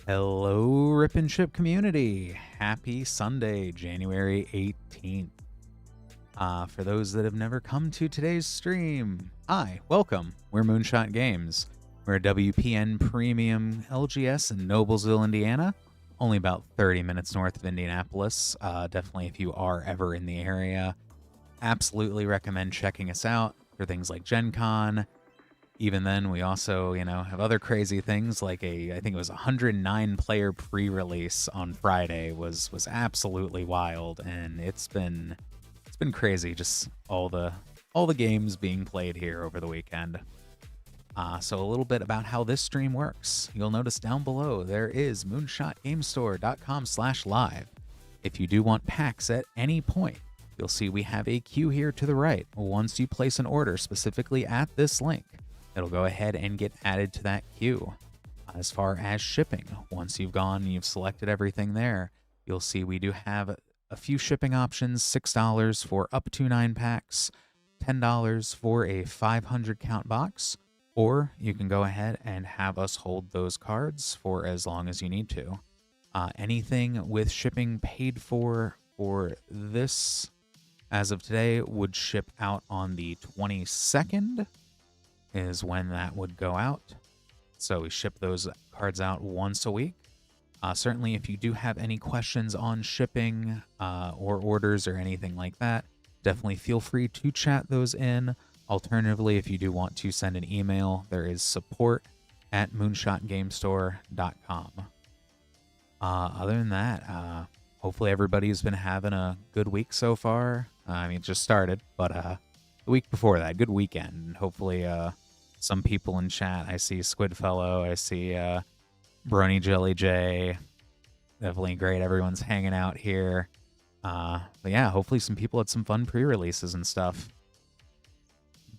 Hello, Rip and Chip community. Happy Sunday, January 18th. For those that have never come to today's stream, hi, welcome. We're Moonshot Games. We're a WPN Premium LGS in Noblesville, Indiana, only about 30 minutes north of Indianapolis. Definitely, if you are ever in the area, absolutely recommend checking us out for things like Gen Con. Even then, we also, have other crazy things like I think it was a 109 player pre-release on Friday was absolutely wild, and it's been crazy, just all the games being played here over the weekend. So a little bit about how this stream works. You'll notice down below there is moonshotgamestore.com/live. If you do want packs at any point, you'll see we have a queue here to the right. Once you place an order specifically at this link, it'll go ahead and get added to that queue. As far as shipping, once you've gone and you've selected everything there, you'll see we do have a few shipping options: $6 for up to 9 packs, $10 for a 500 count box, or you can go ahead and have us hold those cards for as long as you need to. Anything with shipping paid for this, as of today, would ship out on the 22nd. Is when that would go out. So we ship those cards out once a week. Certainly, if you do have any questions on shipping or orders or anything like that, definitely feel free to chat those in. Alternatively, if you do want to send an email, there is support@moonshotgamestore.com. Other than that, hopefully everybody's been having a good week so far. I mean, it just started, but the week before that, good weekend. Hopefully, some people in chat. I see Squidfellow. I see Brony Jelly J. Definitely great. Everyone's hanging out here. But yeah, hopefully some people had some fun pre-releases and stuff.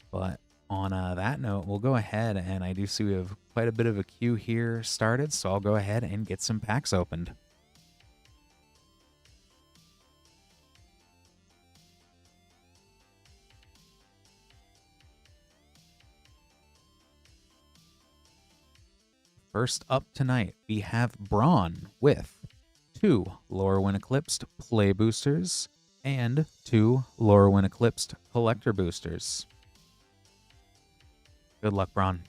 But on that note, we'll go ahead, and I do see we have quite a bit of a queue here started, so I'll go ahead and get some packs opened. First up tonight, we have Braun with 2 Lorwyn Eclipsed Play Boosters and 2 Lorwyn Eclipsed Collector Boosters. Good luck, Braun.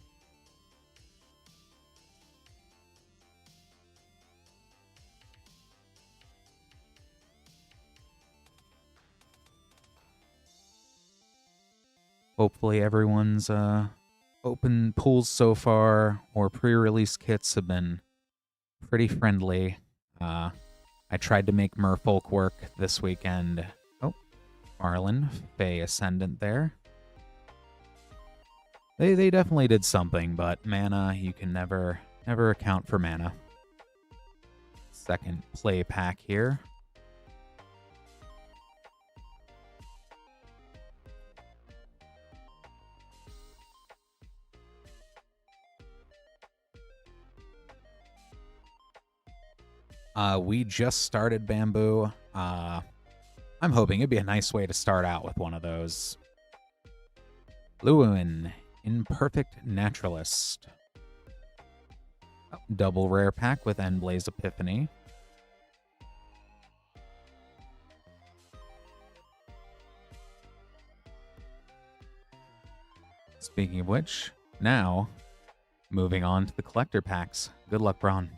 Hopefully everyone's open pools so far or pre-release kits have been pretty friendly. I tried to make Merfolk work this weekend. Oh, Marlin, Fey Ascendant there. They definitely did something, but mana, you can never account for mana. Second play pack here. We just started Bamboo. I'm hoping it'd be a nice way to start out with one of those. Luroin, Imperfect Naturalist. Double rare pack with Endblaze Epiphany. Speaking of which, now moving on to the collector packs. Good luck, Braun.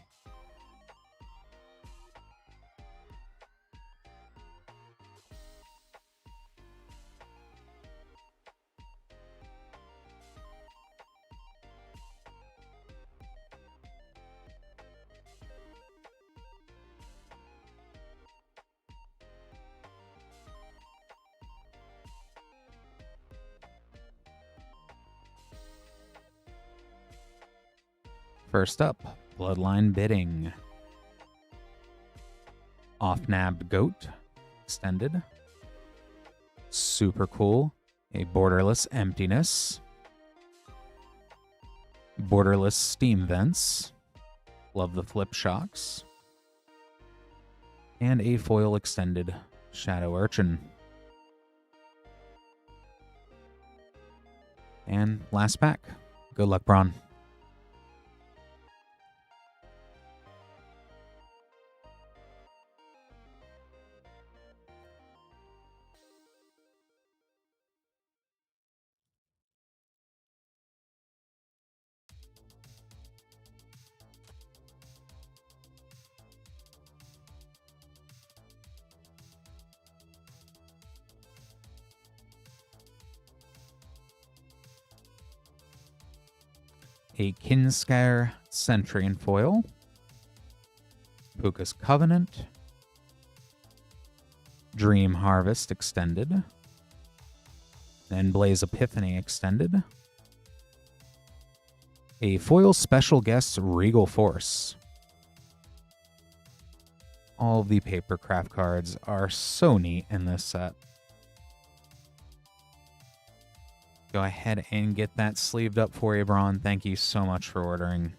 First up, Bloodline Bidding. Off-nabbed Goat, extended. Super cool. A Borderless Emptiness. Borderless Steam Vents. Love the Flip Shocks. And a foil extended Shadow Urchin. And last pack. Good luck, Braun. A Kinskar Sentry in foil. Puka's Covenant. Dream Harvest Extended. Then Blaze Epiphany Extended. A foil Special Guest Regal Force. All of the paper craft cards are so neat in this set. Go ahead and get that sleeved up for you, Braun. Thank you so much for ordering.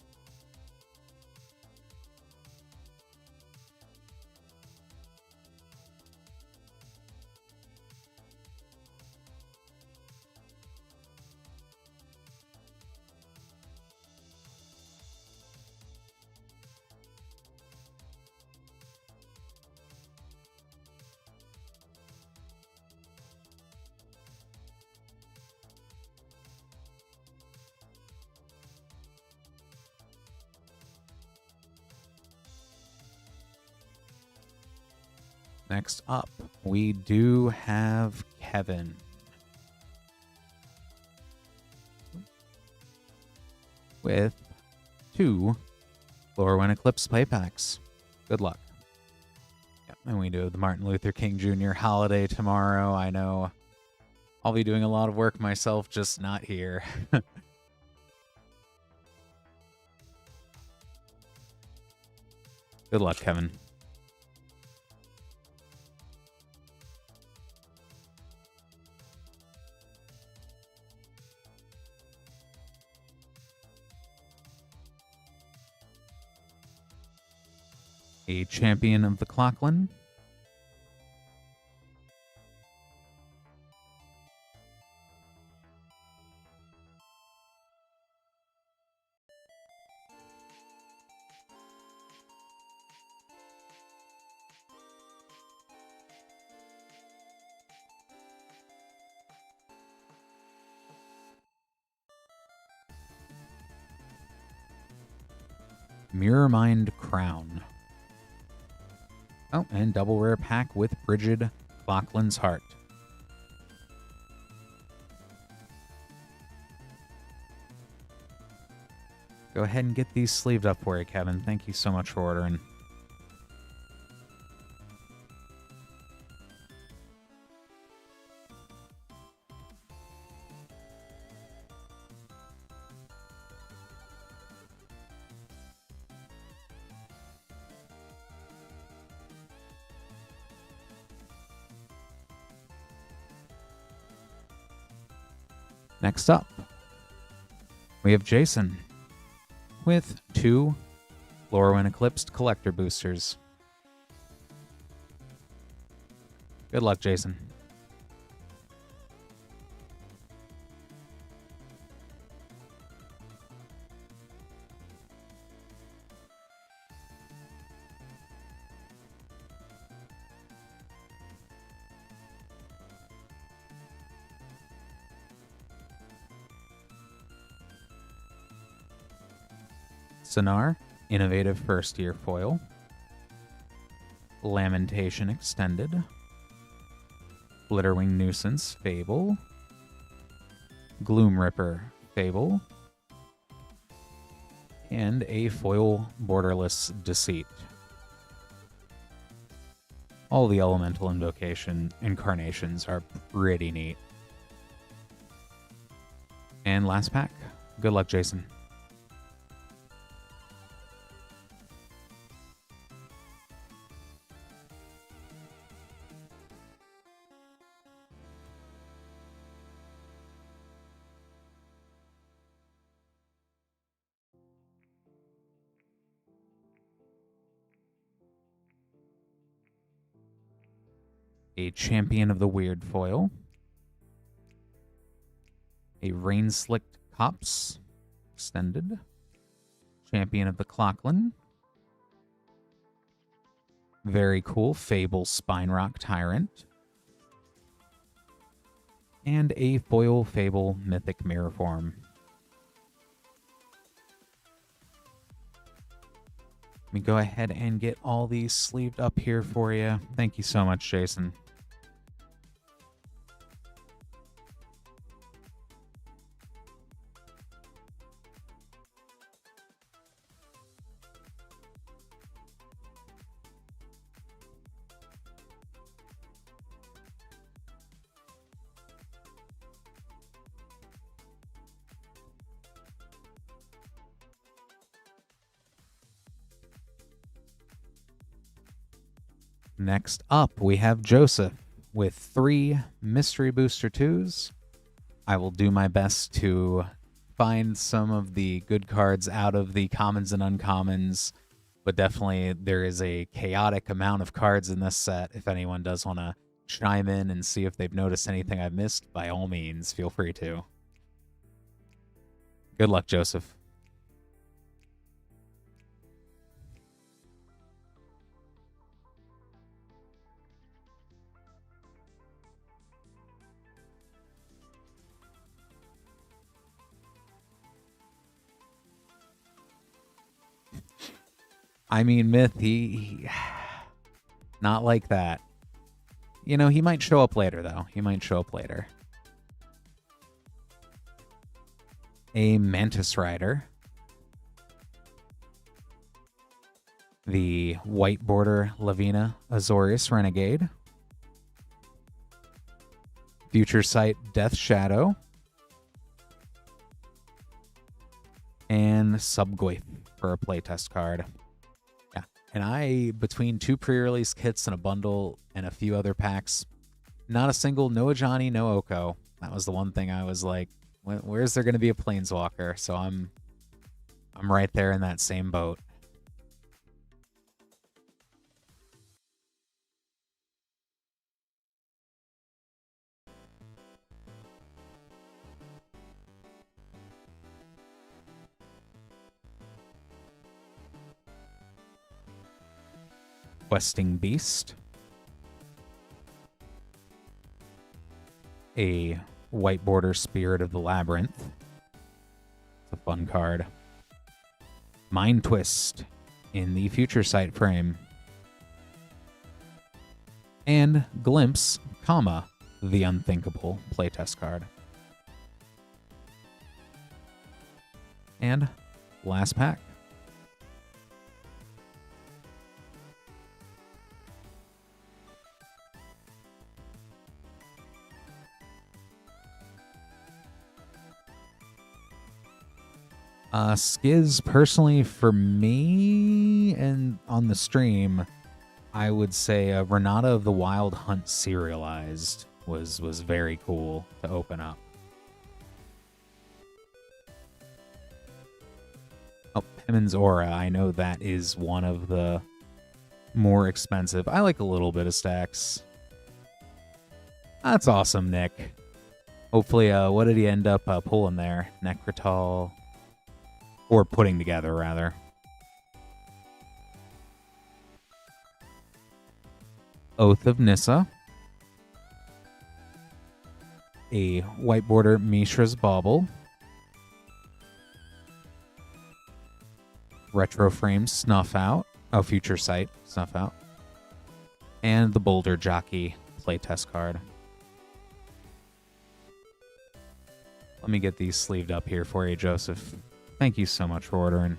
Next up, we do have Kevin. With 2 Lorwyn Eclipsed play packs. Good luck. Yep, and we do the Martin Luther King Jr. holiday tomorrow. I know I'll be doing a lot of work myself, just not here. Good luck, Kevin. A Champion of the Clockland. Mirror Mind Crown. Oh, and double rare pack with Brigid Clockland's Heart. Go ahead and get these sleeved up for you, Kevin. Thank you so much for ordering. Next up, we have Jason with 2 Lorwyn Eclipsed collector boosters. Good luck, Jason. Sonar, Innovative First Year Foil. Lamentation Extended. Glitterwing Nuisance Fable. Gloom Ripper Fable. And a foil Borderless Deceit. All the Elemental Invocation incarnations are pretty neat. And last pack. Good luck, Jason. A Champion of the Weird foil. A Rain-Slicked Copse Extended. Champion of the Clockland. Very cool Fable Spinerock Tyrant. And a foil Fable Mythic Mirror Form. Let me go ahead and get all these sleeved up here for you. Thank you so much, Jason. Next up, we have Joseph with 3 Mystery Booster 2s. I will do my best to find some of the good cards out of the commons and uncommons, but definitely there is a chaotic amount of cards in this set. If anyone does want to chime in and see if they've noticed anything I've missed, by all means, feel free to. Good luck, Joseph. I mean, Myth, he not like that. You know, he might show up later, though. He might show up later. A Mantis Rider. The White Border Lavina Azorius Renegade. Future Sight Death Shadow. And Subgoyf for a playtest card. Yeah, and I, between 2 pre-release kits and a bundle and a few other packs, not a single, no Ajani, no Oko. That was the one thing I was like, where's there going to be a Planeswalker? So I'm right there in that same boat. Questing Beast. A White Border Spirit of the Labyrinth. It's a fun card. Mind Twist in the Future Sight frame. And Glimpse, comma, the Unthinkable playtest card. And last pack. Skiz, personally, for me, and on the stream, I would say Renata of the Wild Hunt serialized was very cool to open up. Oh, Pimmons Aura, I know that is one of the more expensive. I like a little bit of stacks. That's awesome, Nick. Hopefully, what did he end up pulling there? Necrotal... or putting together, rather. Oath of Nissa. A White Border Mishra's Bauble. Retro Frame Snuff Out. Oh, Future Sight Snuff Out. And the Boulder Jockey playtest card. Let me get these sleeved up here for you, Joseph. Thank you so much for ordering.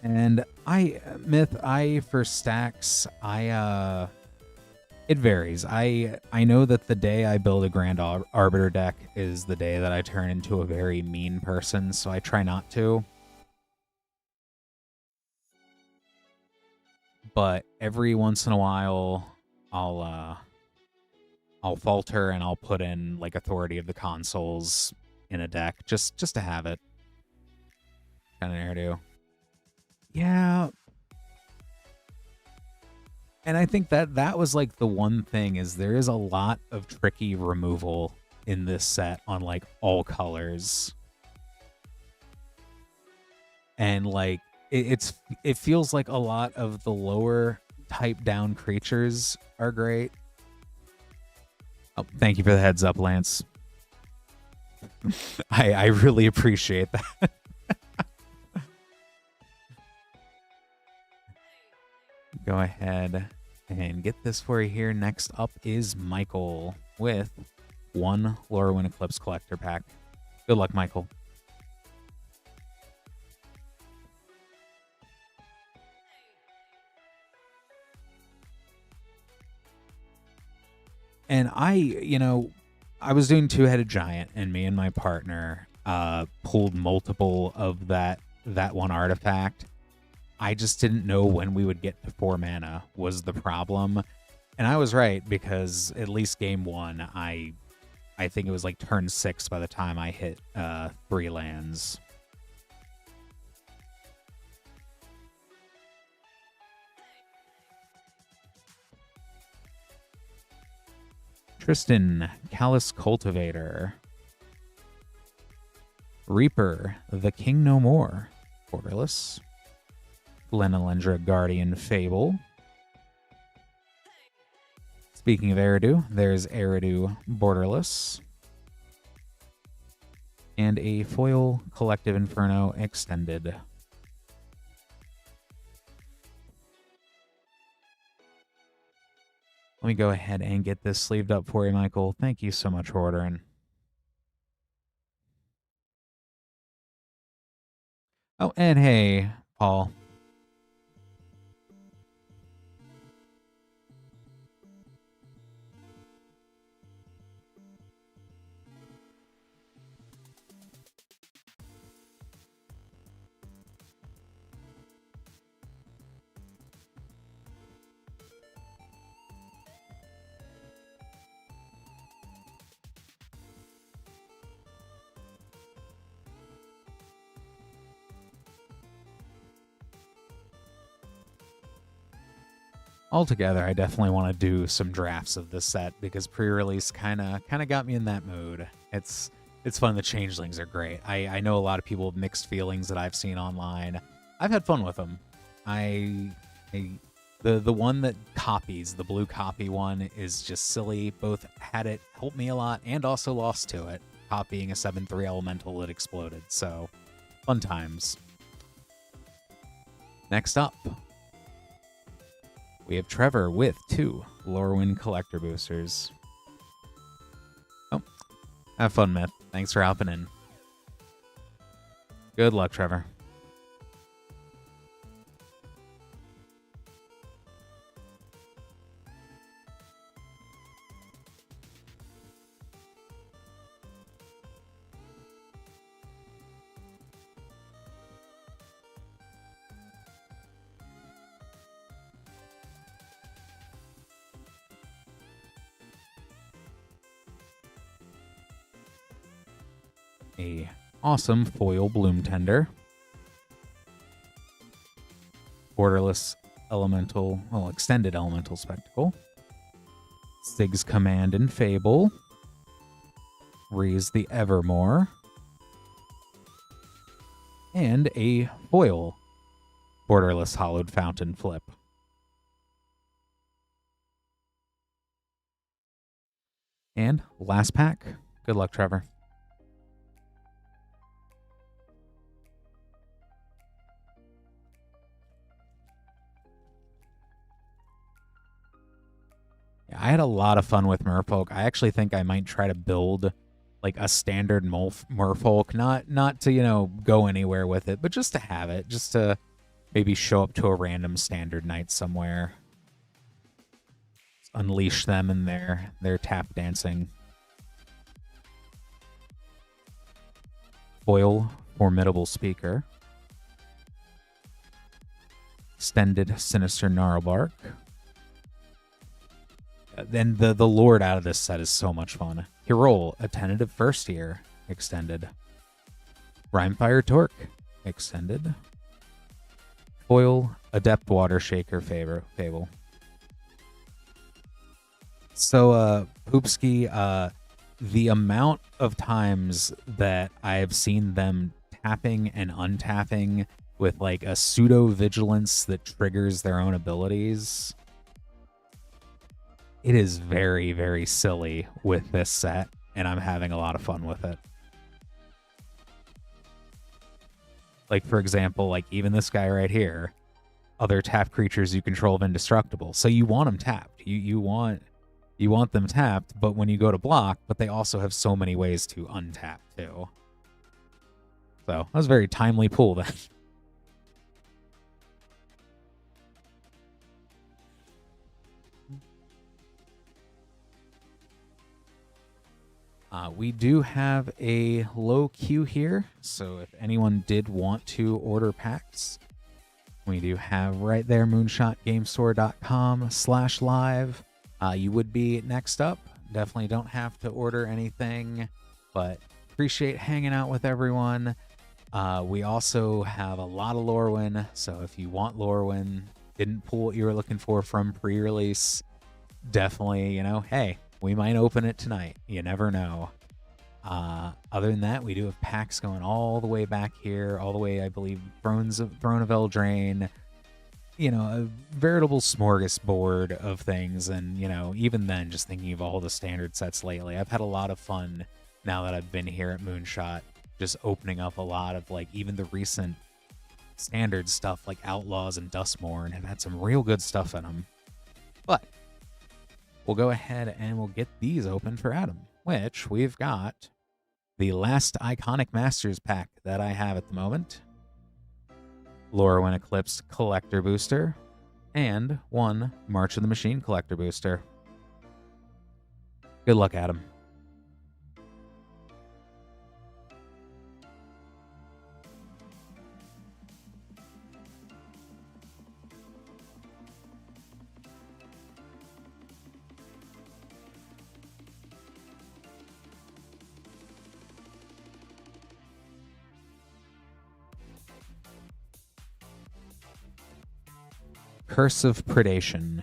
And for stacks, it varies. I know that the day I build a Grand Arbiter deck is the day that I turn into a very mean person, so I try not to. But every once in a while, I'll falter and I'll put in like Authority of the Consoles in a deck just to have it. Kind of hairdo. Yeah. And I think that was like the one thing, is there is a lot of tricky removal in this set on like all colors. And like it feels like a lot of the lower type down creatures are great. Oh, thank you for the heads up, Lance. I really appreciate that. Go ahead and get this for you here. Next up is Michael with 1 Lorwyn Eclipse Collector Pack. Good luck, Michael. And I was doing Two-Headed Giant, and me and my partner pulled multiple of that one artifact. I just didn't know when we would get to 4 mana was the problem. And I was right, because at least game 1, I think it was like turn 6 by the time I hit 3 lands. Tristan, Callous Cultivator. Reaper, The King No More, borderless. Glenalendra, Guardian Fable. Speaking of Eridu, there's Eridu, borderless. And a foil Collective Inferno extended. Let me go ahead and get this sleeved up for you, Michael. Thank you so much for ordering. Oh, and hey, Paul. Altogether, I definitely want to do some drafts of this set because pre-release kind of got me in that mood. It's fun. The changelings are great. I know a lot of people have mixed feelings that I've seen online. I've had fun with them. The one that copies, the blue copy one, is just silly. Both had it help me a lot and also lost to it, copying a 7/3 elemental that exploded. So, fun times. Next up, we have Trevor with 2 Lorwyn collector boosters. Oh, have fun, Myth. Thanks for hopping in. Good luck, Trevor. A awesome foil Bloom Tender. Borderless elemental, well, extended elemental spectacle. Sig's Command and Fable. Rees the Evermore. And a foil borderless Hollowed Fountain Flip. And last pack. Good luck, Trevor. I had a lot of fun with Merfolk. I actually think I might try to build like a standard Merfolk, not to, you know, go anywhere with it, but just to have it, just to maybe show up to a random standard night somewhere. Just unleash them in their tap dancing. Foil Formidable Speaker. Extended Sinister Gnarlbark. Then the Lord out of this set is so much fun. Hyrule, a tentative first year, extended. Rhymefire Torque, extended. Foil, Adept Water Shaker Fable. So, Poopski, the amount of times that I have seen them tapping and untapping with like a pseudo vigilance that triggers their own abilities, it is very, very silly with this set, and I'm having a lot of fun with it. Like, for example, like even this guy right here, other tap creatures you control of indestructible. So you want them tapped. You want them tapped, but when you go to block, but they also have so many ways to untap too. So that was a very timely pull then. We do have a low queue here, so if anyone did want to order packs, We do have right there moonshotgamestore.com/live. You would be next up. Definitely don't have to order anything, but appreciate hanging out with everyone. We also have a lot of Lorwyn, so if you want Lorwyn, didn't pull what you were looking for from pre-release, definitely, hey, we might open it tonight. You never know. Other than that, we do have packs going all the way back here, all the way, I believe, Throne of Eldraine, a veritable smorgasbord of things. And, even then, just thinking of all the standard sets lately, I've had a lot of fun now that I've been here at Moonshot, just opening up a lot of, even the recent standard stuff like Outlaws and Dustmourne have had some real good stuff in them. But we'll go ahead and we'll get these open for Adam, which we've got the last Iconic Masters pack that I have at the moment, Lorwyn Eclipsed Collector Booster, and one March of the Machine Collector Booster. Good luck, Adam. Curse of Predation.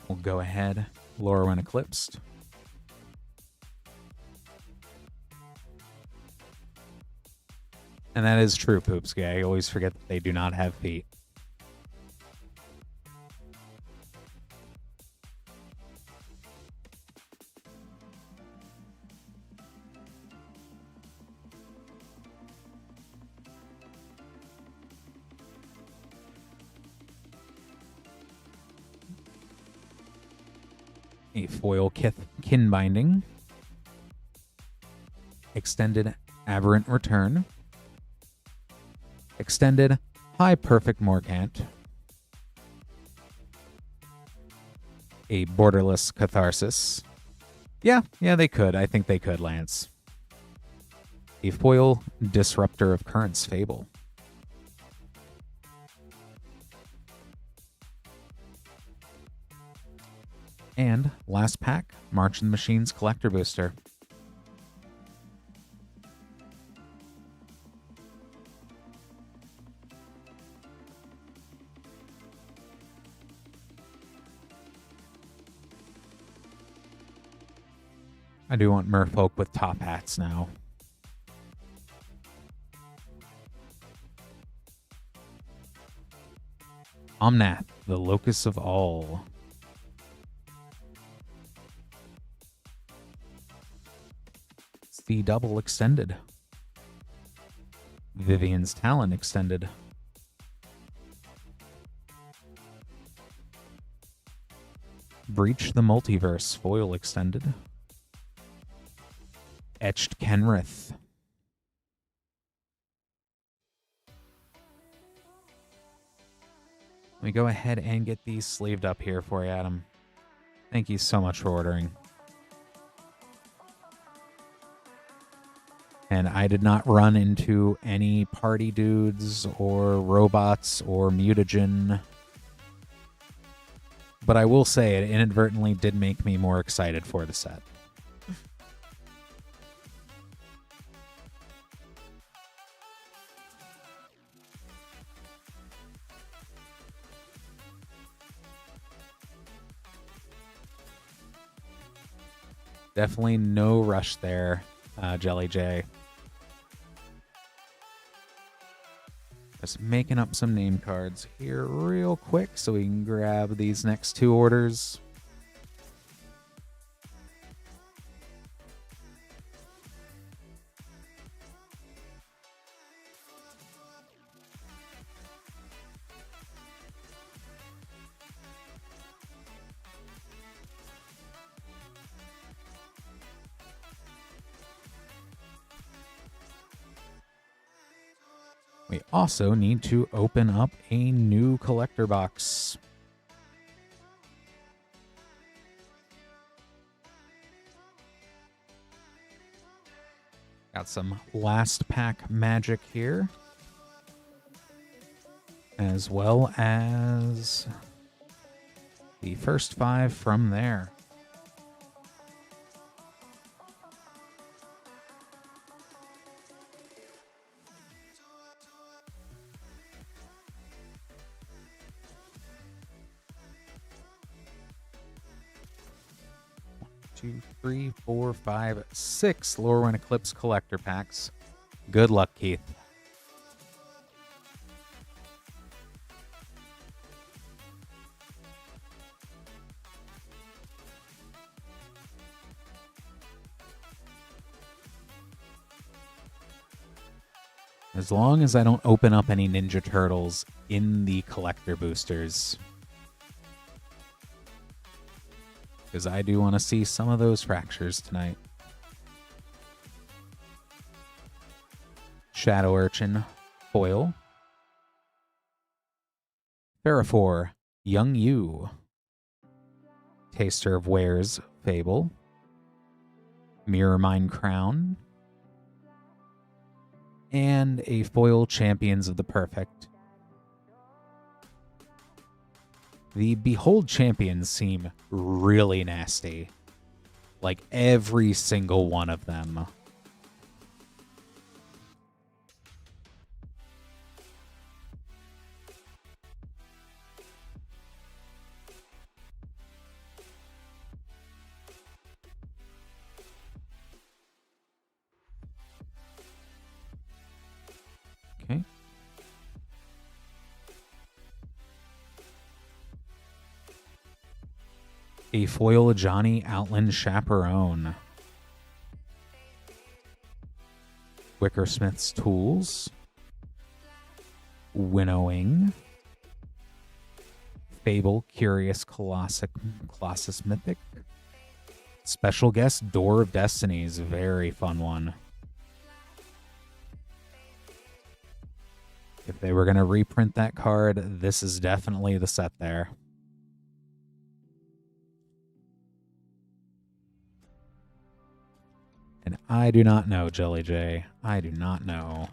We'll go ahead, Lorwyn Eclipsed. And that is true, Poopski. I always forget that they do not have feet. A foil kin binding, extended Aberrant Return, extended High Perfect Morcant, a borderless Catharsis. Yeah, they could. I think they could, Lance. A foil Disruptor of Currents Fable. And last pack, March of the Machines Collector Booster. I do want merfolk with top hats now. Omnath, the Locus of All. The double extended. Vivian's Talon extended. Breach the Multiverse foil extended. Etched Kenrith. Let me go ahead and get these sleeved up here for you, Adam. Thank you so much for ordering. And I did not run into any party dudes or robots or mutagen. But I will say it inadvertently did make me more excited for the set. Definitely no rush there, Jelly J. Just making up some name cards here real quick so we can grab these next two orders. We also need to open up a new collector box. Got some last pack magic here, as well as the first 5 from there. Two, 3, 4, 5, 6 Lorwyn Eclipsed collector packs. Good luck, Keith. As long as I don't open up any Ninja Turtles in the collector boosters. Because I do want to see some of those fractures tonight. Shadow Urchin foil. Ferrophore, Young Yu. Taster of Wares Fable. Mirror Mine Crown. And a foil Champions of the Perfect. The Behold Champions seem really nasty. Like every single one of them. Okay. A foil Johnny Outland Chaperone. Wickersmith's Tools. Winnowing. Fable Curious Colossus Mythic. Special guest Door of Destinies. Very fun one. If they were going to reprint that card, this is definitely the set there. And I do not know, Jelly J. I do not know.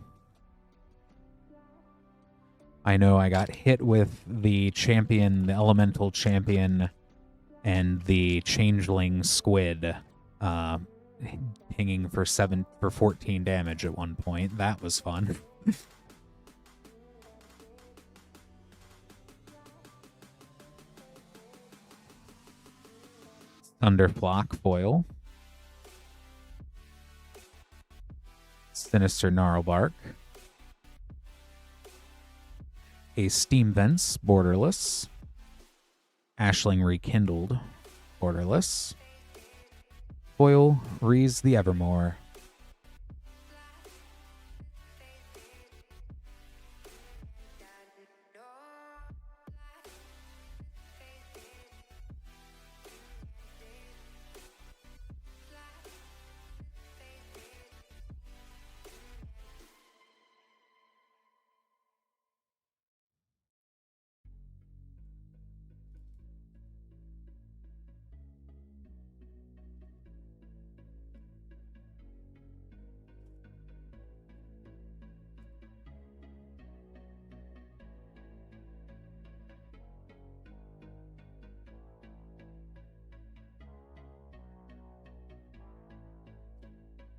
I know I got hit with the champion, the elemental champion, and the changeling squid hanging for 14 damage at one point. That was fun. Thunderflock foil. Sinister Gnarlbark. A Steam Vents borderless. Ashling Rekindled borderless. Foil Reese the Evermore.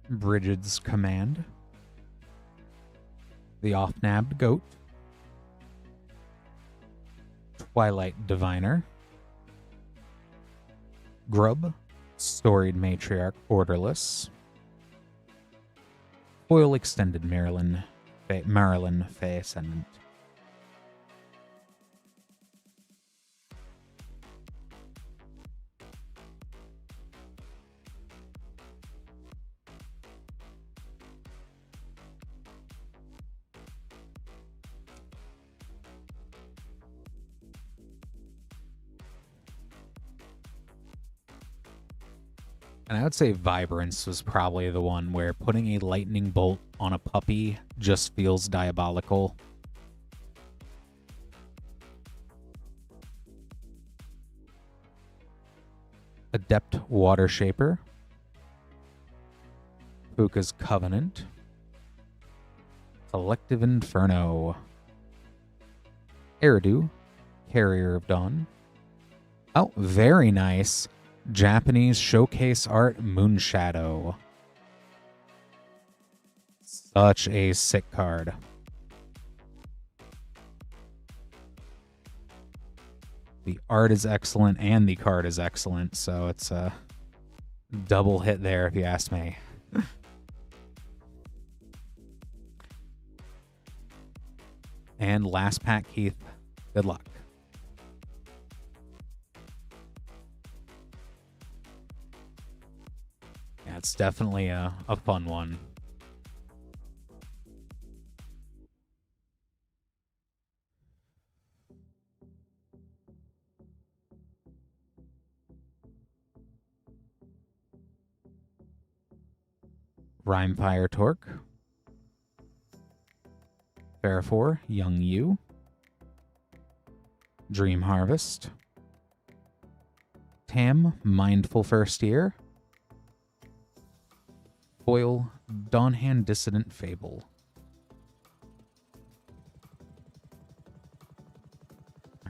Brigid's Command. The Off-Nabbed Goat. Twilight Diviner. Grub. Storied Matriarch borderless. Foil Extended Marilyn Fae Ascendant. And I would say Vibrance was probably the one where putting a lightning bolt on a puppy just feels diabolical. Adept Water Shaper. Fuka's Covenant, Collective Inferno, Eridu, Carrier of Dawn. Oh, very nice. Japanese showcase art Moonshadow. Such a sick card. The art is excellent and the card is excellent, so it's a double hit there if you ask me. And last pack, Keith. Good luck. Yeah, it's definitely a fun one. Rhymefire Torque, Farafor, Young Yu, Dream Harvest, Tam, Mindful First Year, Foil, Dawnhand Dissident Fable.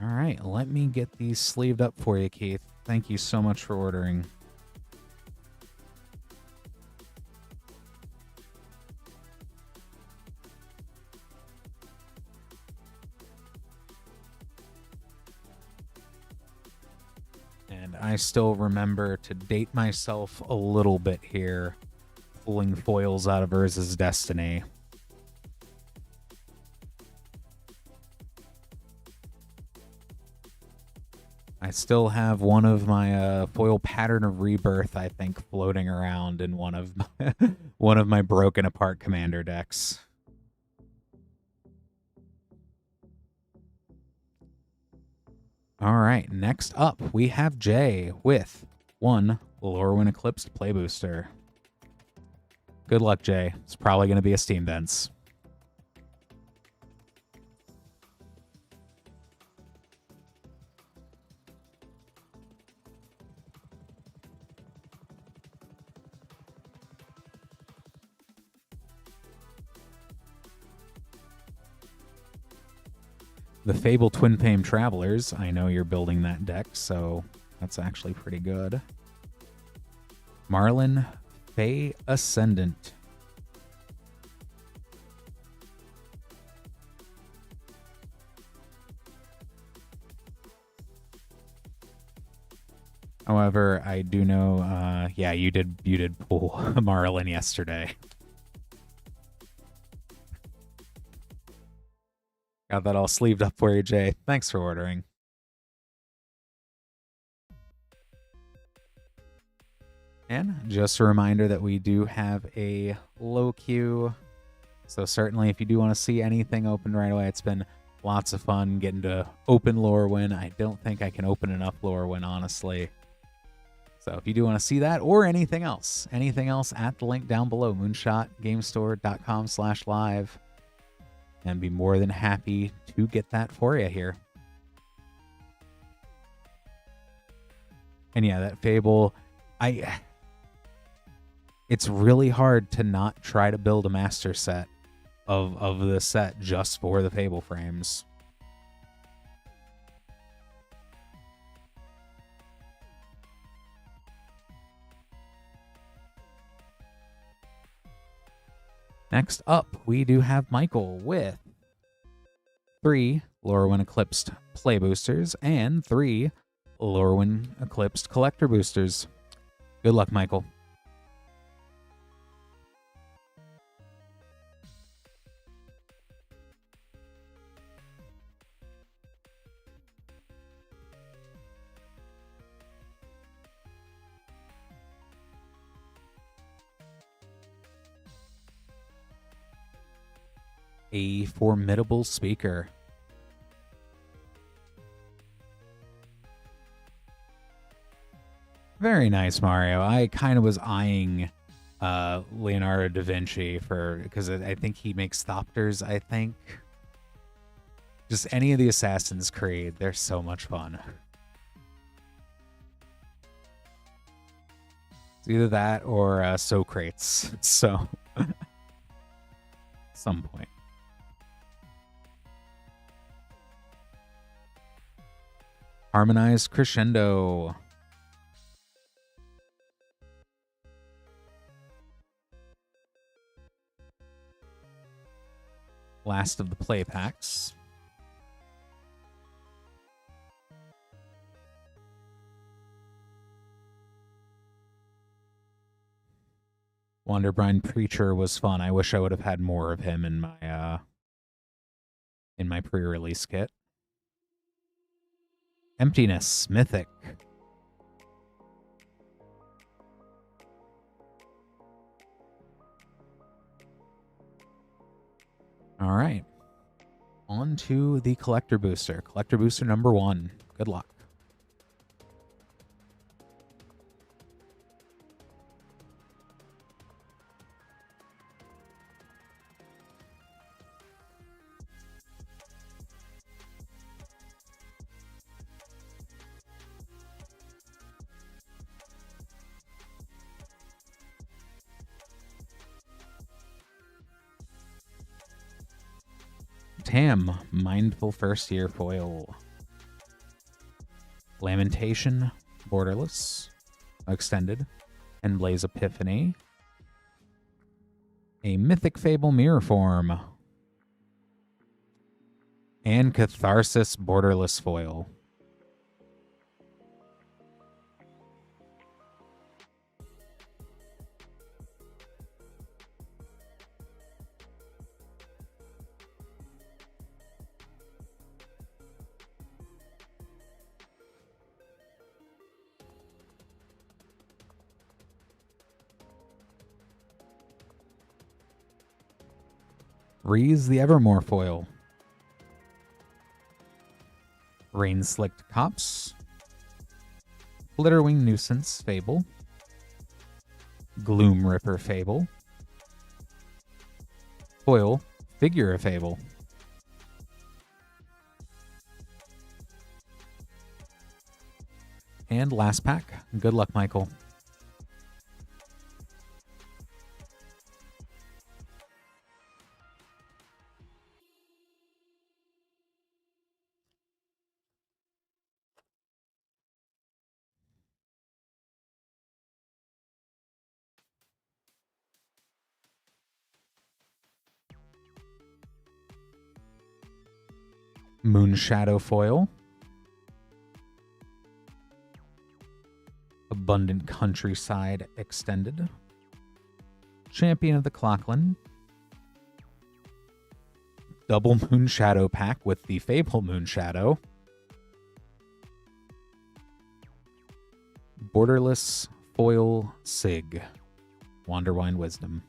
All right, let me get these sleeved up for you, Keith. Thank you so much for ordering. And I still remember to date myself a little bit here, pulling foils out of Urza's Destiny. I still have one of my foil Pattern of Rebirth, I think, floating around in one of my, one of my broken apart commander decks. All right, next up we have Jay with one Lorwyn Eclipsed Play Booster. Good luck, Jay. It's probably going to be a Steam Dance. The Fable Twin Fame Travelers. I know you're building that deck, so that's actually pretty good. Marlin Fey Ascendant. However, I do know, yeah, you did pull Marlin yesterday. Got that all sleeved up for you, Jay. Thanks for ordering. And just a reminder that we do have a low queue. So certainly if you do want to see anything open right away, it's been lots of fun getting to open Lorwyn. I don't think I can open enough Lorwyn, honestly. So if you do want to see that or anything else at the link down below, moonshotgamestore.com/live. And be more than happy to get that for you here. And yeah, that Fable, it's really hard to not try to build a master set of the set just for the Fable frames. Next up, we do have Michael with 3 Lorwyn Eclipsed Play Boosters and 3 Lorwyn Eclipsed Collector Boosters. Good luck, Michael. A formidable speaker. Very nice, Mario. I kind of was eyeing Leonardo da Vinci because I think he makes Thopters, I think. Just any of the Assassin's Creed, they're so much fun. It's either that or Socrates. So, some point. Harmonized Crescendo. Last of the play packs. Wonderbrine Preacher was fun. I wish I would have had more of him in my pre-release kit. Emptiness, Mythic. All right. On to the Collector Booster. Collector Booster number 1. Good luck. Tam, Mindful First Year Foil. Lamentation, Borderless, Extended, and Blaze Epiphany. A Mythic Fable Mirror Form. And Catharsis, Borderless Foil. Reese the Evermore Foil. Rain Slicked Cops. Glitterwing Nuisance Fable. Gloom Ripper Fable. Foil Figure of Fable. And last pack. Good luck, Michael. Moonshadow Foil. Abundant Countryside Extended. Champion of the Clockland. Double Moonshadow pack with the Fable Moonshadow. Borderless Foil Sig. Wanderwine Wisdom.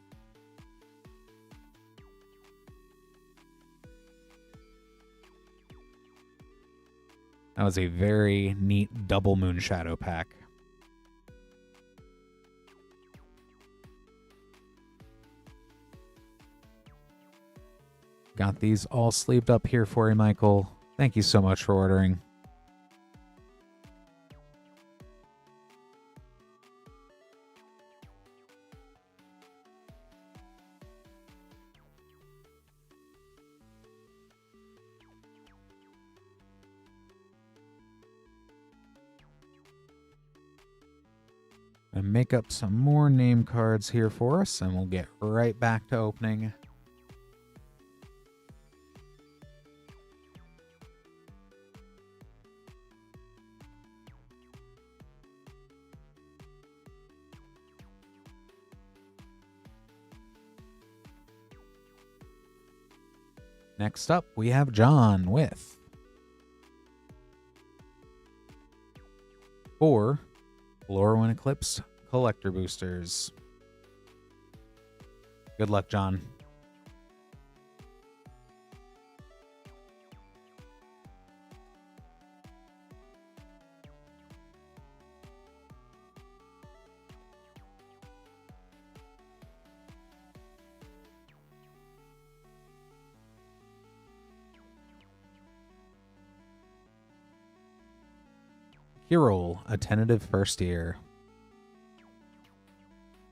That was a very neat double Moonshadow pack. Got these all sleeved up here for you, Michael. Thank you so much for ordering. And make up some more name cards here for us, and we'll get right back to opening. Next up, we have John with 4 Lorwyn Eclipsed Collector Boosters. Good luck, John. Hero, a tentative first year.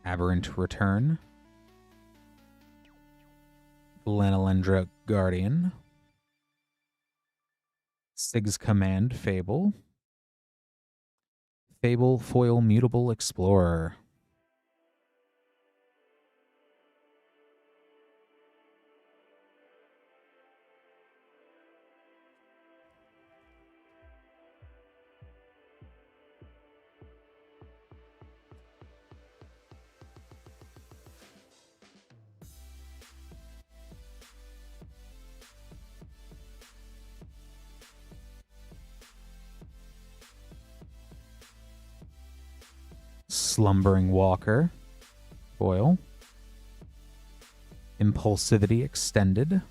Aberrant Return, Glenelendra Guardian, Sig's Command Fable, Fable Foil Mutable Explorer. Slumbering Walker, foil. Impulsivity Extended,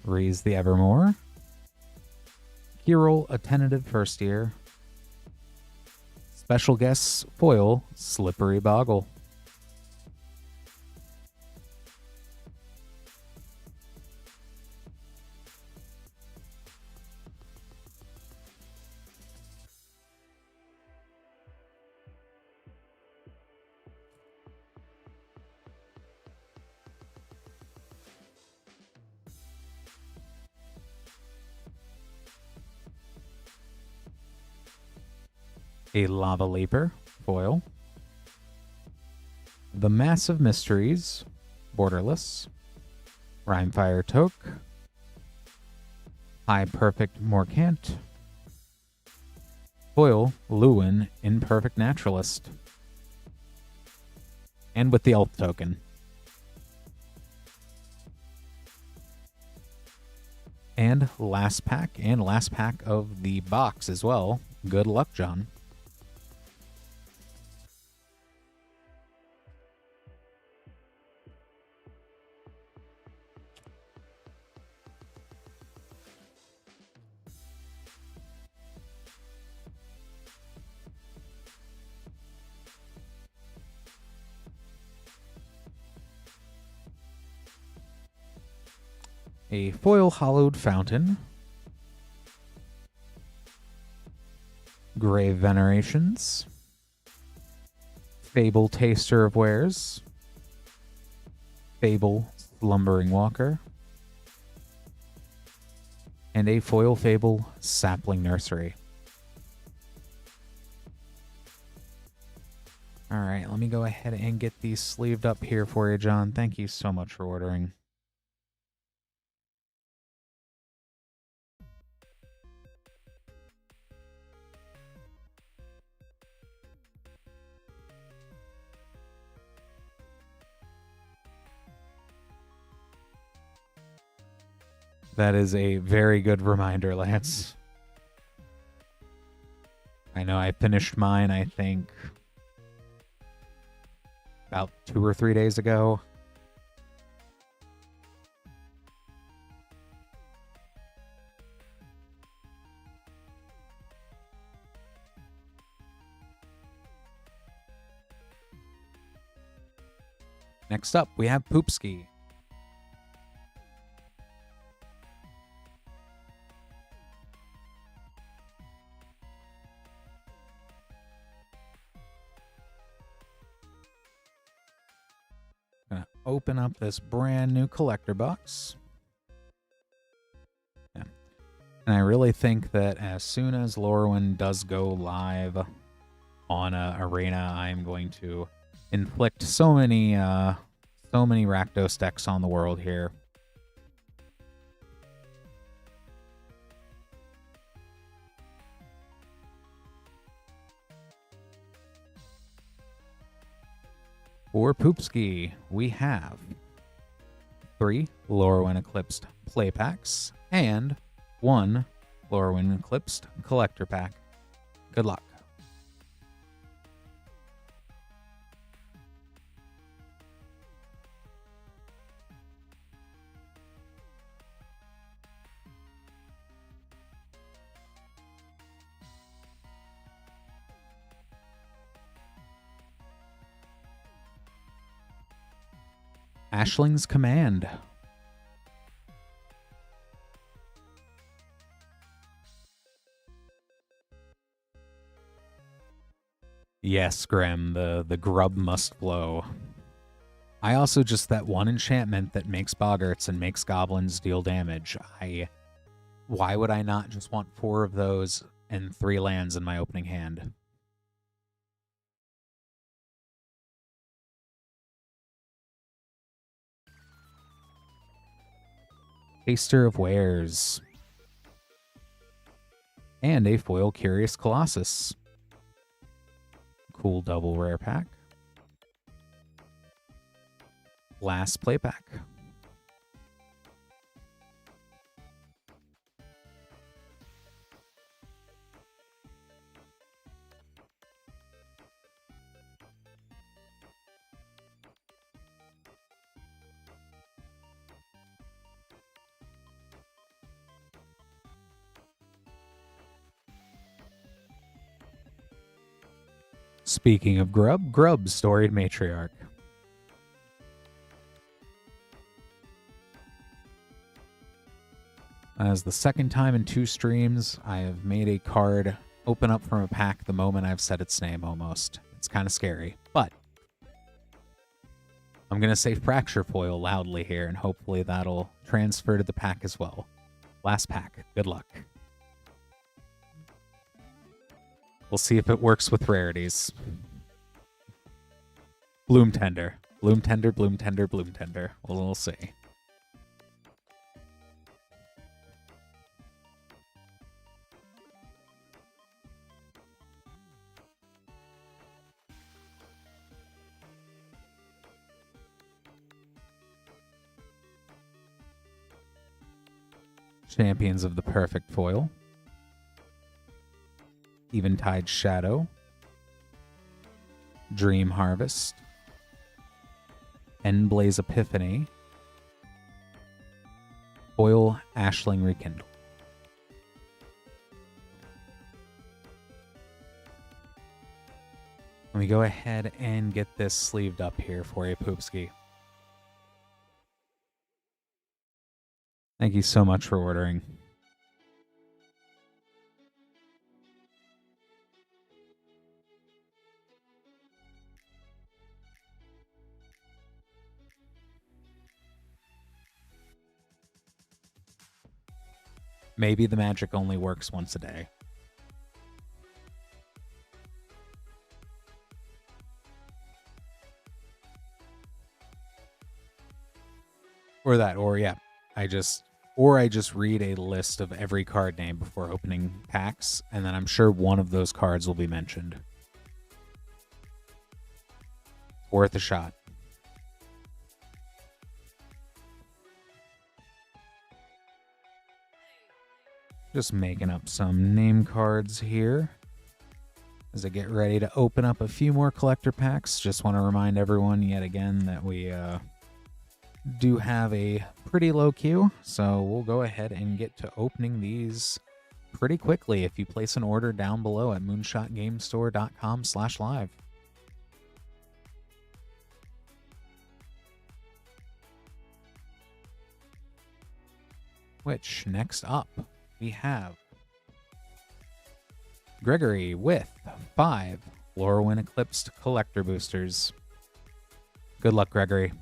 Raise the Evermore, Hero Attentive First Year, Special Guests foil, Slippery Boggle. A Lava Leaper, foil. The Massive Mysteries, borderless. Rhymefire Toke. High Perfect Morcant. Foil, Luroin, Imperfect Naturalist. And with the Elf token. And last pack of the box as well. Good luck, John. A Foil Hollowed Fountain, Grave Venerations, Fable Taster of Wares, Fable Slumbering Walker, and a Foil Fable Sapling Nursery. All right, let me go ahead and get these sleeved up here for you, John. Thank you so much for ordering. That is a very good reminder, Lance. I know I finished mine, I think, about 2 or 3 days ago. Next up, we have Poopski. Gonna open up this brand new collector box. Yeah. And I really think that as soon as Lorwyn does go live on Arena, I'm going to inflict so many Rakdos decks on the world here. For Poopski, we have 3 Lorwyn Eclipsed play packs and 1 Lorwyn Eclipsed collector pack. Good luck. Ashling's Command. Yes, Grim, the grub must flow. I also just that one enchantment that makes boggarts and makes goblins deal damage. Why would I not just want 4 of those and 3 lands in my opening hand? Taster of Wares. And a foil Curious Colossus. Cool double rare pack. Last play pack. Speaking of Grub, Storied Matriarch. As the second time in 2 streams, I have made a card open up from a pack the moment I've said its name almost. It's kind of scary, but I'm going to say Fracture Foil loudly here, and hopefully that'll transfer to the pack as well. Last pack. Good luck. We'll see if it works with rarities. Bloom Tender. Bloom Tender, Bloom Tender, Bloom Tender. We'll see. Champions of the Perfect Foil. Eventide Shadow. Dream Harvest. Endblaze Epiphany. Foil Ashling Rekindle. Let me go ahead and get this sleeved up here for you, Poopski. Thank you so much for ordering. Maybe the magic only works once a day. Or that, or yeah, I just read a list of every card name before opening packs, and then I'm sure one of those cards will be mentioned. Worth a shot. Just making up some name cards here as I get ready to open up a few more collector packs. Just want to remind everyone yet again that we do have a pretty low queue, so we'll go ahead and get to opening these pretty quickly if you place an order down below at moonshotgamestore.com/live. Which, next up, we have Gregory with 5 Lorwyn Eclipsed collector boosters. Good luck, Gregory.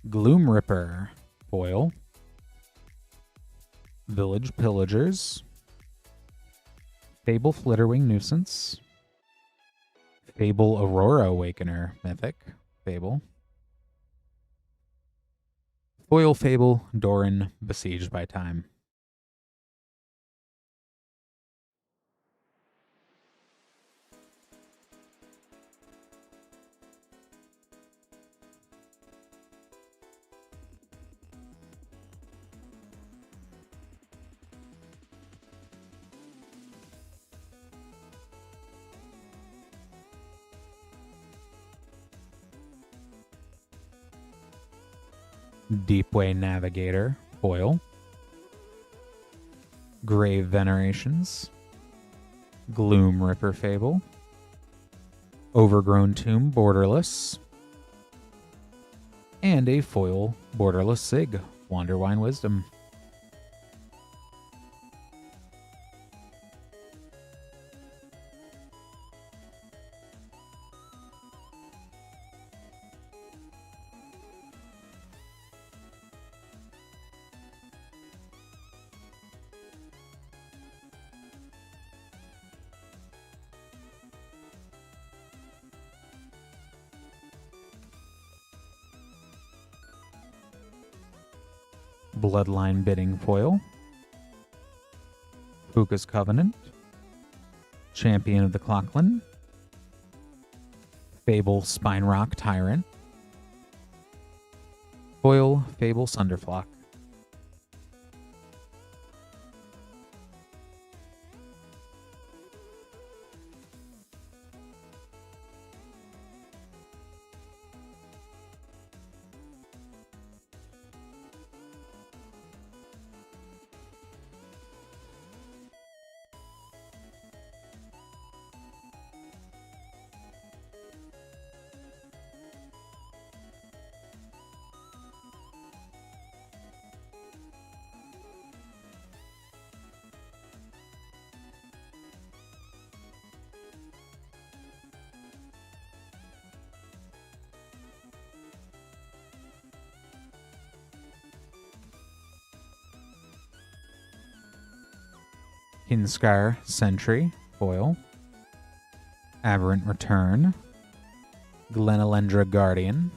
Gloom Ripper foil. Village Pillagers. Fable Flitterwing Nuisance. Fable Aurora Awakener Mythic. Fable. Foil Fable Doran Besieged by Time. Deepway Navigator foil, Grave Venerations, Gloom Ripper Fable, Overgrown Tomb Borderless, and a foil Borderless Sig, Wanderwine Wisdom. Bloodline Bidding foil, Puka's Covenant, Champion of the Clockland, Fable Spinerock Tyrant, foil Fable Sunderflock. Kinskar Sentry foil, Aberrant Return, Glenalendra Guardian,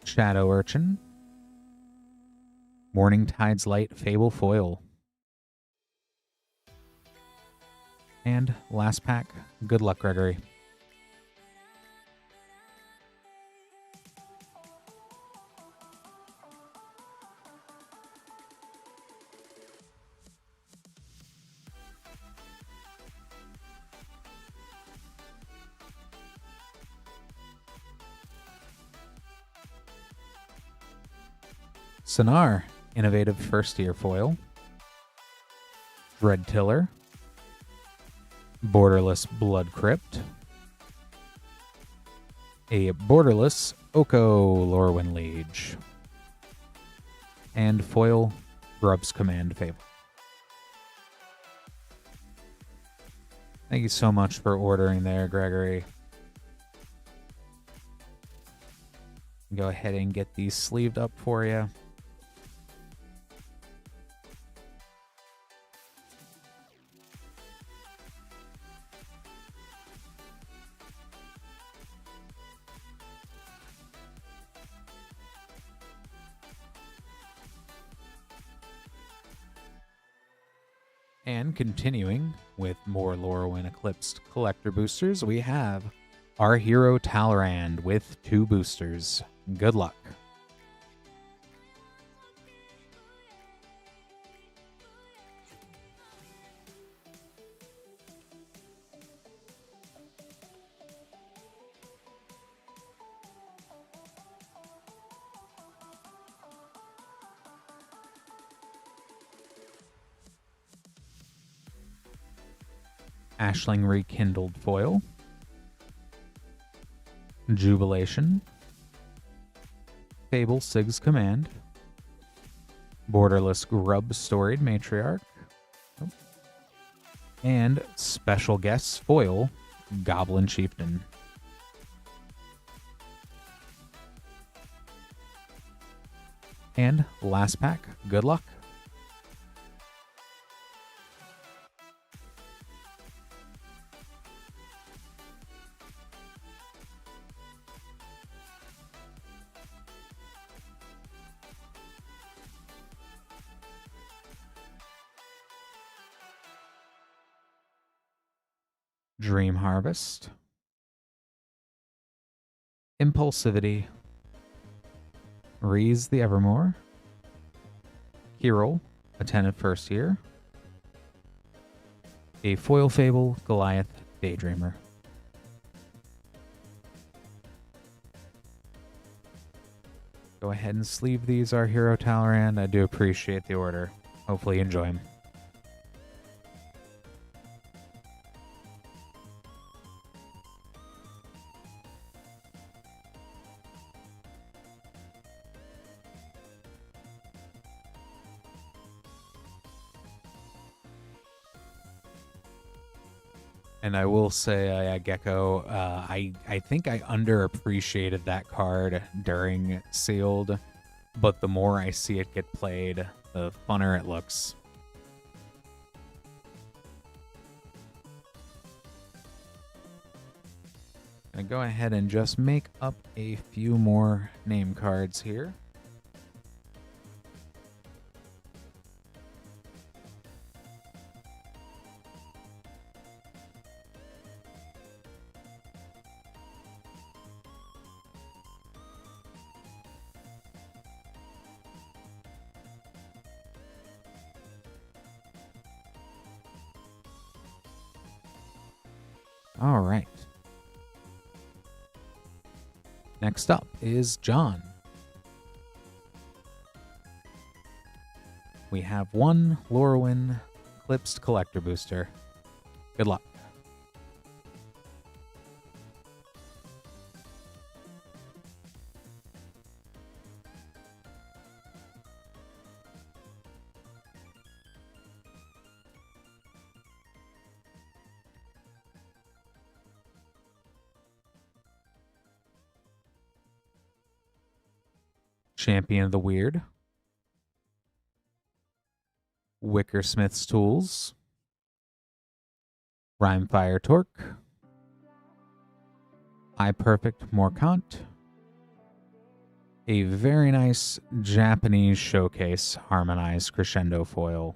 Shadow Urchin, Morning Tide's Light Fable foil. And last pack, good luck, Gregory. Sonar, innovative first-year foil, Dread Tiller, Borderless Blood Crypt, a Borderless Oko Lorwyn Liege, and foil Grub's Command Fable. Thank you so much for ordering there, Gregory. Go ahead and get these sleeved up for you. And continuing with more Lorwyn Eclipsed collector boosters, we have our hero Talrand with 2 boosters. Good luck. Ashling Rekindled foil, Jubilation, Fable Sig's Command, Borderless Grub Storied Matriarch, and Special Guest foil, Goblin Chieftain. And last pack, good luck. Dream Harvest, Impulsivity, Reese the Evermore, Hero, Attentive First Year, a foil Fable, Goliath, Daydreamer. Go ahead and sleeve these, our Hero Talrand. I do appreciate the order. Hopefully you enjoy them. And I will say, Gecko, I think I underappreciated that card during Sealed, but the more I see it get played, the funner it looks. Gonna go ahead and just make up a few more name cards here. All right. Next up is John. We have one Lorwyn Eclipsed Collector Booster. Good luck. Champion of the Weird. Wickersmith's Tools. Rhymefire Torque. High Perfect Morkant. A very nice Japanese Showcase Harmonized Crescendo Foil.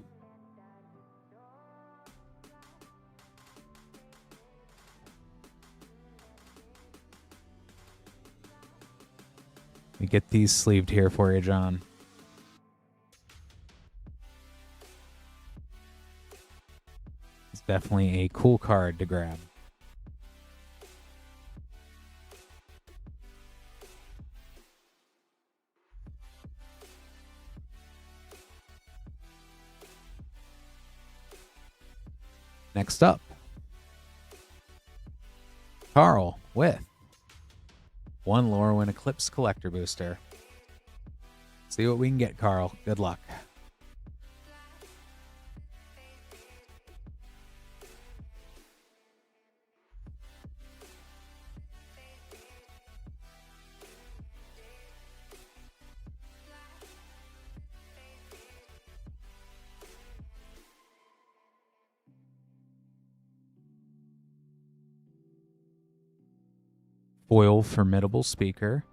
We get these sleeved here for you, John. It's definitely a cool card to grab. Next up, Carl with one Lorwyn Eclipse Collector Booster. See what we can get, Carl. Good luck. Foil Formidable Speaker.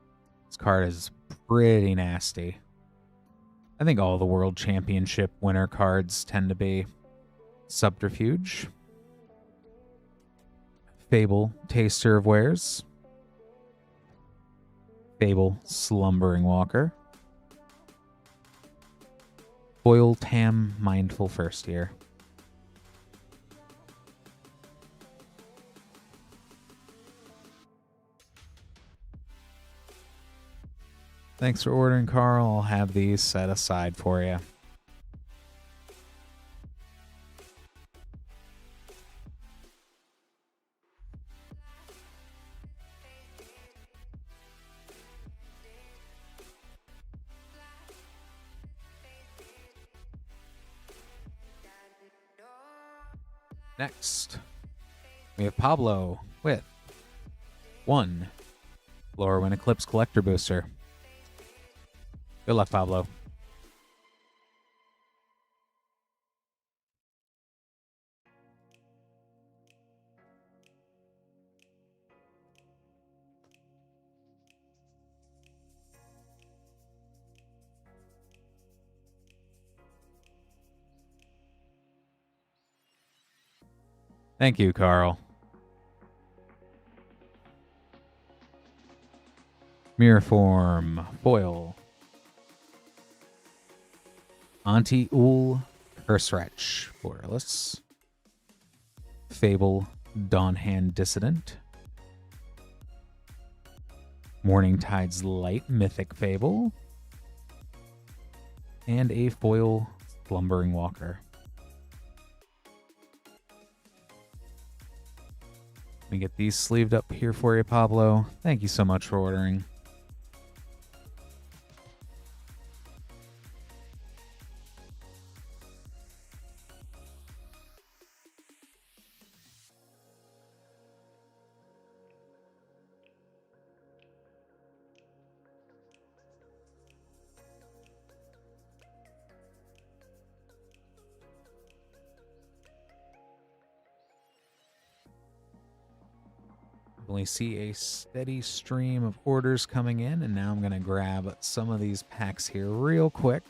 This card is pretty nasty. I think all the World Championship winner cards tend to be. Subterfuge. Fable Taster of Wares. Fable Slumbering Walker. Foil Tam Mindful First Year. Thanks for ordering, Carl. I'll have these set aside for you. Next, we have Pablo with one Lorwyn Eclipse Collector Booster. Good luck, Pablo. Thank you, Carl. Mirror Form Foil. Anti-Ul Curse-Wretch, borderless. Fable Dawnhand Dissident. Morningtide's Light Mythic Fable, and a foil Slumbering Walker. Let me get these sleeved up here for you, Pablo. Thank you so much for ordering. We see a steady stream of orders coming in, and now I'm going to grab some of these packs here real quick.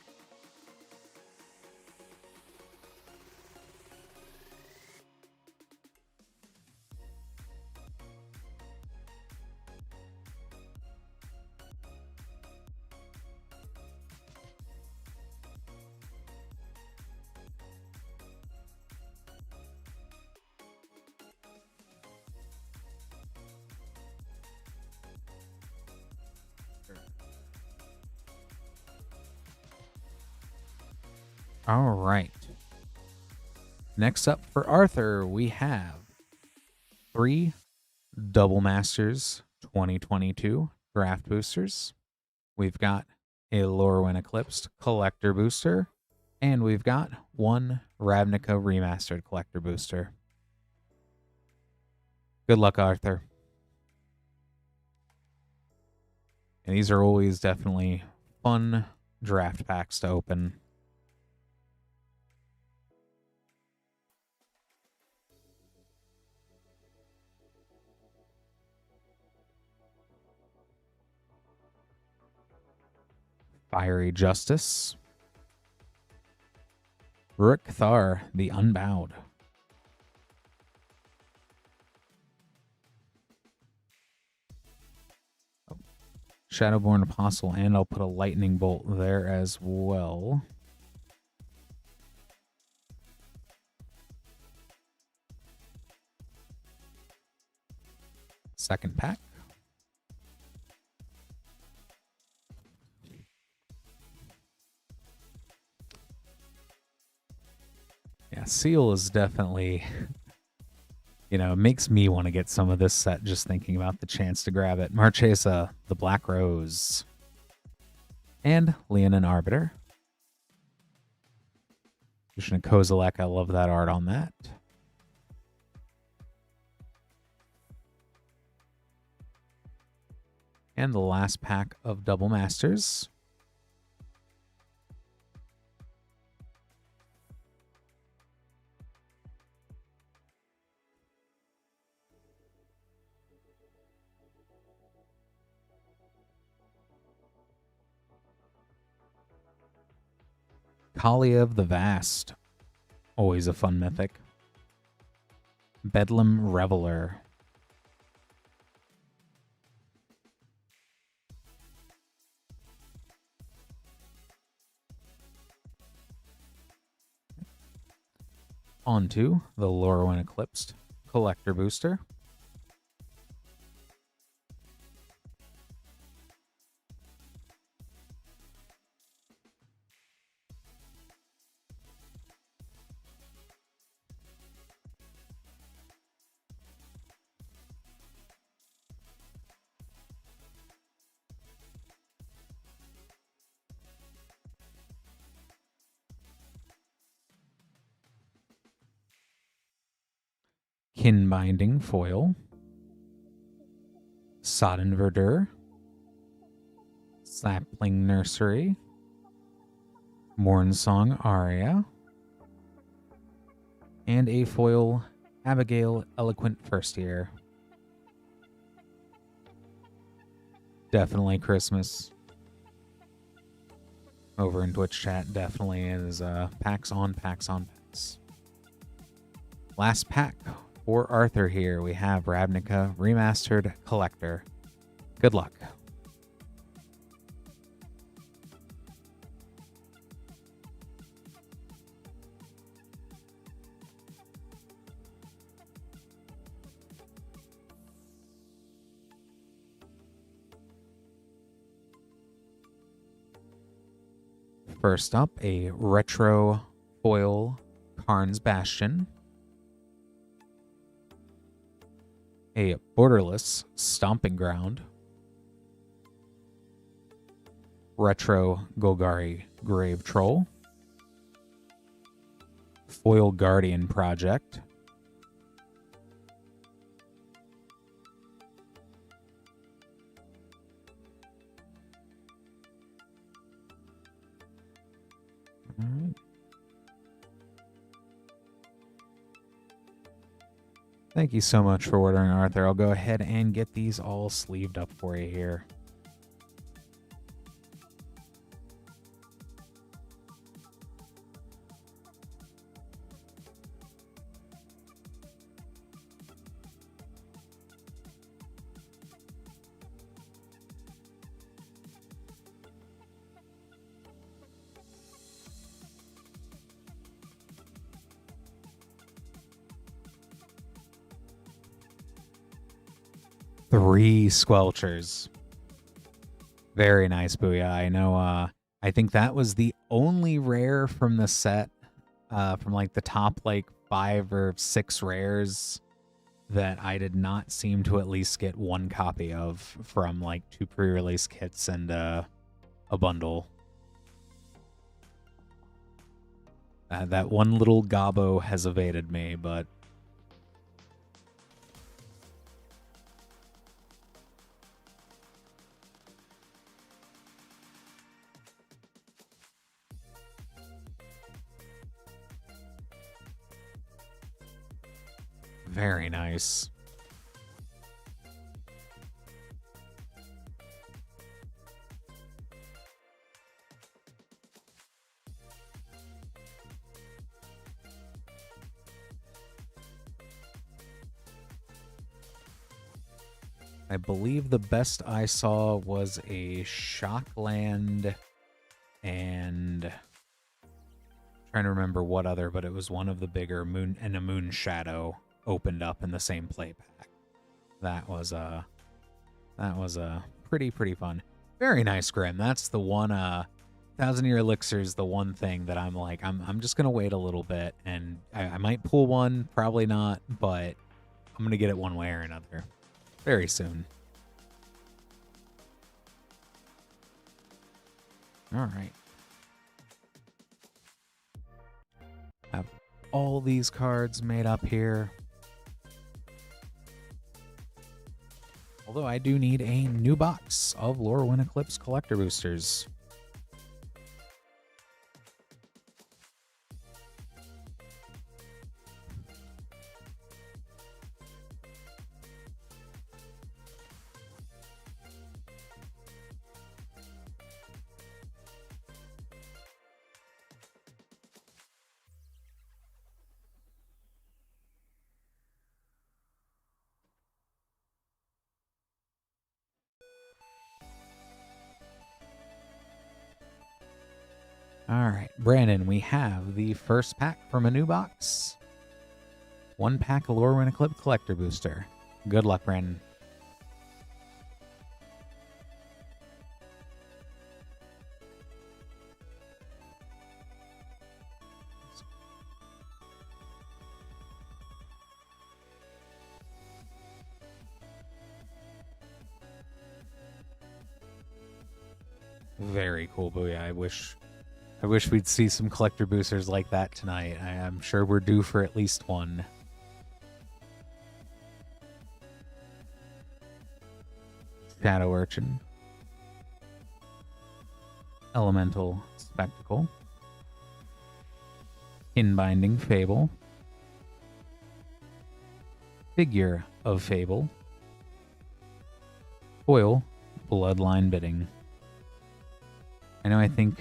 All right. Next up for Arthur, we have 3 Double Masters 2022 Draft Boosters. We've got a Lorwyn Eclipsed Collector Booster, and we've got 1 Ravnica Remastered Collector Booster. Good luck, Arthur. And these are always definitely fun draft packs to open. Fiery Justice. Rook Thar, the Unbowed. Shadowborn Apostle, and I'll put a Lightning Bolt there as well. Second pack. Yeah, Seal is definitely, you know, it makes me want to get some of this set just thinking about the chance to grab it. Marchesa, the Black Rose, and Leonin Arbiter. Krishna Kozilek, I love that art on that. And the last pack of Double Masters. Kali the Vast, always a fun mythic. Bedlam Reveler. On to the Lorwyn Eclipsed Collector Booster. Kinbinding Foil, Sodden Verdure, Sapling Nursery, Mornsong Aria, and a foil Abigail Eloquent First Year. Definitely Christmas. Over in Twitch chat, definitely is packs on packs on packs. Last pack. For Arthur here, we have Ravnica Remastered Collector. Good luck. First up, a retro foil Karn's Bastion, a borderless Stomping Ground, retro Golgari Grave Troll, foil Guardian Project, all right. Thank you so much for ordering, Arthur. I'll go ahead and get these all sleeved up for you here. Three Squelchers. Very nice, Booyah. I know, I think that was the only rare from the set, from like the top like 5 or 6 rares that I did not seem to at least get one copy of from like 2 pre-release kits and a bundle. That one little gobbo has evaded me, but very nice. I believe the best I saw was a Shockland and trying to remember what other, but it was one of the bigger Moon and a Moon Shadow opened up in the same play pack. That was pretty fun. Very nice, Grim. That's the one 1,000-Year Elixir's the one thing that I'm like, I'm just gonna wait a little bit, and I might pull one, probably not, but I'm gonna get it one way or another very soon. All right. Have all these cards made up here. Although I do need a new box of Lorwyn Eclipsed collector boosters. All right, Brandon, we have the first pack from a new box. 1 pack of Lorwyn Eclipsed collector booster. Good luck, Brandon. Very cool, Booyah. I wish we'd see some collector boosters like that tonight. I'm sure we're due for at least one. Shadow Urchin. Elemental Spectacle. Inbinding Fable. Figure of Fable. Foil Bloodline Bidding. I think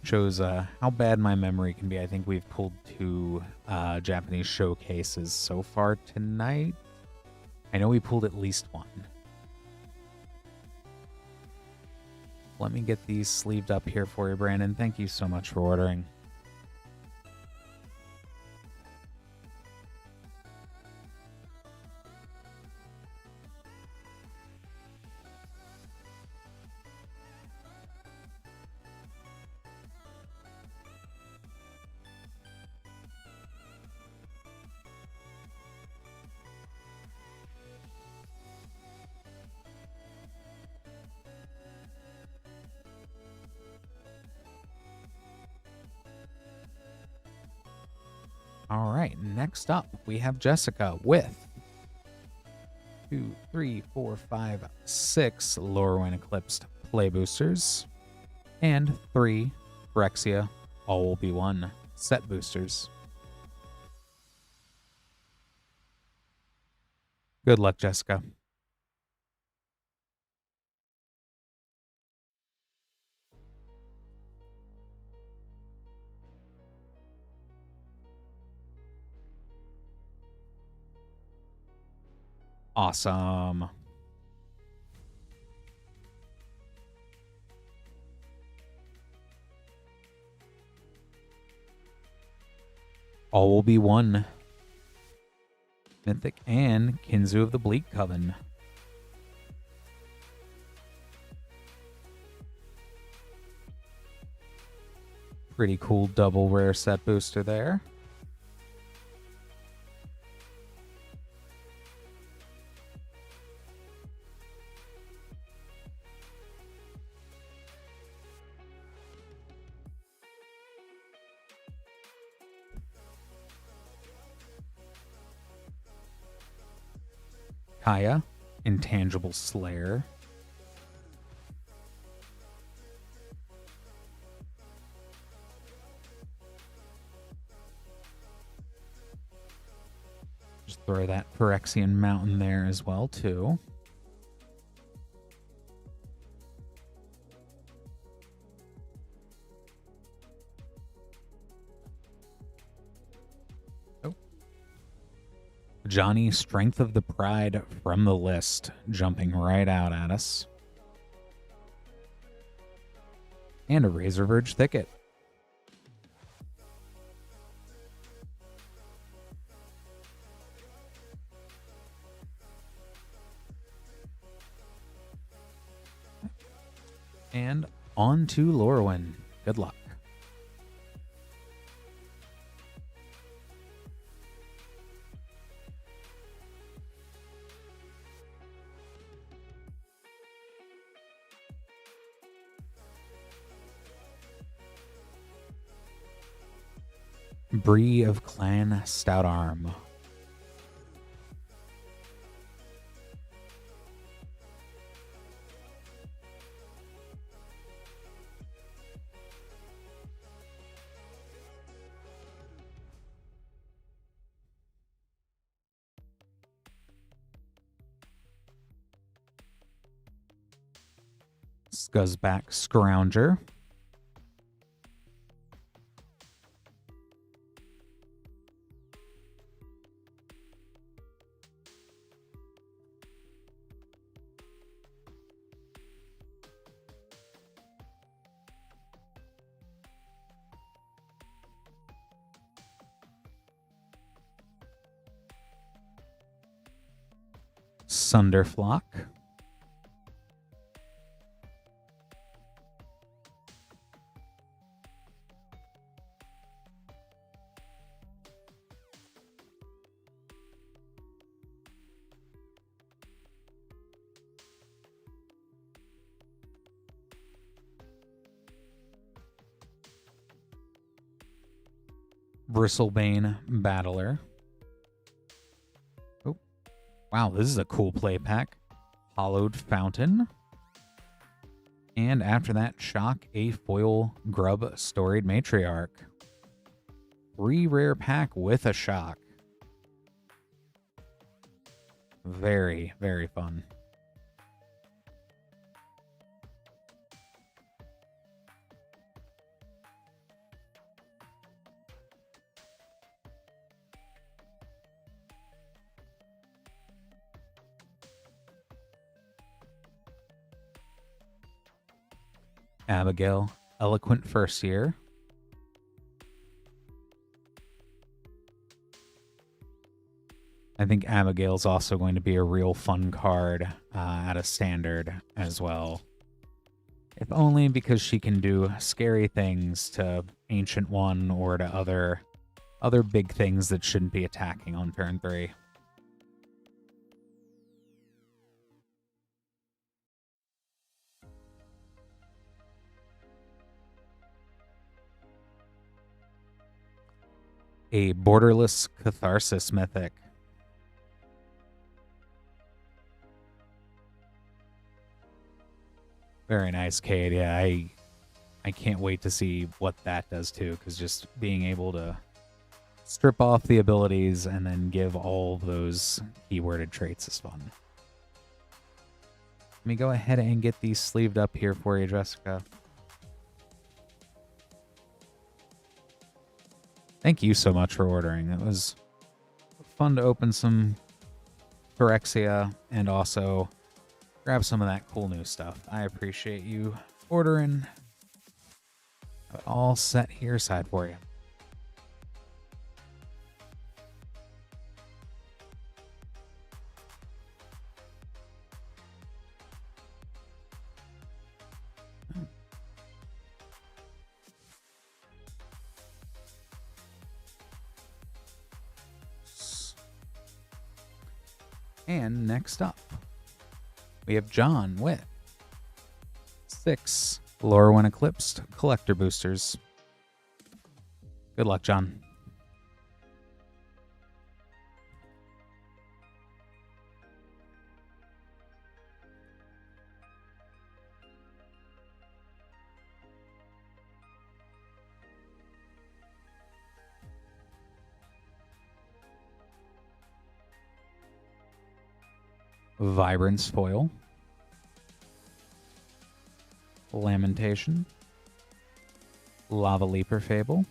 shows how bad my memory can be. I think we've pulled 2 Japanese showcases so far tonight. I know we pulled at least 1. Let me get these sleeved up here for you, Brandon. Thank you so much for ordering. All right, next up, we have Jessica with 2, 3, 4, 5, 6 Lorwyn Eclipsed play boosters, and 3 Phyrexia All Will Be One set boosters. Good luck, Jessica. Awesome. All Will Be One. Mythic and Kinzu of the Bleak Coven. Pretty cool double rare set booster there. Kaya, Intangible Slayer. Just throw that Phyrexian Mountain there as well, too. Oh. Johnny, Strength of the Pride from the list, jumping right out at us. And a Razorverge Thicket. And on to Lorwyn. Good luck. Bree of Clan Stout Arm. Scuzzback Scrounger. Sunderflock. Bristlebane Battler. Oh, wow, this is a cool play pack. Hollowed Fountain. And after that, Shock, a foil Grub Storied Matriarch. 3 rare pack with a Shock. Very, very fun. Abigail, Eloquent First Year. I think Abigail's also going to be a real fun card at a standard as well. If only because she can do scary things to Ancient One or to other big things that shouldn't be attacking on turn 3. A Borderless Catharsis Mythic. Very nice, Cade. Yeah, I can't wait to see what that does too, because just being able to strip off the abilities and then give all those keyworded traits is fun. Let me go ahead and get these sleeved up here for you, Jessica. Thank you so much for ordering. It was fun to open some Phyrexia and also grab some of that cool new stuff. I appreciate you ordering. Have it all set here side for you. And next up, we have John with 6 Lorwyn Eclipsed collector boosters. Good luck, John. Vibrance Foil. Lamentation. Lava Leaper Fable.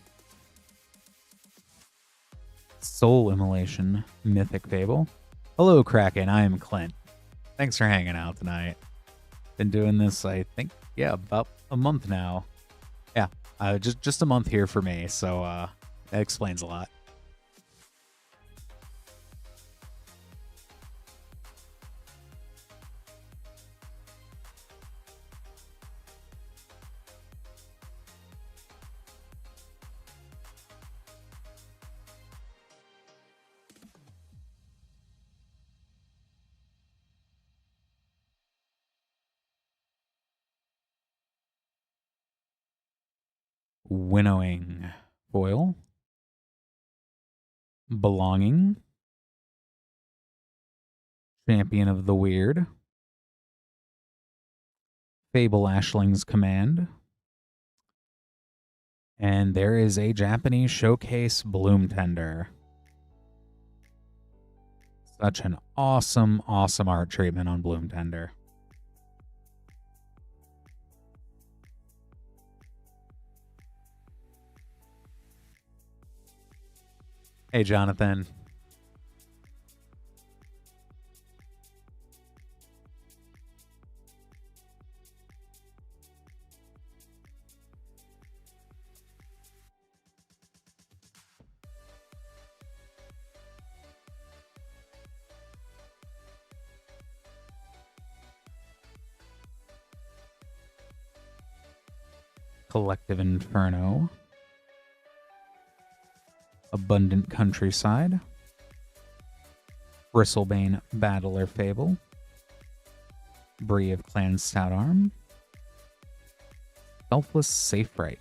Soul Immolation Mythic Fable. Hello, Kraken. I am Clint. Thanks for hanging out tonight. Been doing this, I think, yeah, about a month now. Yeah, just a month here for me, so that explains a lot. Winnowing Foil. Belonging. Champion of the Weird. Fable Ashling's Command. And there is a Japanese Showcase Bloom Tender. Such an awesome, awesome art treatment on Bloom Tender. Hey, Jonathan. Collective Inferno. Abundant Countryside. Bristlebane Battler Fable. Bree of Clan Stoutarm. Selfless Safe-Right.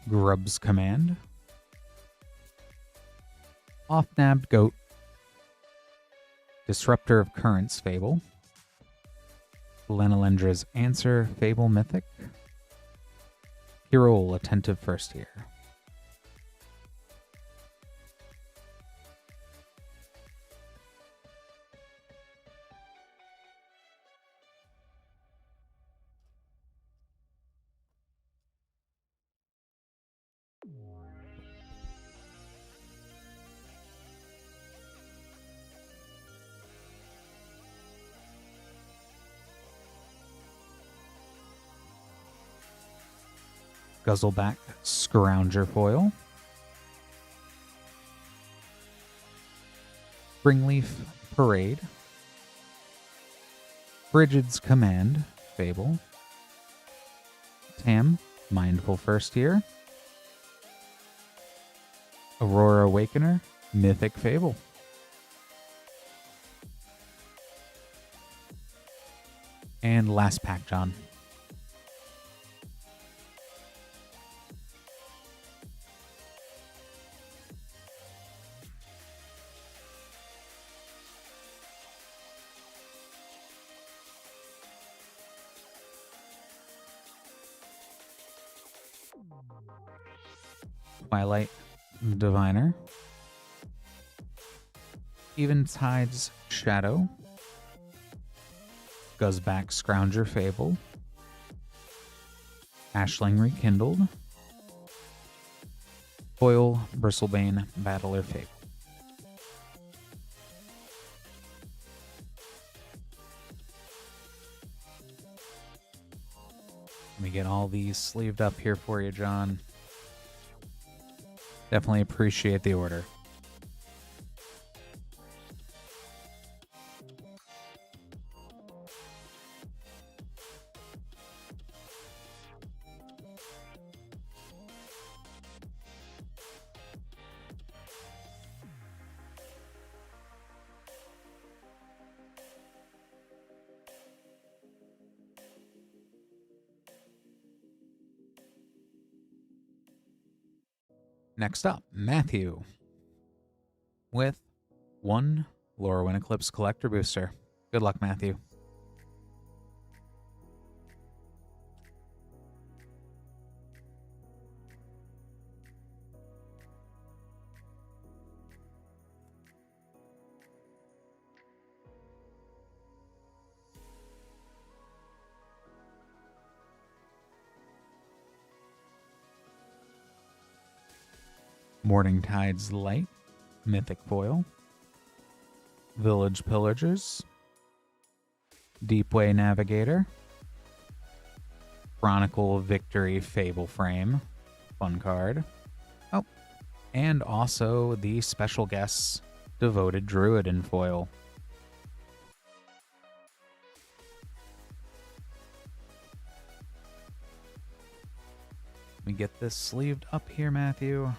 Grub's Command. Off-nabbed Goat. Disruptor of Currents Fable. Lenalendra's Answer Fable Mythic. Hyrule Attentive First Year. Guzzleback Scrounger foil. Springleaf Parade. Frigid's Command Fable. Tam, Mindful First Year. Aurora Awakener, Mythic Fable. And last pack, John. Twilight Diviner. Eventide's Shadow. Guzzback Scrounger Fable. Ashling Rekindled. Foil Bristlebane Battler Fable. Let me get all these sleeved up here for you, John. Definitely appreciate the order. Next up, Matthew with one Lorwyn Eclipsed Collector Booster. Good luck, Matthew. Morningtide's Light, Mythic Foil. Village Pillagers. Deepway Navigator. Chronicle Victory Fable Frame. Fun card. Oh, and also the special guests Devoted Druid in foil. Let me get this sleeved up here, Matthew.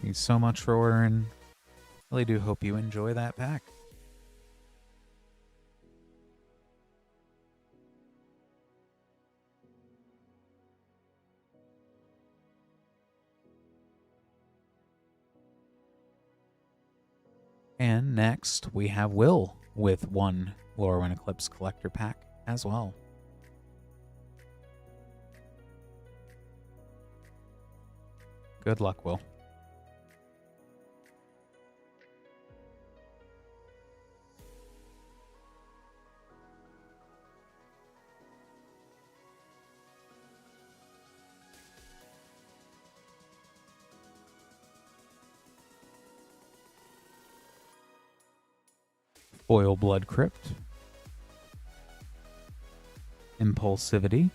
Thank you so much for ordering. Really do hope you enjoy that pack. And next, we have Will with one Lorwyn Eclipsed Collector pack as well. Good luck, Will. Foil Blood Crypt. Impulsivity.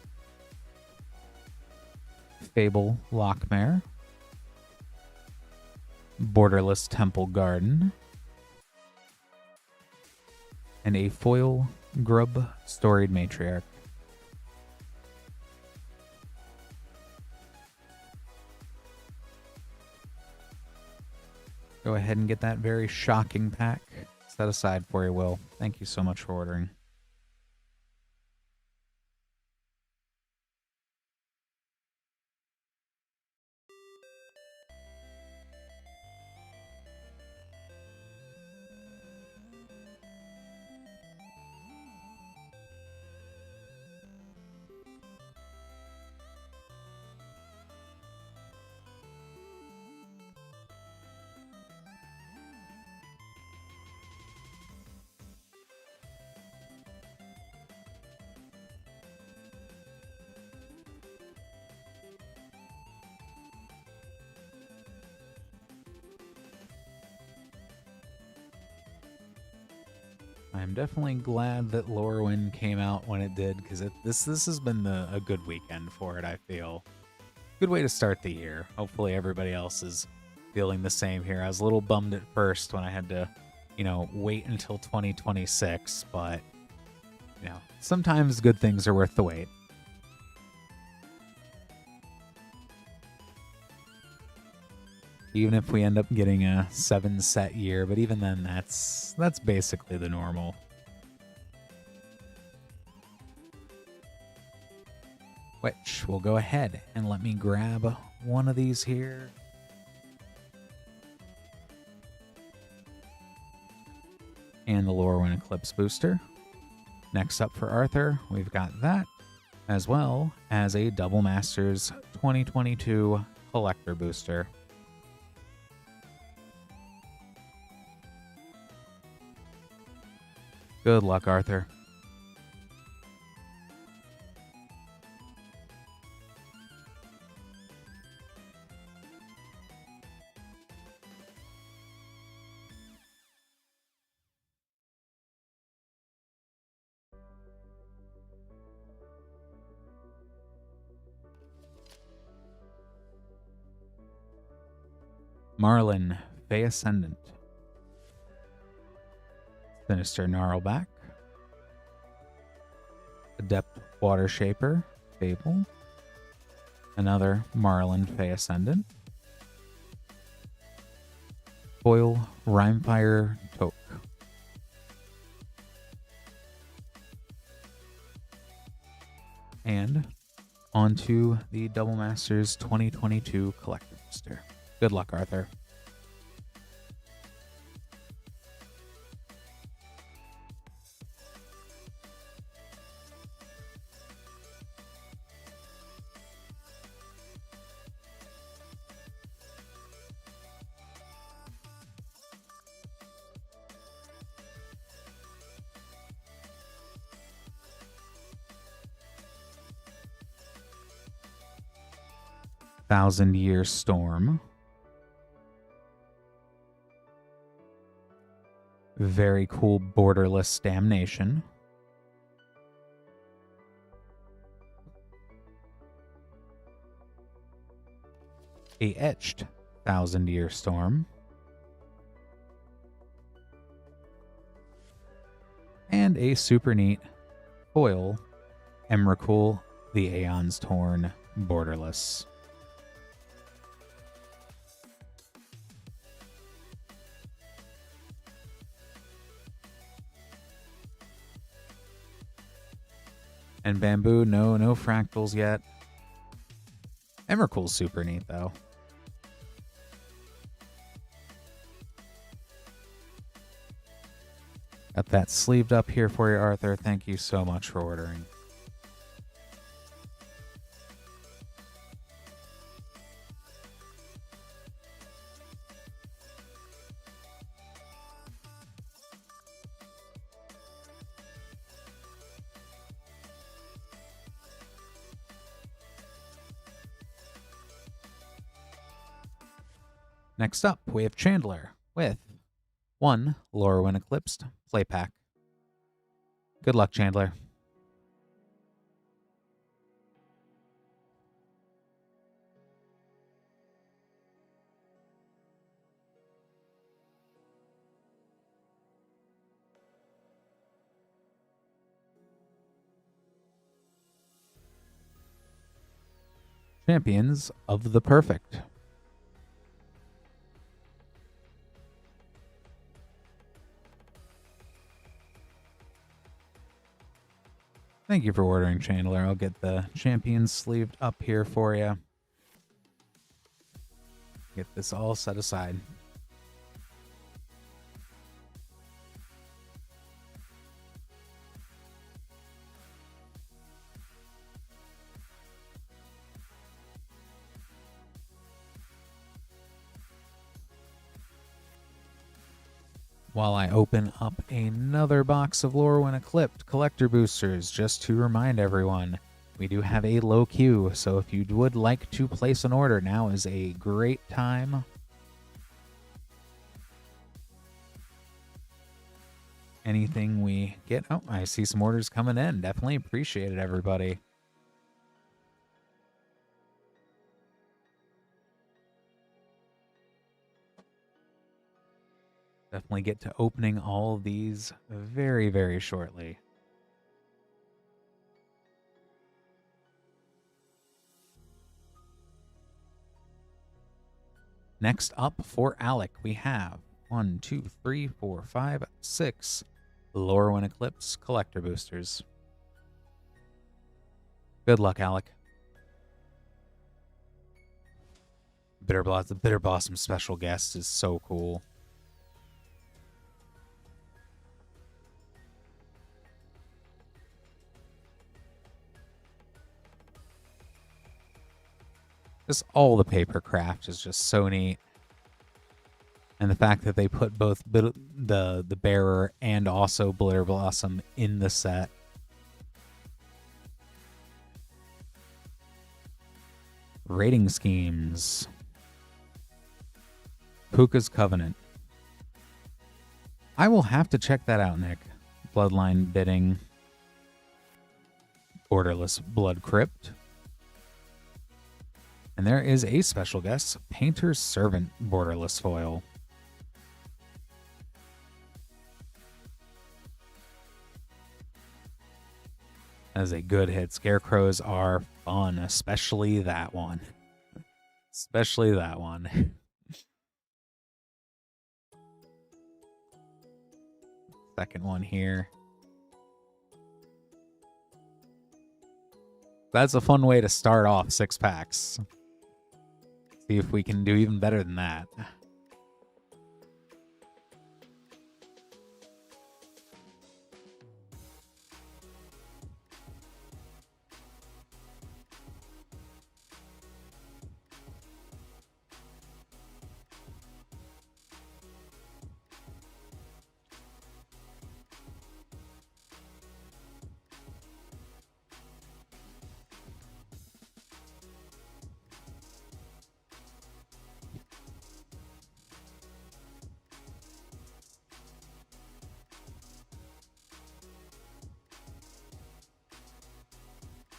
Fable Lockmare. Borderless Temple Garden. And a foil Grub Storied Matriarch. Go ahead and get that very shocking pack set aside for you, Will. Thank you so much for ordering. I'm definitely glad that Lorwyn came out when it did, because this has been a good weekend for it, I feel. Good way to start the year. Hopefully everybody else is feeling the same here. I was a little bummed at first when I had to, wait until 2026, but, sometimes good things are worth the wait. Even if we end up getting a 7-set year, but even then, that's basically the normal. Which will go ahead and let me grab one of these here. And the Lorwyn Eclipsed booster. Next up for Arthur, we've got that, as well as a Double Masters 2022 Collector booster. Good luck, Arthur. Marlin, Fey Ascendant. Sinister Gnarlback. Adept Water Shaper, Fable. Another Marlin, Fey Ascendant. Foil Rhymefire Toke. And onto the Double Masters 2022 Collector booster. Good luck, Arthur. Thousand-Year Storm. Very cool Borderless Damnation. A Etched Thousand-Year Storm. And a super neat foil Emrakul, the Aeon's Torn Borderless. And Bamboo, no fractals yet. Emrakul's super neat, though. Got that sleeved up here for you, Arthur. Thank you so much for ordering. Next up, we have Chandler with one Lorwyn Eclipsed play pack. Good luck, Chandler. Champions of the Perfect. Thank you for ordering, Chandler. I'll get the champions sleeved up here for you. Get this all set aside. While I open up another box of Lorwyn Eclipsed collector boosters, just to remind everyone, we do have a low queue, so if you would like to place an order, now is a great time. anything we get. Oh, I see some orders coming in. Definitely appreciate it, everybody. Definitely get to opening all of these very, very shortly. Next up for Alec, we have 1, 2, 3, 4, 5, 6 Lorwyn Eclipsed collector boosters. Good luck, Alec. The Bitter Blossom special guest is so cool. Just all the paper craft is just so neat. And the fact that they put both the bearer and also Bitter Blossom in the set. Rating schemes. Puka's Covenant. I will have to check that out, Nick. Bloodline Bidding. Borderless Blood Crypt. And there is a special guest, Painter's Servant Borderless Foil. That is a good hit. Scarecrows are fun, especially that one. Especially that one. Second one here. That's a fun way to start off 6 packs. See if we can do even better than that.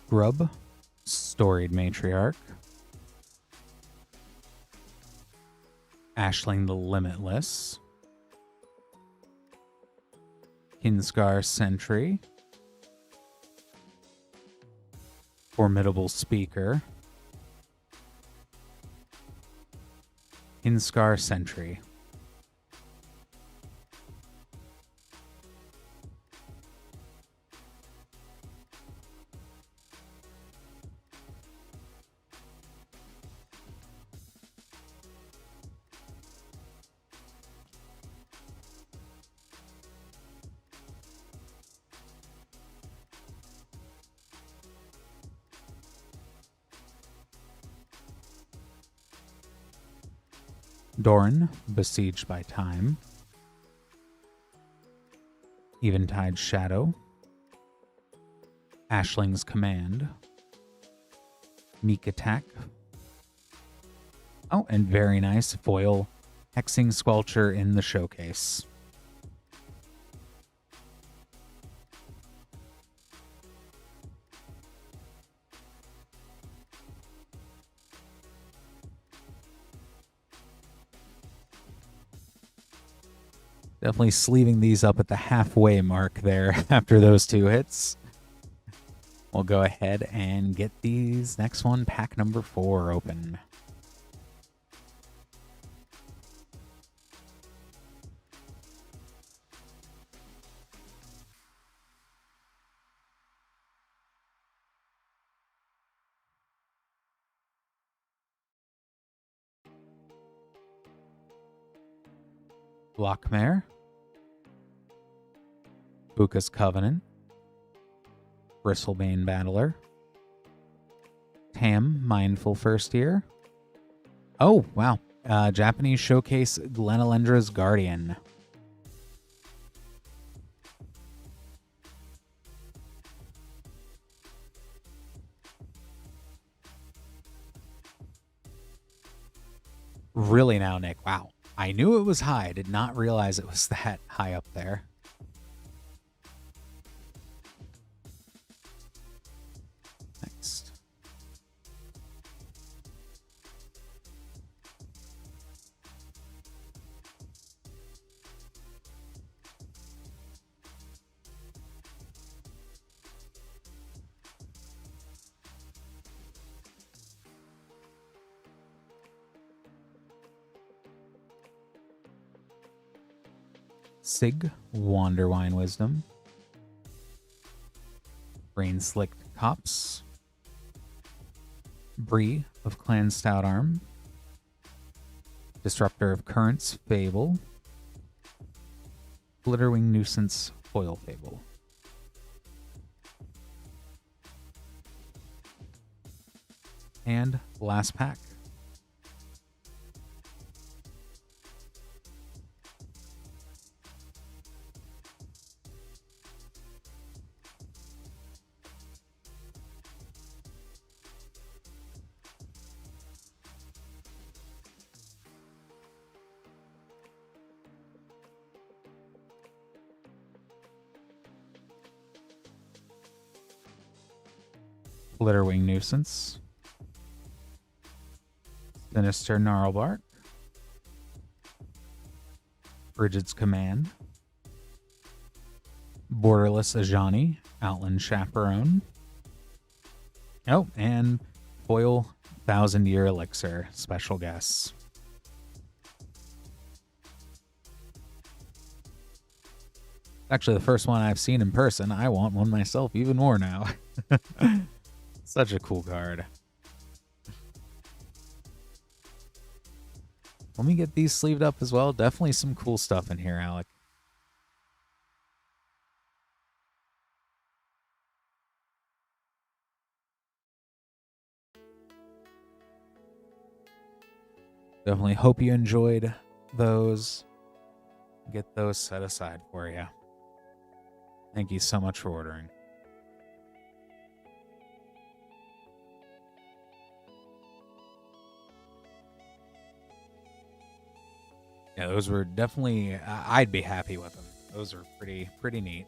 Grub, Storied Matriarch, Ashling the Limitless, Kinscar Sentry, Formidable Speaker, Kinscar Sentry. Doran, Besieged by Time, Eventide Shadow, Ashling's Command, Meek Attack. Oh, and very nice foil Hexing Squelcher in the showcase. Definitely sleeving these up at the halfway mark there after those 2 hits. We'll go ahead and get these next one, pack number 4, open. Lockmare, Puka's Covenant, Bristlebane Battler, Tam, Mindful First Year. Oh, wow. Japanese Showcase Glenalendra's Guardian. Really now, Nick. Wow. I knew it was high. I did not realize it was that high up there. Sig, Wanderwine Wisdom. Rain Slicked Copse. Bree of Clan Stout Arm. Disruptor of Currents, Fable. Glitterwing Nuisance, Foil Fable. And last pack. Glitterwing Nuisance. Sinister Gnarlbark. Brigid's Command. Borderless Ajani, Outland Chaperone. Oh, and Foil 1000-Year Elixir, special guests. Actually, the first one I've seen in person. I want one myself even more now. Such a cool card. Let me get these sleeved up as well. Definitely some cool stuff in here, Alec. Definitely hope you enjoyed those. Get those set aside for you. Thank you so much for ordering. Yeah, those were definitely, I'd be happy with them. Those are pretty neat.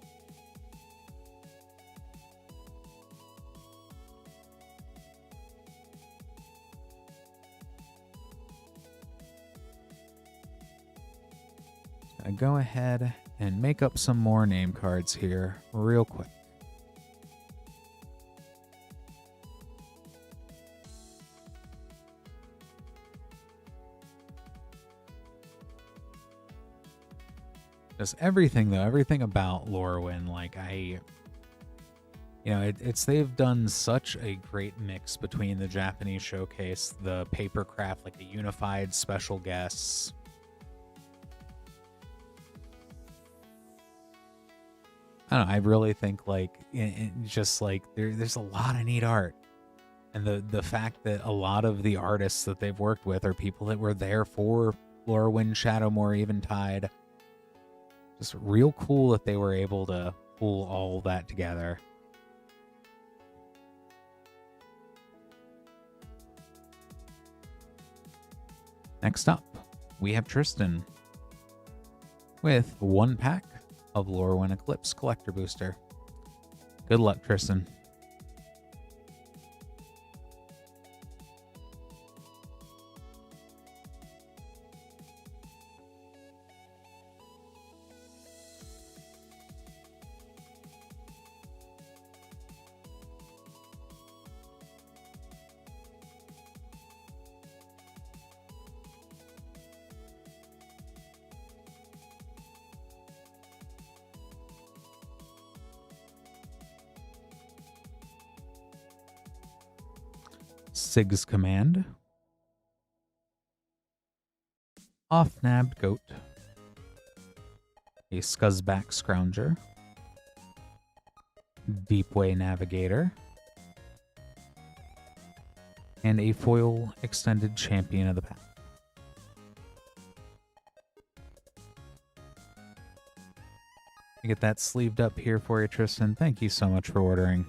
Gonna go ahead and make up some more name cards here real quick. Just everything though, everything about Lorwyn, like they've done such a great mix between the Japanese showcase, the papercraft, like the unified special guests. I don't know, I really think like just like there's a lot of neat art. And the fact that a lot of the artists that they've worked with are people that were there for Lorwyn, Shadowmoor, Eventide. Just real cool that they were able to pull all that together. Next up, we have Tristan with one pack of Lorwyn Eclipsed Collector Booster. Good luck, Tristan. Sig's Command. Off-nabbed Goat. A Scuzzback Scrounger. Deepway Navigator. And a foil extended Champion of the Pack. I get that sleeved up here for you, Tristan. Thank you so much for ordering.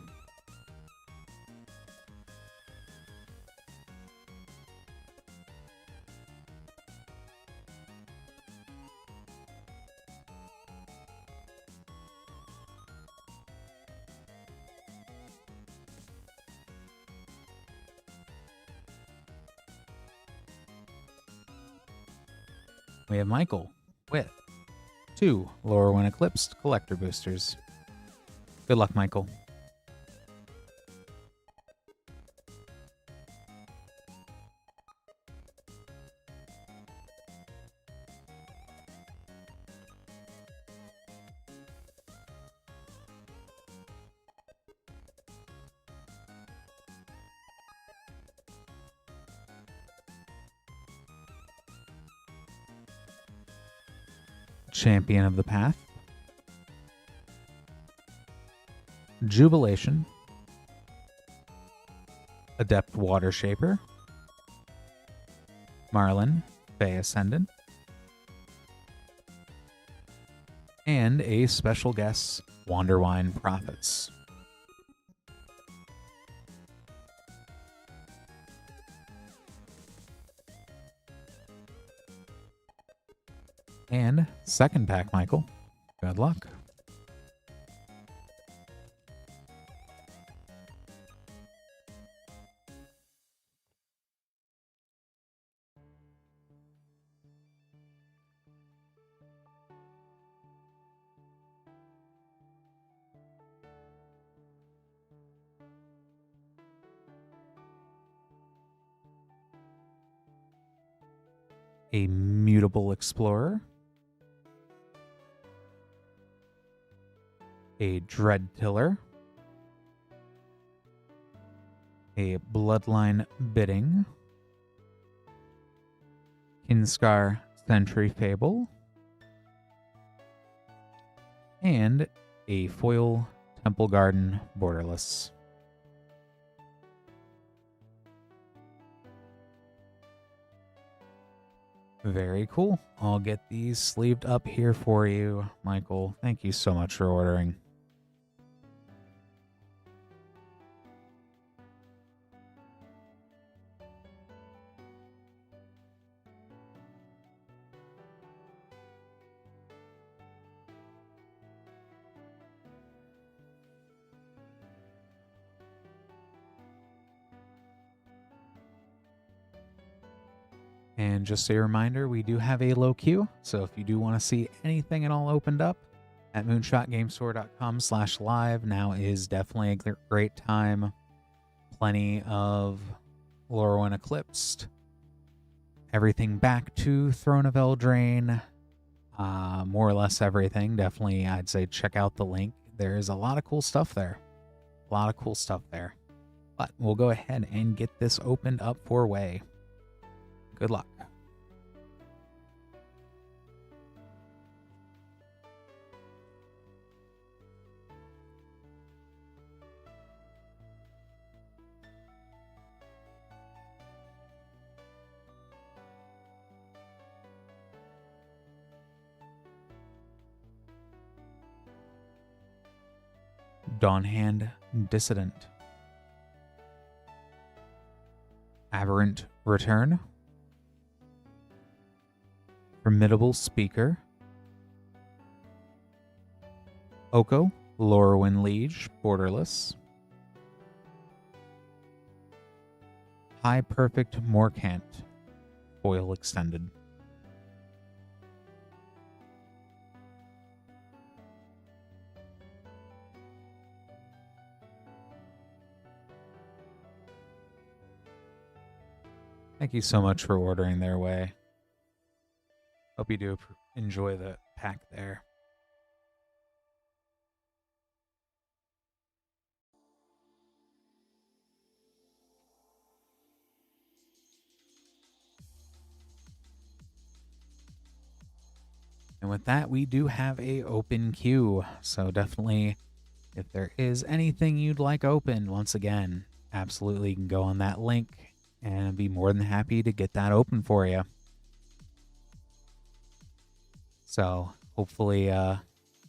We have Michael with 2 Lorwyn Eclipsed Collector Boosters. Good luck, Michael. Champion of the Path, Jubilation, Adept Water Shaper, Marlin, Fey Ascendant, and a special guest, Wanderwine Prophets. And second pack, Michael. Good luck. A Mutable Explorer, a Dread Tiller, a Bloodline Bidding, Kinskar Sentry Fable, and a foil Temple Garden Borderless. Very cool. I'll get these sleeved up here for you, Michael. Thank you so much for ordering. And just a reminder, we do have a low queue, so if you do want to see anything at all opened up at moonshotgamestore.com/live, now is definitely a great time. Plenty of Lorwyn Eclipsed, everything back to Throne of Eldraine, more or less everything. Definitely, I'd say check out the link. There's a lot of cool stuff there. A lot of cool stuff there. But we'll go ahead and get this opened up for Way. Good luck. Dawnhand Dissident, Aberrant Return, Formidable Speaker, Oko, Lorwyn Liege, Borderless, High Perfect Morcant, Foil Extended. Thank you so much for ordering their Way. Hope you do enjoy the pack there. And with that, we do have a open queue. So definitely, if there is anything you'd like open, once again, absolutely you can go on that link and I'd be more than happy to get that open for you. So hopefully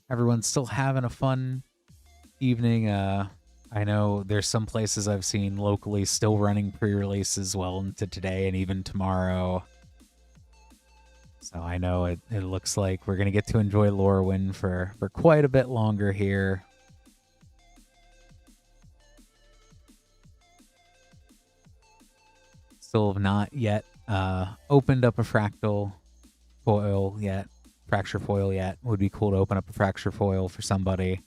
everyone's still having a fun evening. I know there's some places I've seen locally still running pre-releases well into today and even tomorrow. So I know it looks like we're going to get to enjoy Lorwyn for quite a bit longer here. Still have not yet opened up a fractal foil yet. Fracture foil yet. Would be cool to open up a fracture foil for somebody.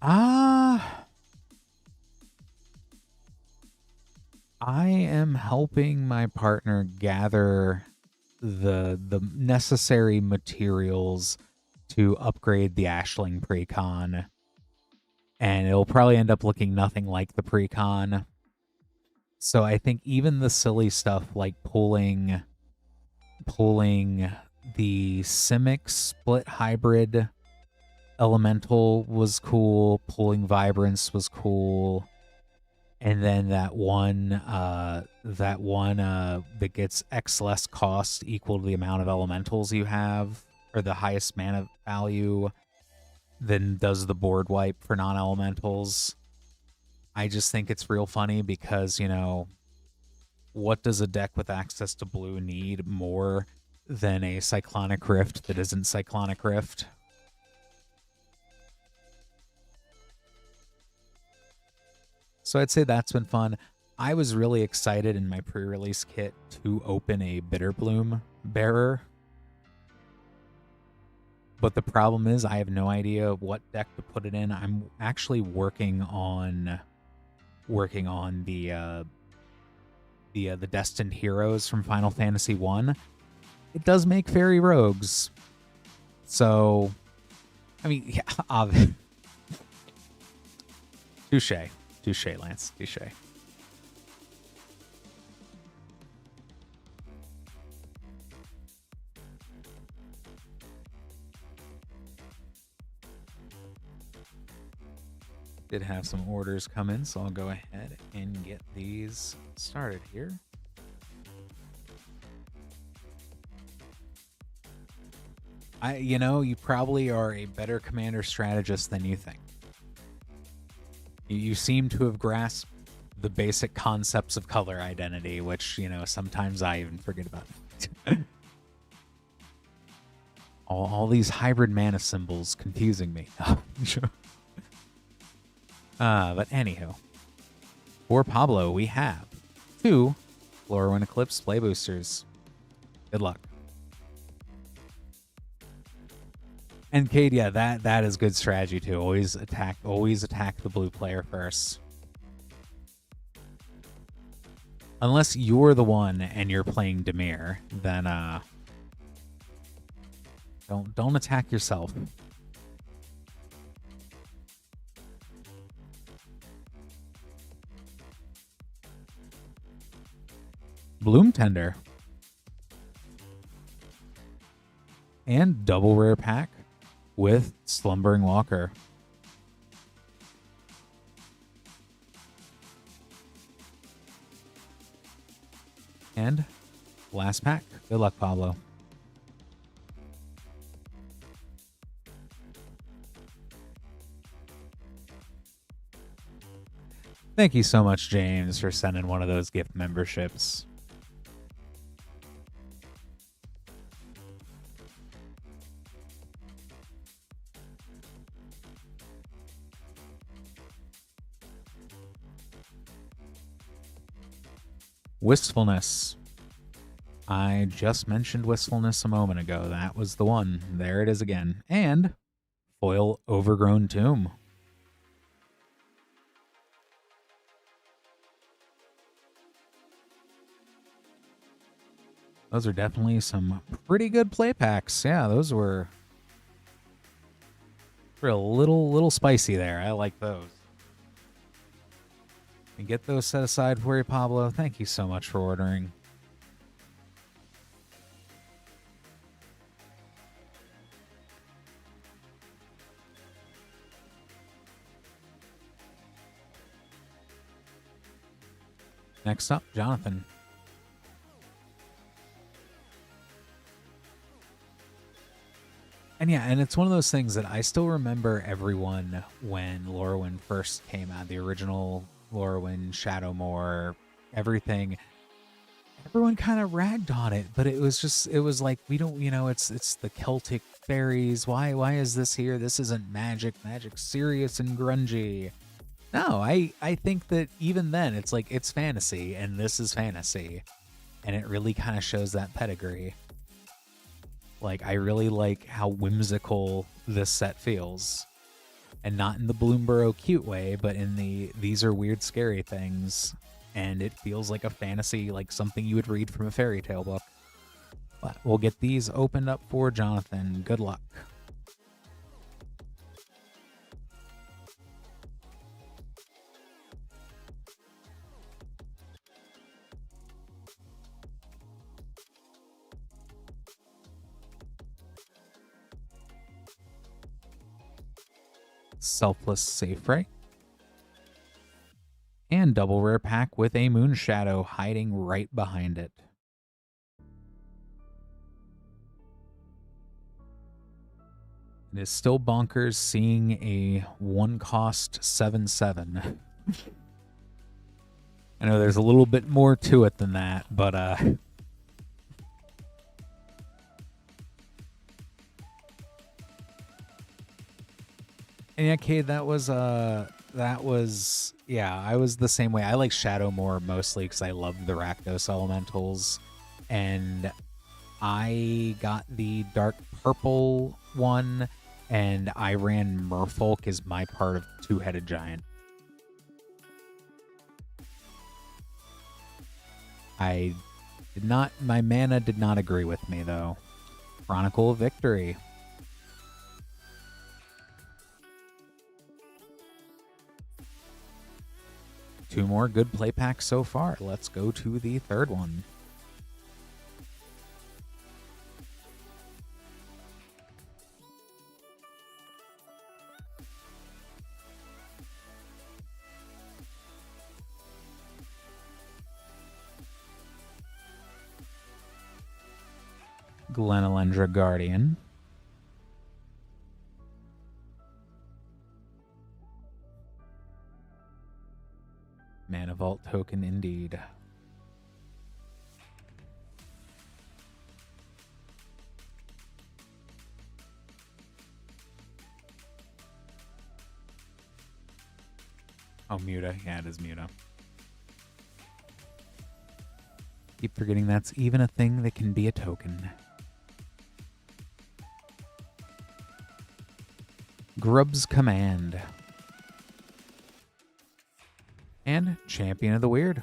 I am helping my partner gather the necessary materials to upgrade the Ashling precon. And it'll probably end up looking nothing like the precon. So I think even the silly stuff like pulling the Simic split hybrid elemental was cool, pulling Vibrance was cool, and then that one that gets X less cost equal to the amount of elementals you have, or the highest mana value, then does the board wipe for non-elementals. I just think it's real funny because, you know, what does a deck with access to blue need more than a Cyclonic Rift that isn't Cyclonic Rift? So I'd say that's been fun. I was really excited in my pre-release kit to open a Bitterbloom bearer. But the problem is I have no idea what deck to put it in. I'm actually working on the Destined Heroes from Final Fantasy 1. It does make fairy rogues. So I mean, yeah, touche. Touche, Lance. Touche. Did have some orders come in, so I'll go ahead and get these started here. You probably are a better commander strategist than you think. You seem to have grasped the basic concepts of color identity, which, sometimes I even forget about. all these hybrid mana symbols confusing me. But anywho, for Pablo, we have 2 Lorwyn Eclipsed play boosters. Good luck. And Cade, yeah, that is good strategy too. Always attack the blue player first. Unless you're the one and you're playing Dimir, then don't attack yourself. Bloom Tender. And double rare pack with Slumbering Walker. And last pack. Good luck, Pablo. Thank you so much, James, for sending one of those gift memberships. Wistfulness. I just mentioned Wistfulness a moment ago. That was the one. There it is again. And foil Overgrown Tomb. Those are definitely some pretty good play packs. Yeah, those were a little spicy there. I like those. And get those set aside for you, Pablo. Thank you so much for ordering. Next up, Jonathan. And yeah, and it's one of those things that I still remember everyone when Lorwyn first came out, the original Lorwyn, Shadowmoor, everything. Everyone kind of ragged on it, but it was like, we don't, it's the Celtic fairies. Why is this here? This isn't magic. Magic's serious and grungy. No, I think that even then it's like, it's fantasy and this is fantasy. And it really kind of shows that pedigree. Like, I really like how whimsical this set feels. And not in the Bloomborough cute way, but in these are weird, scary things. And it feels like a fantasy, like something you would read from a fairy tale book. But we'll get these opened up for Jonathan. Good luck. Selfless Safe Ray. And double rare pack with a Moon Shadow hiding right behind it. It is still bonkers seeing a 1-cost 7/7. I know there's a little bit more to it than that, but and yeah, Cade, that was yeah, I was the same way. I like Shadow more mostly because I love the Rakdos elementals, and I got the dark purple one, and I ran Merfolk as my part of Two-Headed Giant. I did not, my mana did not agree with me though. Chronicle of Victory. Two more good play packs so far. Let's go to the third one. Glenalendra Guardian. Mana Vault token indeed. Oh, Muta. Yeah, it is Muta. Keep forgetting that's even a thing that can be a token. Grub's Command. And Champion of the Weird.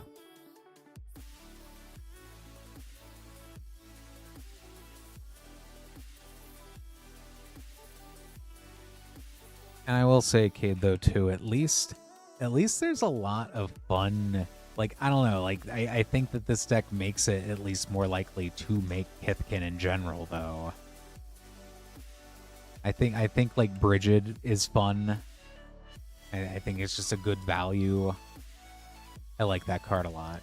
And I will say, Cade, though, too, at least there's a lot of fun. Like, I don't know, like, I think that this deck makes it at least more likely to make Pithkin in general, though. I think like Brigid is fun. I think it's just a good value. I like that card a lot.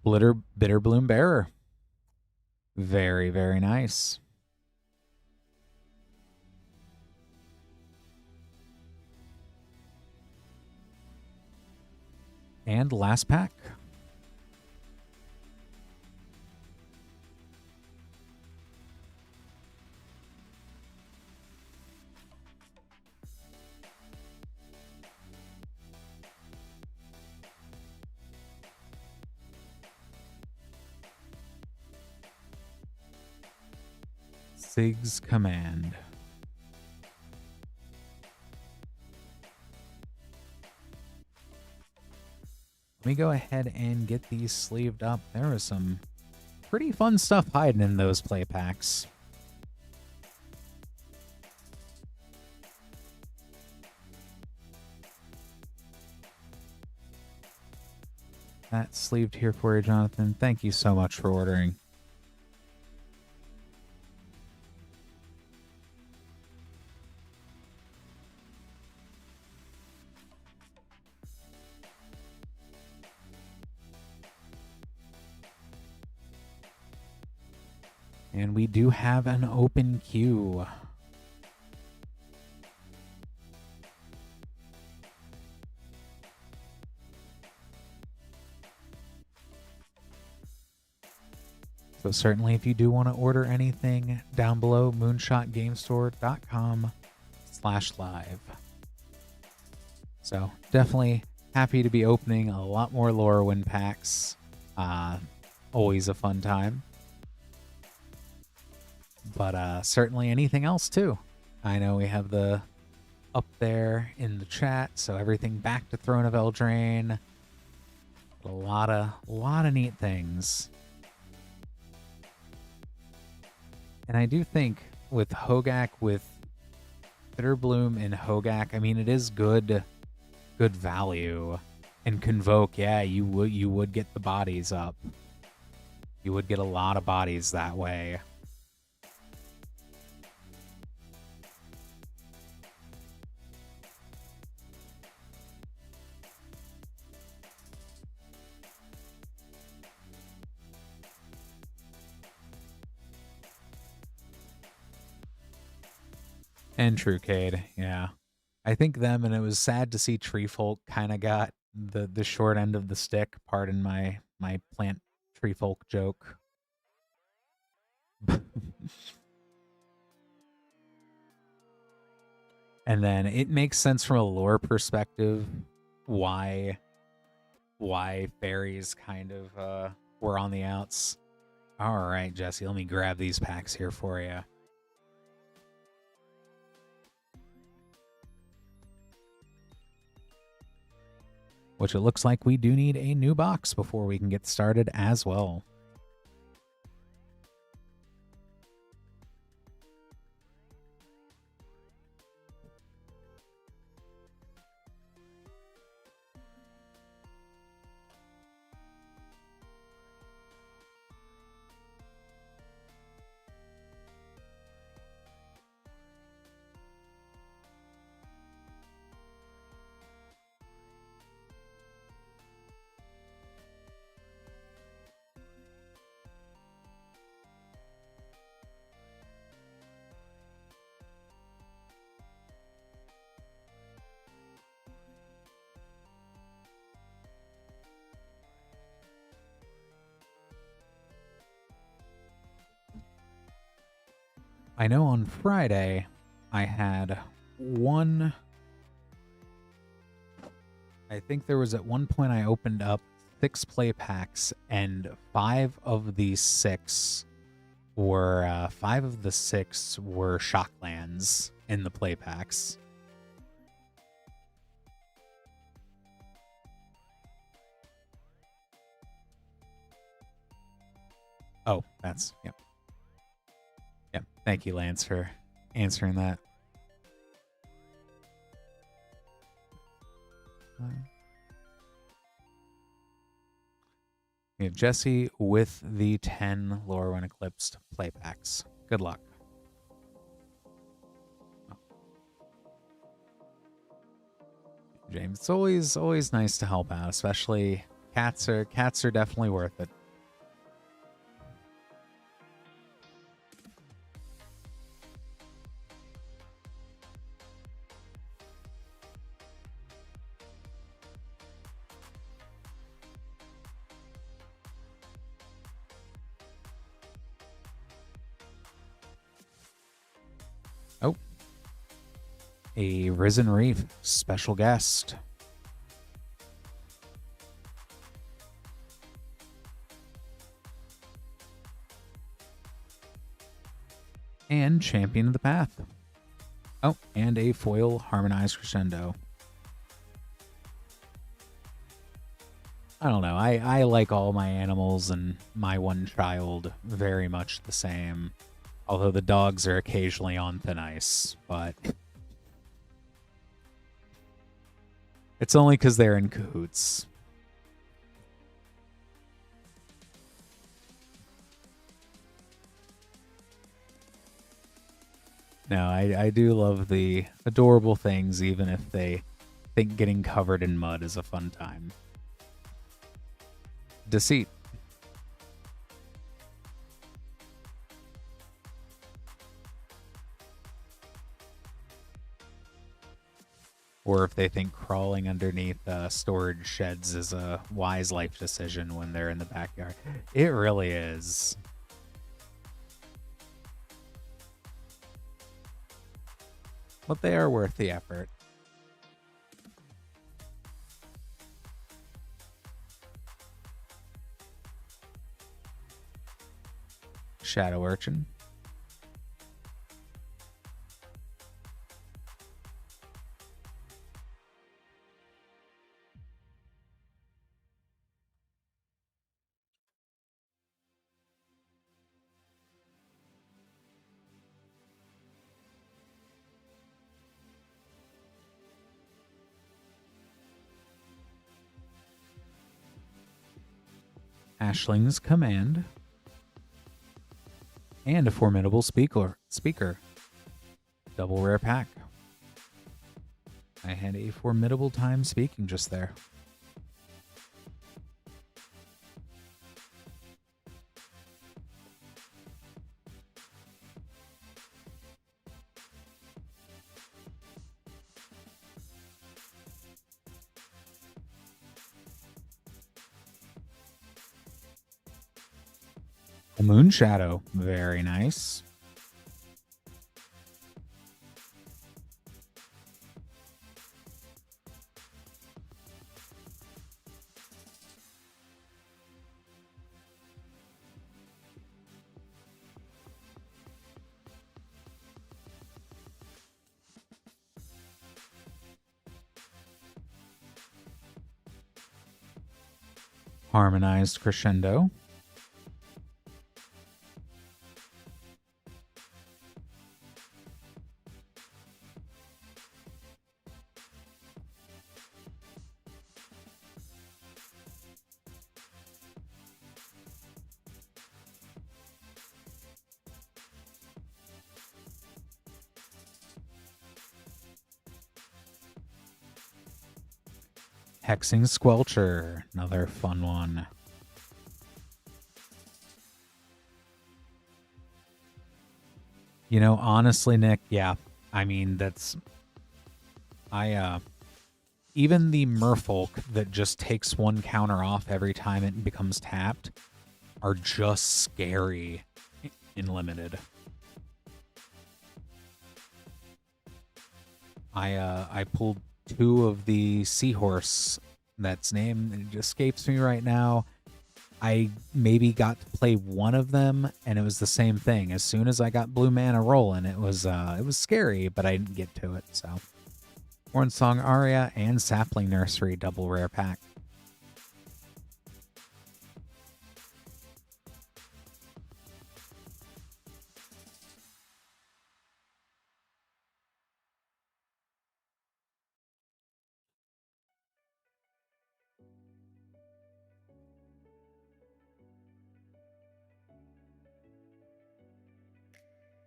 Bitterbloom Bearer. Very, very nice. And last pack. Sig's Command. Let me go ahead and get these sleeved up. There was some pretty fun stuff hiding in those play packs. That's sleeved here for you, Jonathan. Thank you so much for ordering. And we do have an open queue. So certainly if you do want to order anything down below, moonshotgamestore.com/live. So definitely happy to be opening a lot more Lorwyn packs. Always a fun time. But certainly anything else too. I know we have the up there in the chat, so everything back to Throne of Eldraine. A lot of neat things. And I do think with Hogak, with Bitterbloom and Hogak, I mean, it is good value. And Convoke, yeah, you would get the bodies up. You would get a lot of bodies that way. And Truecade, yeah. I think them, and it was sad to see Treefolk kind of got the short end of the stick. Pardon my plant Treefolk joke. And then it makes sense from a lore perspective why fairies kind of were on the outs. All right, Jesse, let me grab these packs here for you. Which it looks like we do need a new box before we can get started as well. I know on Friday I had one. I think there was at one point I opened up 6 play packs, and 5 of the 6 were Shocklands in the play packs. Oh, that's yep. Yep. Thank you, Lance, for answering that. We have Jesse with the 10 Lorwyn Eclipsed play packs. Good luck. Oh. James, it's always nice to help out, especially cats are definitely worth it. Oh, a Risen Reef special guest. And Champion of the Path. Oh, and a foil Harmonized Crescendo. I don't know. I like all my animals and my one child very much the same. Although the dogs are occasionally on thin ice, but it's only because they're in cahoots. No, I do love the adorable things, even if they think getting covered in mud is a fun time. Deceit. Or if they think crawling underneath storage sheds is a wise life decision when they're in the backyard. It really is. But they are worth the effort. Shadow Urchin. Ashling's Command. And a formidable speaker. Double rare pack. I had a formidable time speaking just there. A Moon Shadow. Very nice. Harmonized Crescendo. Hexing Squelcher, another fun one. You know, honestly, Nick, yeah. I mean, that's... even the Merfolk that just takes one counter off every time it becomes tapped are just scary in Limited. I pulled 2 of the Seahorse. That's name it escapes me right now. I maybe got to play one of them, and it was the same thing. As soon as I got blue mana rolling, it was scary, but I didn't get to it. So, Horn Song Aria and Sapling Nursery double rare pack.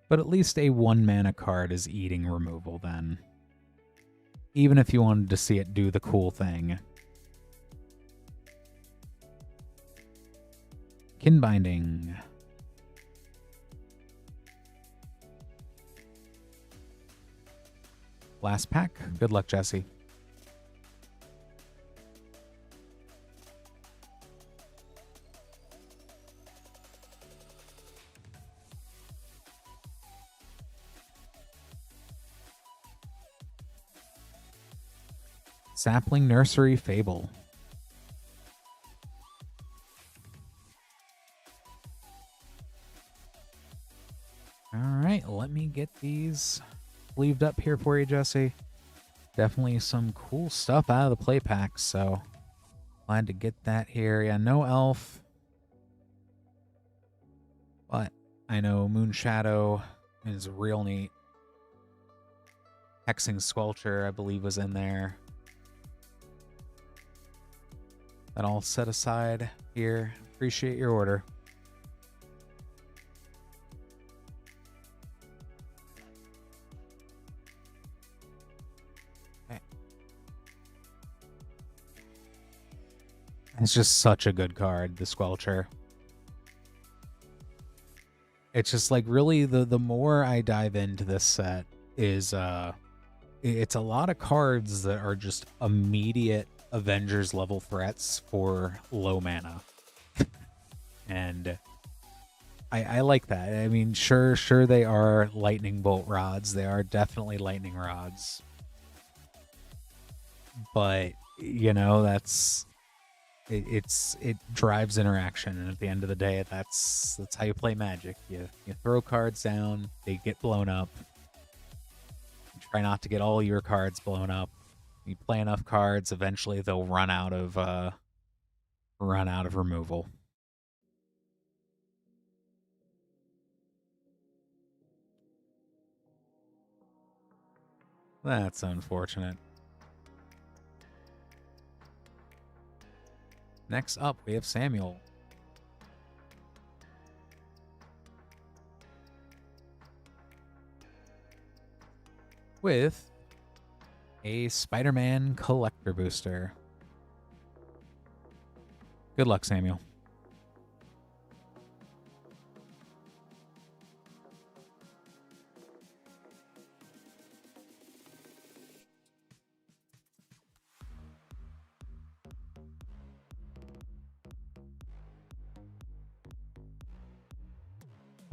But at least a 1 mana card is eating removal then. Even if you wanted to see it do the cool thing. Kinbinding. Last pack. Good luck, Jesse. Sapling Nursery Fable. All right, let me get these sleeved up here for you, Jesse. Definitely some cool stuff out of the play packs, so glad to get that here. Yeah, no elf. But I know Moon Shadow is real neat. Hexing Squelcher, I believe, was in there. That all set aside here. Appreciate your order. Okay. It's just such a good card, the Squelcher. It's just like really the more I dive into this set is it's a lot of cards that are just immediate Avengers level threats for low mana. And I like that. I mean, sure they are lightning bolt rods. They are definitely lightning rods. But, you know, it drives interaction, and at the end of the day, that's how you play Magic. You throw cards down, they get blown up. You try not to get all your cards blown up. You play enough cards, eventually they'll run out of removal. That's unfortunate. Next up, we have Samuel. with a Spider-Man collector booster. Good luck, Samuel.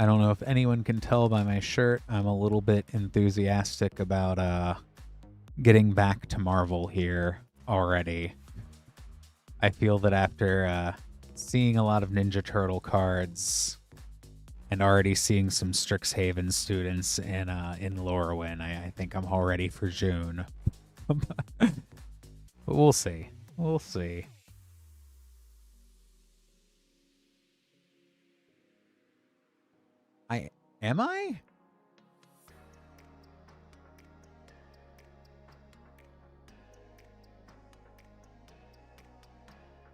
I don't know if anyone can tell by my shirt, I'm a little bit enthusiastic about getting back to Marvel here already. I feel that after seeing a lot of Ninja Turtle cards and already seeing some Strixhaven students in Lorwyn, I think I'm all ready for June. But we'll see. We'll see. Am I?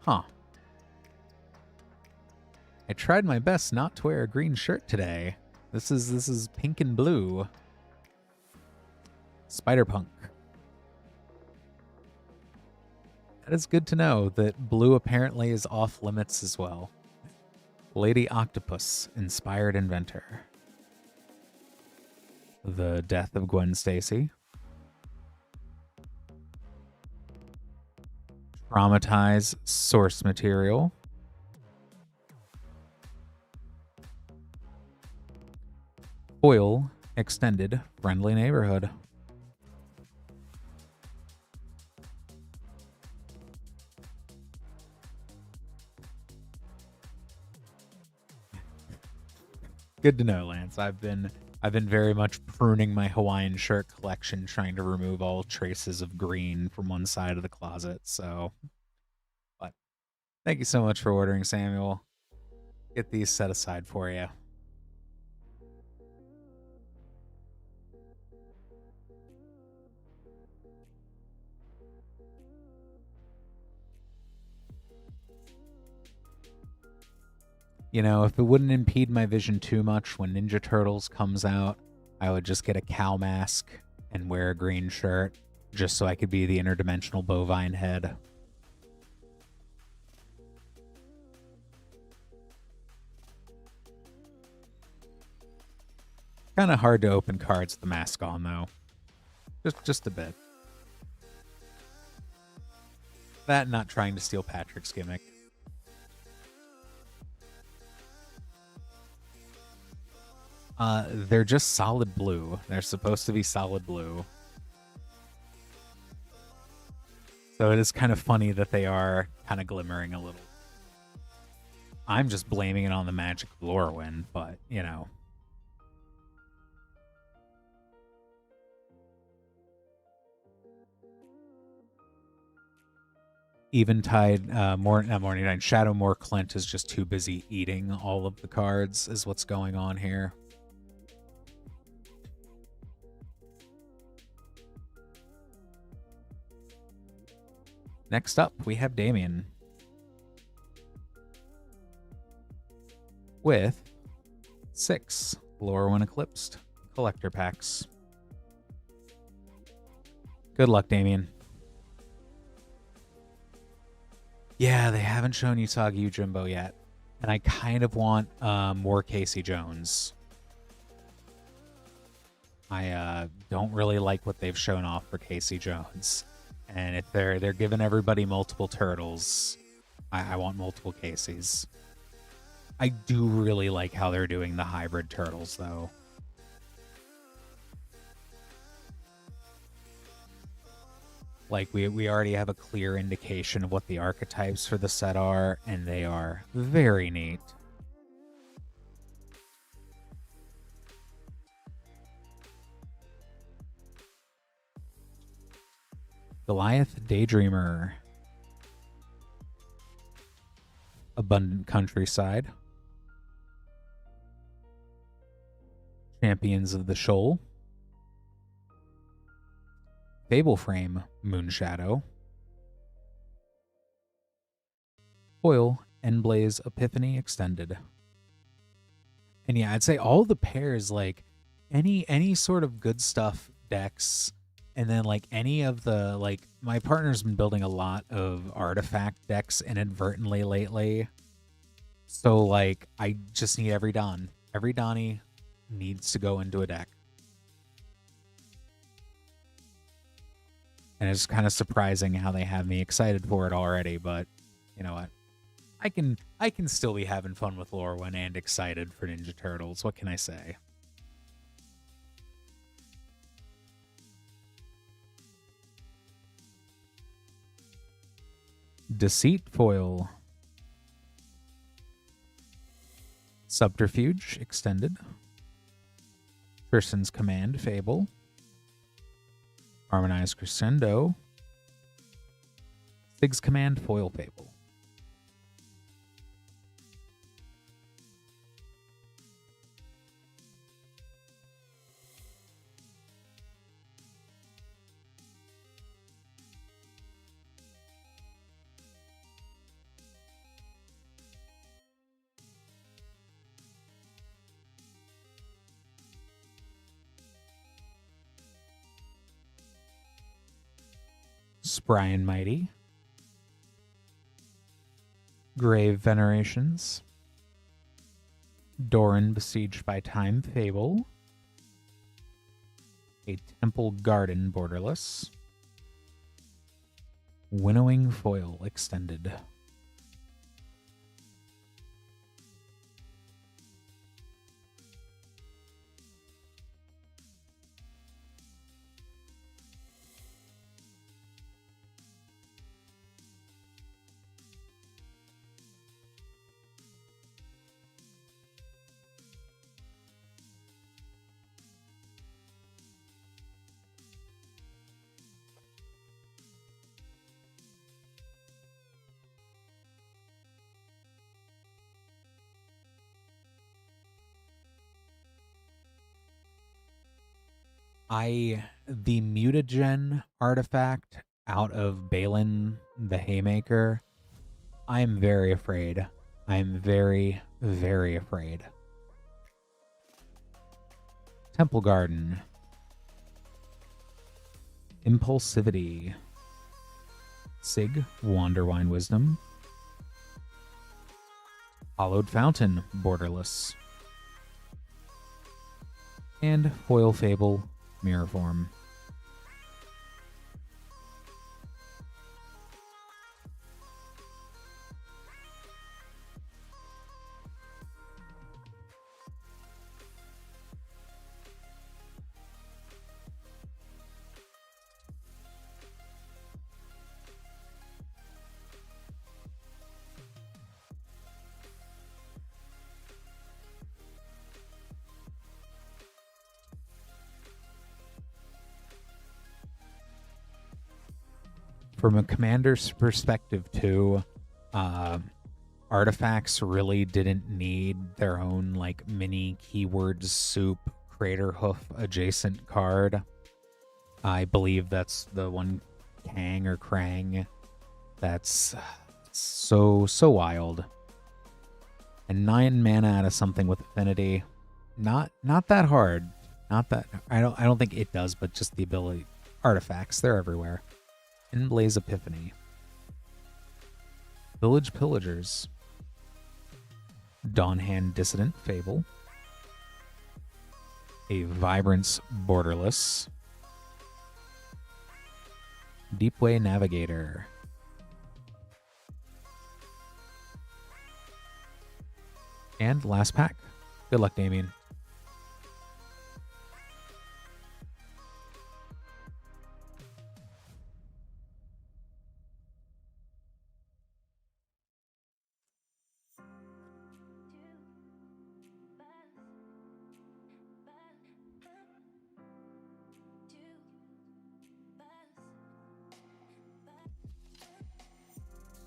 Huh. I tried my best not to wear a green shirt today. This is pink and blue. Spider-Punk. That is good to know that blue apparently is off limits as well. Lady Octopus, Inspired Inventor. The Death of Gwen Stacy. Traumatize Source Material. Foil Extended Friendly Neighborhood. Good to know, Lance. I've been very much pruning my Hawaiian shirt collection, trying to remove all traces of green from one side of the closet. So, but thank you so much for ordering, Samuel. Get these set aside for you. You know, if it wouldn't impede my vision too much when Ninja Turtles comes out, I would just get a cow mask and wear a green shirt just so I could be the interdimensional bovine head. Kind of hard to open cards with the mask on, though. Just a bit. That, not trying to steal Patrick's gimmick. They're just solid blue. They're supposed to be solid blue. So it is kind of funny that they are kind of glimmering a little. I'm just blaming it on the magic of Lorwyn, but, you know. Eventide, Morning Nine, Shadowmoor Clint is just too busy eating all of the cards, is what's going on here. Next up, we have Damien with 6 Lorwyn Eclipsed collector packs. Good luck, Damien. Yeah, they haven't shown Usagi Yojimbo yet, and I kind of want more Casey Jones. I don't really like what they've shown off for Casey Jones. And if they're giving everybody multiple turtles, I want multiple Caseys. I do really like how they're doing the hybrid turtles, though. Like, we already have a clear indication of what the archetypes for the set are, and they are very neat. Goliath Daydreamer. Abundant Countryside. Champions of the Shoal. Fable Frame Moonshadow. Foil Endblaze Epiphany Extended. And yeah, I'd say all the pairs, like any sort of good stuff decks, and then like any of the like my partner's been building a lot of artifact decks inadvertently lately. So like I just need every Don. Every Donnie needs to go into a deck. And it's kind of surprising how they have me excited for it already, but you know what? I can still be having fun with Lorwyn and excited for Ninja Turtles. What can I say? Deceit foil. Subterfuge extended. Tristan's Command Fable. Harmonized Crescendo. Sig's Command Foil Fable. Spry and Mighty. Grave Venerations. Doran Besieged by Time Fable. A Temple Garden Borderless. Winnowing Foil Extended. The mutagen artifact out of Balin the Haymaker, I'm very afraid. I'm very, very afraid. Temple Garden. Impulsivity. Sig, Wanderwine Wisdom. Hollowed Fountain, Borderless. And Foil Fable, Mirror Form. From a commander's perspective, too, artifacts really didn't need their own like mini keyword soup Crater Hoof adjacent card. I believe that's the one Kang or Krang. That's so wild. And 9 mana out of something with affinity, not that hard. Not that I don't think it does, but just the ability. Artifacts, they're everywhere. Blaze Epiphany. Village Pillagers. Dawnhand Dissident Fable. A Vibrance Borderless. Deepway Navigator. And last pack. Good luck, Damien.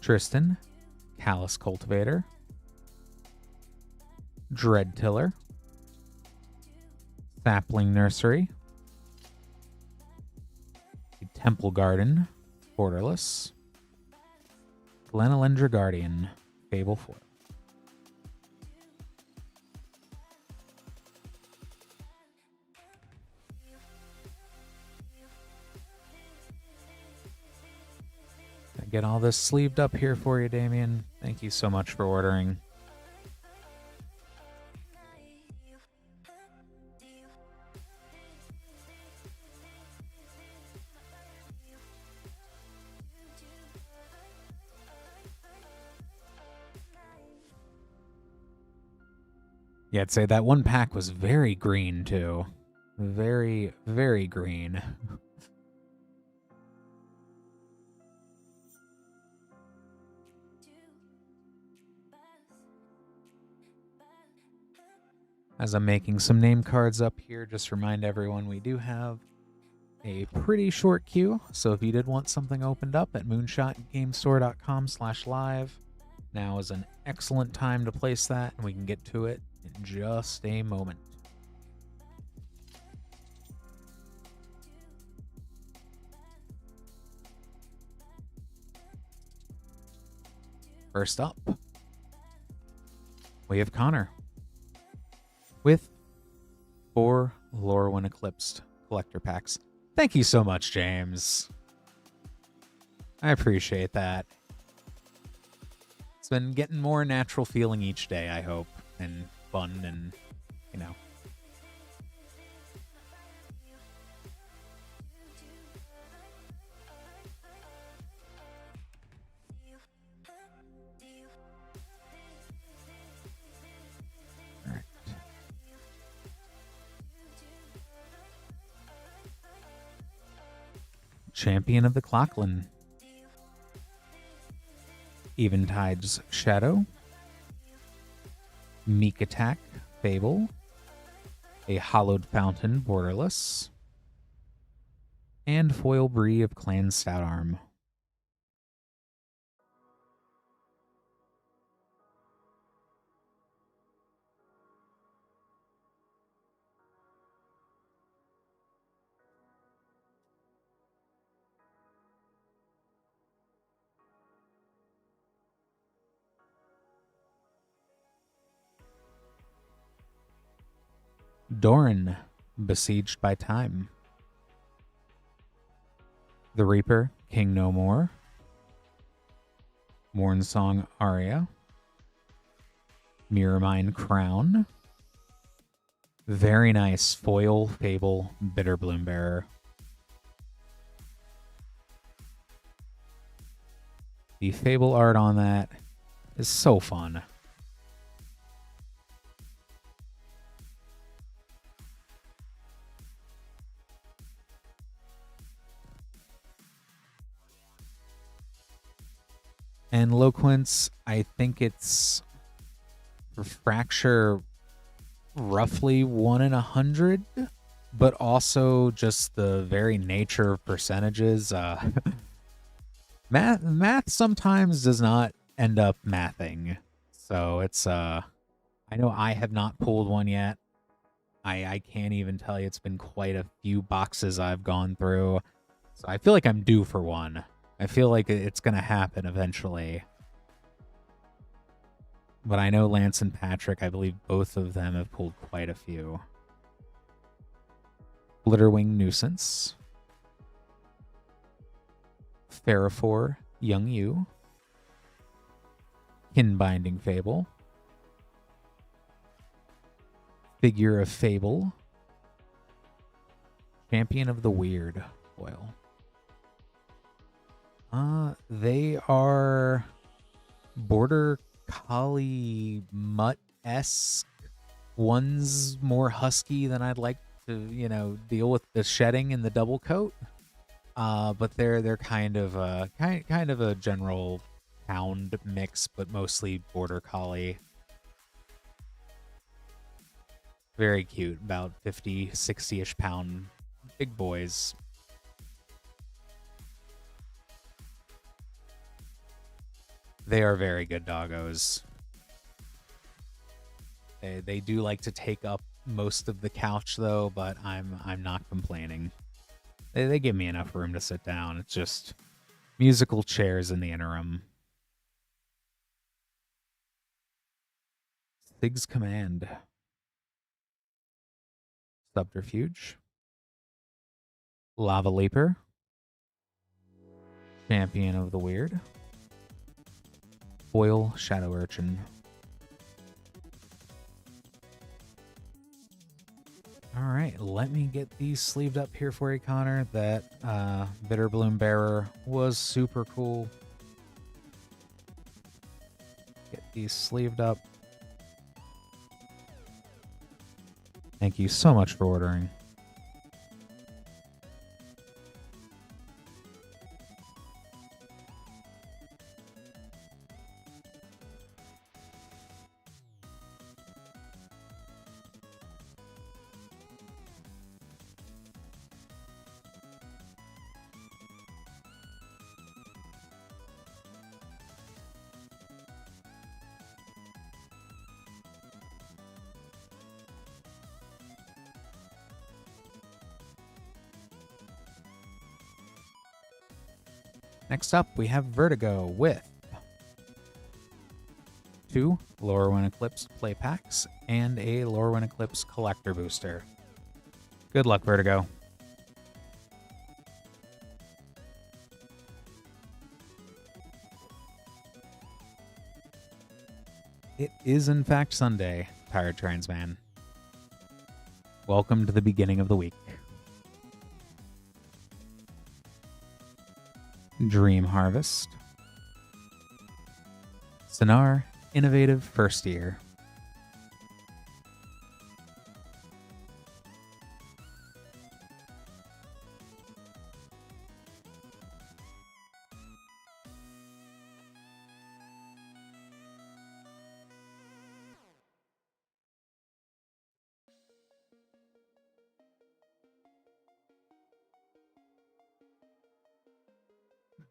Tristan, Callous Cultivator, Dread Tiller, Sapling Nursery, Temple Garden, Borderless, Glenalendra Guardian, Fable 4. Get all this sleeved up here for you, Damien. Thank you so much for ordering. Yeah, I'd say that one pack was very green, too. Very, very green. As I'm making some name cards up here, just remind everyone we do have a pretty short queue. So if you did want something opened up at moonshotgamestore.com/live, now is an excellent time to place that, and we can get to it in just a moment. First up, we have Connor with 4 Lorwyn Eclipsed collector packs. Thank you so much, James. I appreciate that. It's been getting more natural feeling each day, I hope, and fun and, you know. All right. Champion of the Clockland. Eventide's Shadow. Meek Attack Fable. A Hollowed Fountain Borderless. And Foil Bree of Clan Stoutarm. Doran, Besieged by Time. The Reaper, King No More. Mornsong Aria. Mirrormine Crown. Very nice foil Fable Bitter Bloombearer. The Fable art on that is so fun. And Loquence, I think it's for Fracture roughly 1 in 100, but also just the very nature of percentages. Math sometimes does not end up mathing. So it's I know I have not pulled one yet. I can't even tell you, it's been quite a few boxes I've gone through. So I feel like I'm due for one. I feel like it's going to happen eventually. But I know Lance and Patrick, I believe both of them have pulled quite a few. Glitterwing Nuisance. Ferrophore Young Yu. Kinbinding Fable. Figure of Fable. Champion of the Weird foil. They are Border Collie Mutt-esque. One's more husky than I'd like to, you know, deal with the shedding and the double coat. But they're kind of a general hound mix, but mostly Border Collie. Very cute, about 50, 60-ish pound big boys. They are very good doggos. They do like to take up most of the couch though, but I'm not complaining. They give me enough room to sit down. It's just musical chairs in the interim. Thig's Command. Subterfuge. Lava Leaper. Champion of the Weird. Foil Shadow Urchin. Alright, let me get these sleeved up here for you, Connor. That Bitter Bloom Bearer was super cool. Get these sleeved up. Thank you so much for ordering. Next up, we have Vertigo with 2 Lorwyn Eclipsed play packs and a Lorwyn Eclipsed collector booster. Good luck, Vertigo. It is, in fact, Sunday, Tired Transman. Welcome to the beginning of the week. Dream Harvest. Sonar Innovative First Year.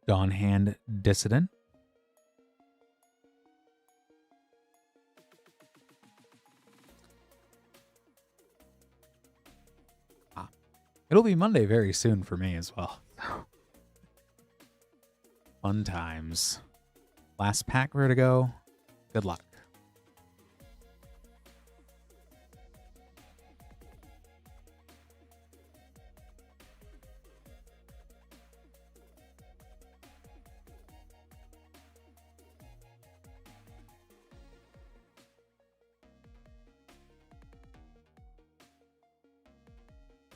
Dawnhand Dissident. It'll be Monday very soon for me as well. Fun times. Last pack, Vertigo. Good luck.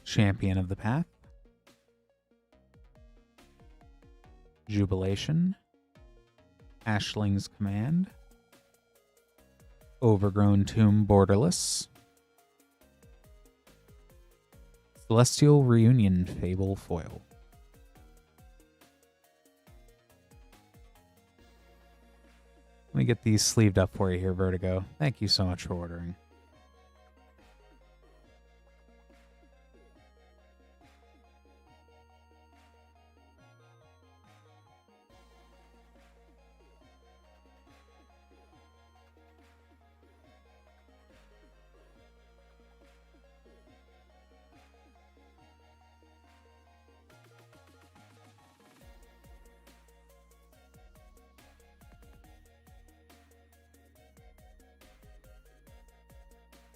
Champion of the Path. Jubilation. Ashling's Command. Overgrown Tomb Borderless. Celestial Reunion Fable Foil. Let me get these sleeved up for you here, Vertigo. Thank you so much for ordering.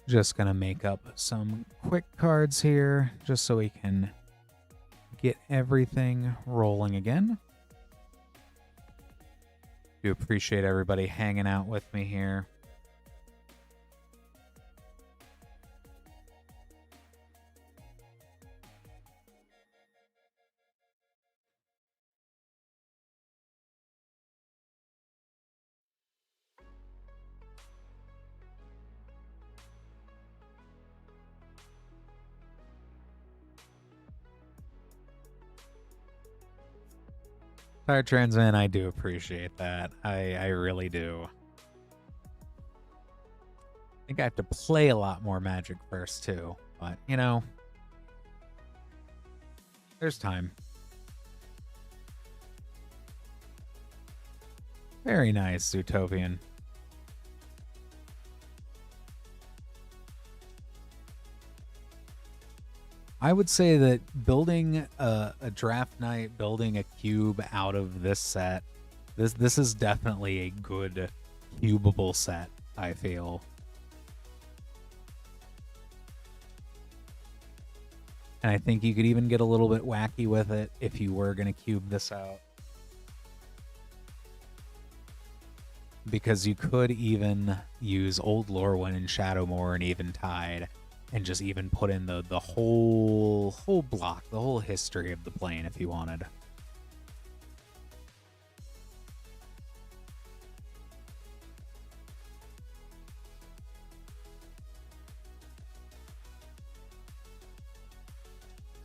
Just gonna make up some quick cards here, just so we can get everything rolling again. Do appreciate everybody hanging out with me here. Tired Transman, I do appreciate that. I really do. I think I have to play a lot more Magic first, too. But, you know, there's time. Very nice, Zootopian. I would say that building a draft night, building a cube out of this set, this is definitely a good cubable set, I feel. And I think you could even get a little bit wacky with it if you were going to cube this out. because you could even use old Lorwyn and Shadowmoor and Eventide and just even put in the whole block, the whole history of the plane if you wanted.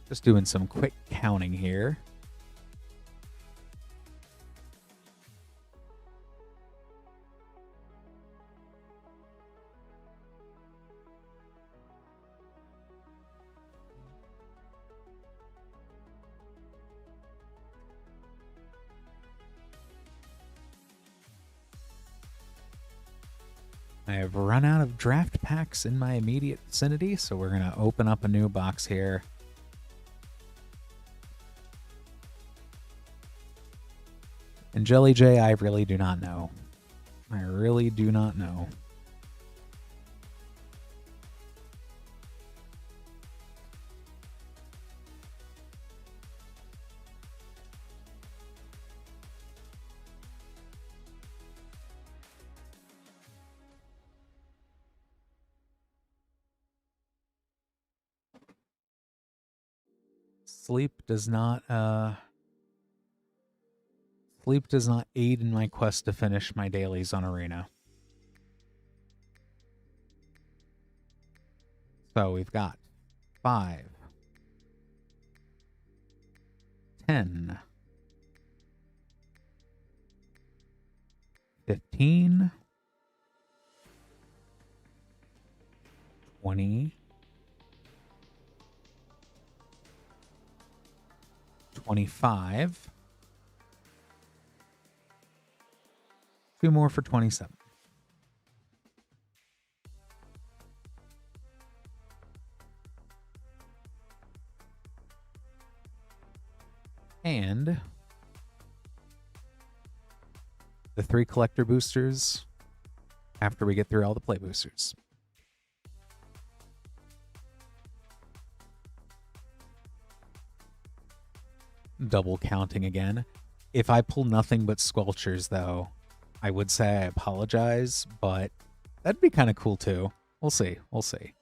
Just doing some quick counting here. I have run out of draft packs in my immediate vicinity, so we're going to open up a new box here. And Jelly J, I really do not know. I really do not know. Sleep does not aid in my quest to finish my dailies on Arena. So we've got 5, 10, 15, 20, 25, 2 more for 27. And the 3 collector boosters after we get through all the play boosters. Double counting again. If I pull nothing but Squelchers, though, I would say I apologize, but that'd be kind of cool, too. We'll see. We'll see.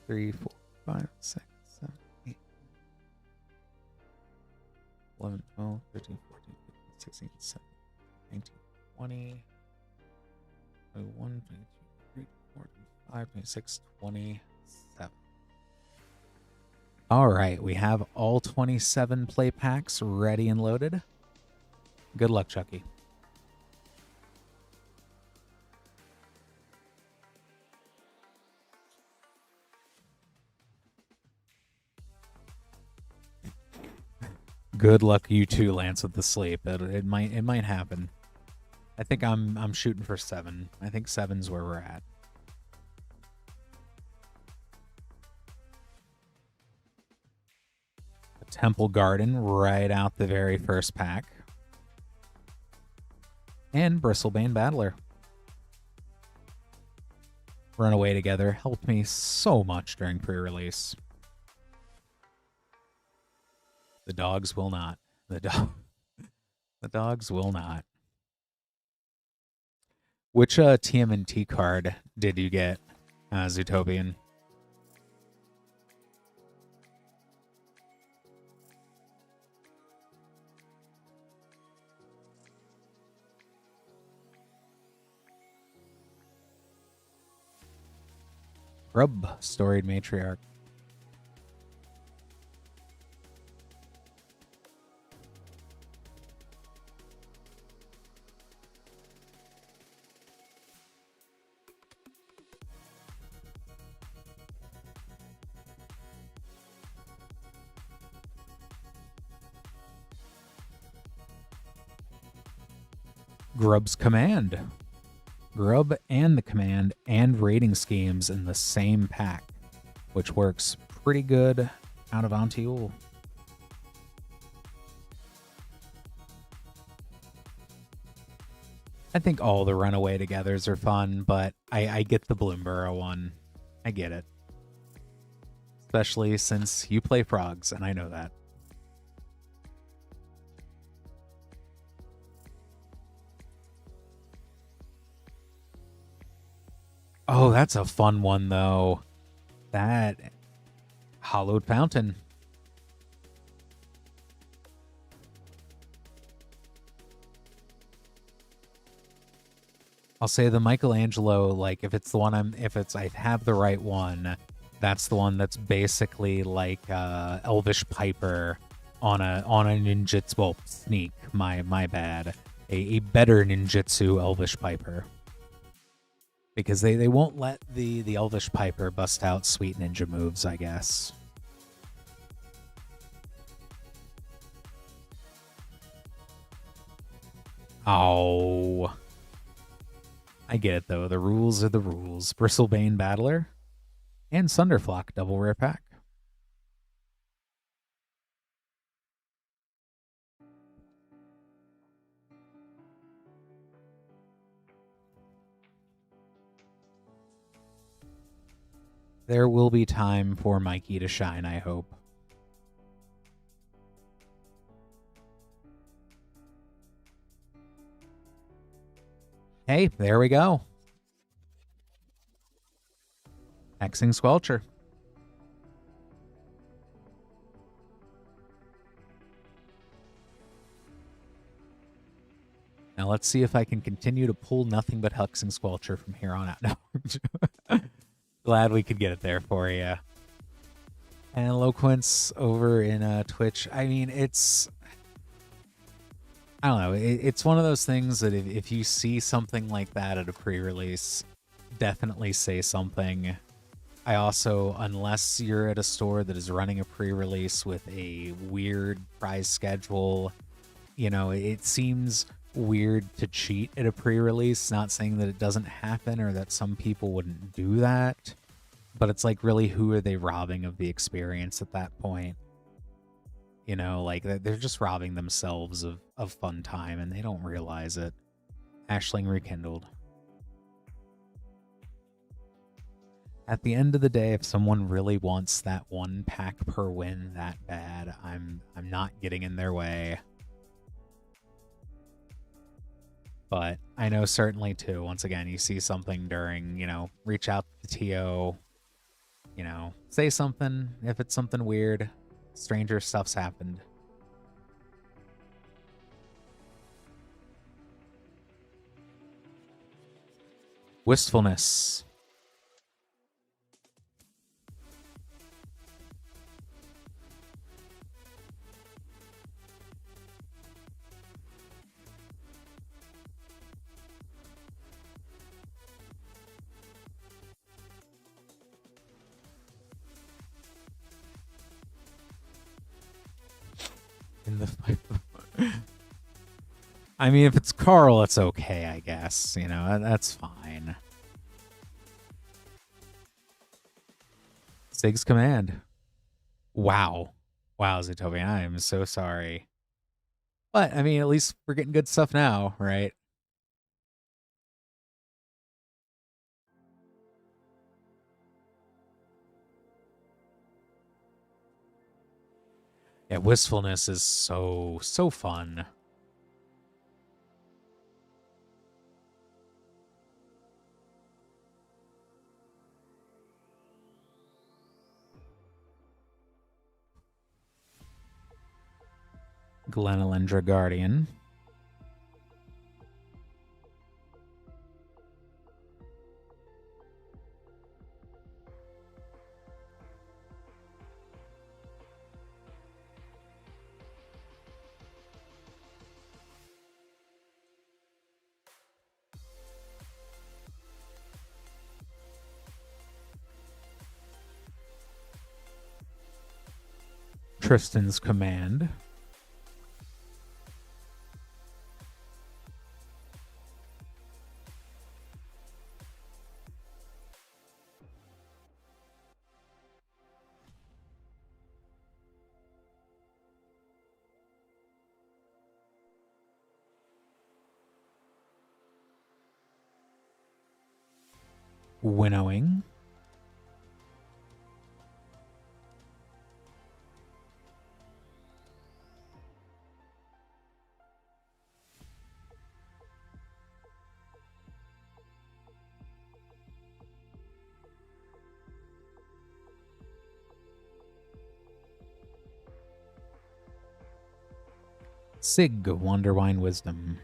3, 4, 5, 6, 7, 8, 11, 12, 13, 14, 15, 16, 17, 19, 20, 21, 22, 23, 24, 25, 26, 27. All right, we have all 27 play packs ready and loaded. Good luck, Chucky. Good luck, you too, Lance, with the sleep. It might happen. I think I'm shooting for 7. I think 7's where we're at. A Temple Garden right out the very first pack. And Bristlebane Battler. Runaway Together helped me so much during pre-release. The dogs will not. The dogs will not. Which TMNT card did you get, Zootopian? Grub, Storied Matriarch. Grub's Command. Grub and the Command and rating schemes in the same pack, which works pretty good out of Antiul. I think all the Runaway Togethers are fun, but I get the Bloomborough one. I get it. Especially since you play frogs, and I know that. Oh, that's a fun one, though. That Hollowed Fountain. I'll say the Michelangelo, like if it's the one I have the right one, that's the one that's basically like Elvish Piper on a ninjutsu, well, sneak, my bad. A better ninjutsu Elvish Piper. Because they won't let the Elvish Piper bust out sweet ninja moves, I guess. Oh. I get it, though. The rules are the rules. Bristlebane Battler and Sunderflock double rare pack. There will be time for Mikey to shine, I hope. Hey, there we go. Hexing Squelcher. Now let's see if I can continue to pull nothing but Hexing Squelcher from here on out. No. Glad we could get it there for you. And Loquence over in Twitch. I mean, I don't know. It's one of those things that if you see something like that at a pre-release, definitely say something. I also, unless you're at a store that is running a pre-release with a weird prize schedule, you know, it seems weird to cheat at a pre-release. Not saying that it doesn't happen or that some people wouldn't do that, but it's like, really, who are they robbing of the experience at that point? You know, like they're just robbing themselves of fun time and they don't realize it. Ashling Rekindled. At the end of the day, if someone really wants that one pack per win that bad, I'm not getting in their way. But I know certainly too, once again, you see something during, you know, reach out to the TO, you know, say something if it's something weird. Stranger stuff's happened. Wistfulness. In the I mean, if it's Carl, it's okay, I guess. You know, that's fine. Sig's Command. Wow. Wow, Zootopia, I am so sorry. But, I mean, at least we're getting good stuff now, right? Yeah, Wistfulness is so fun. Glenalendra Guardian. Tristan's Command. Winnowing. Sig, Wonderwine Wisdom.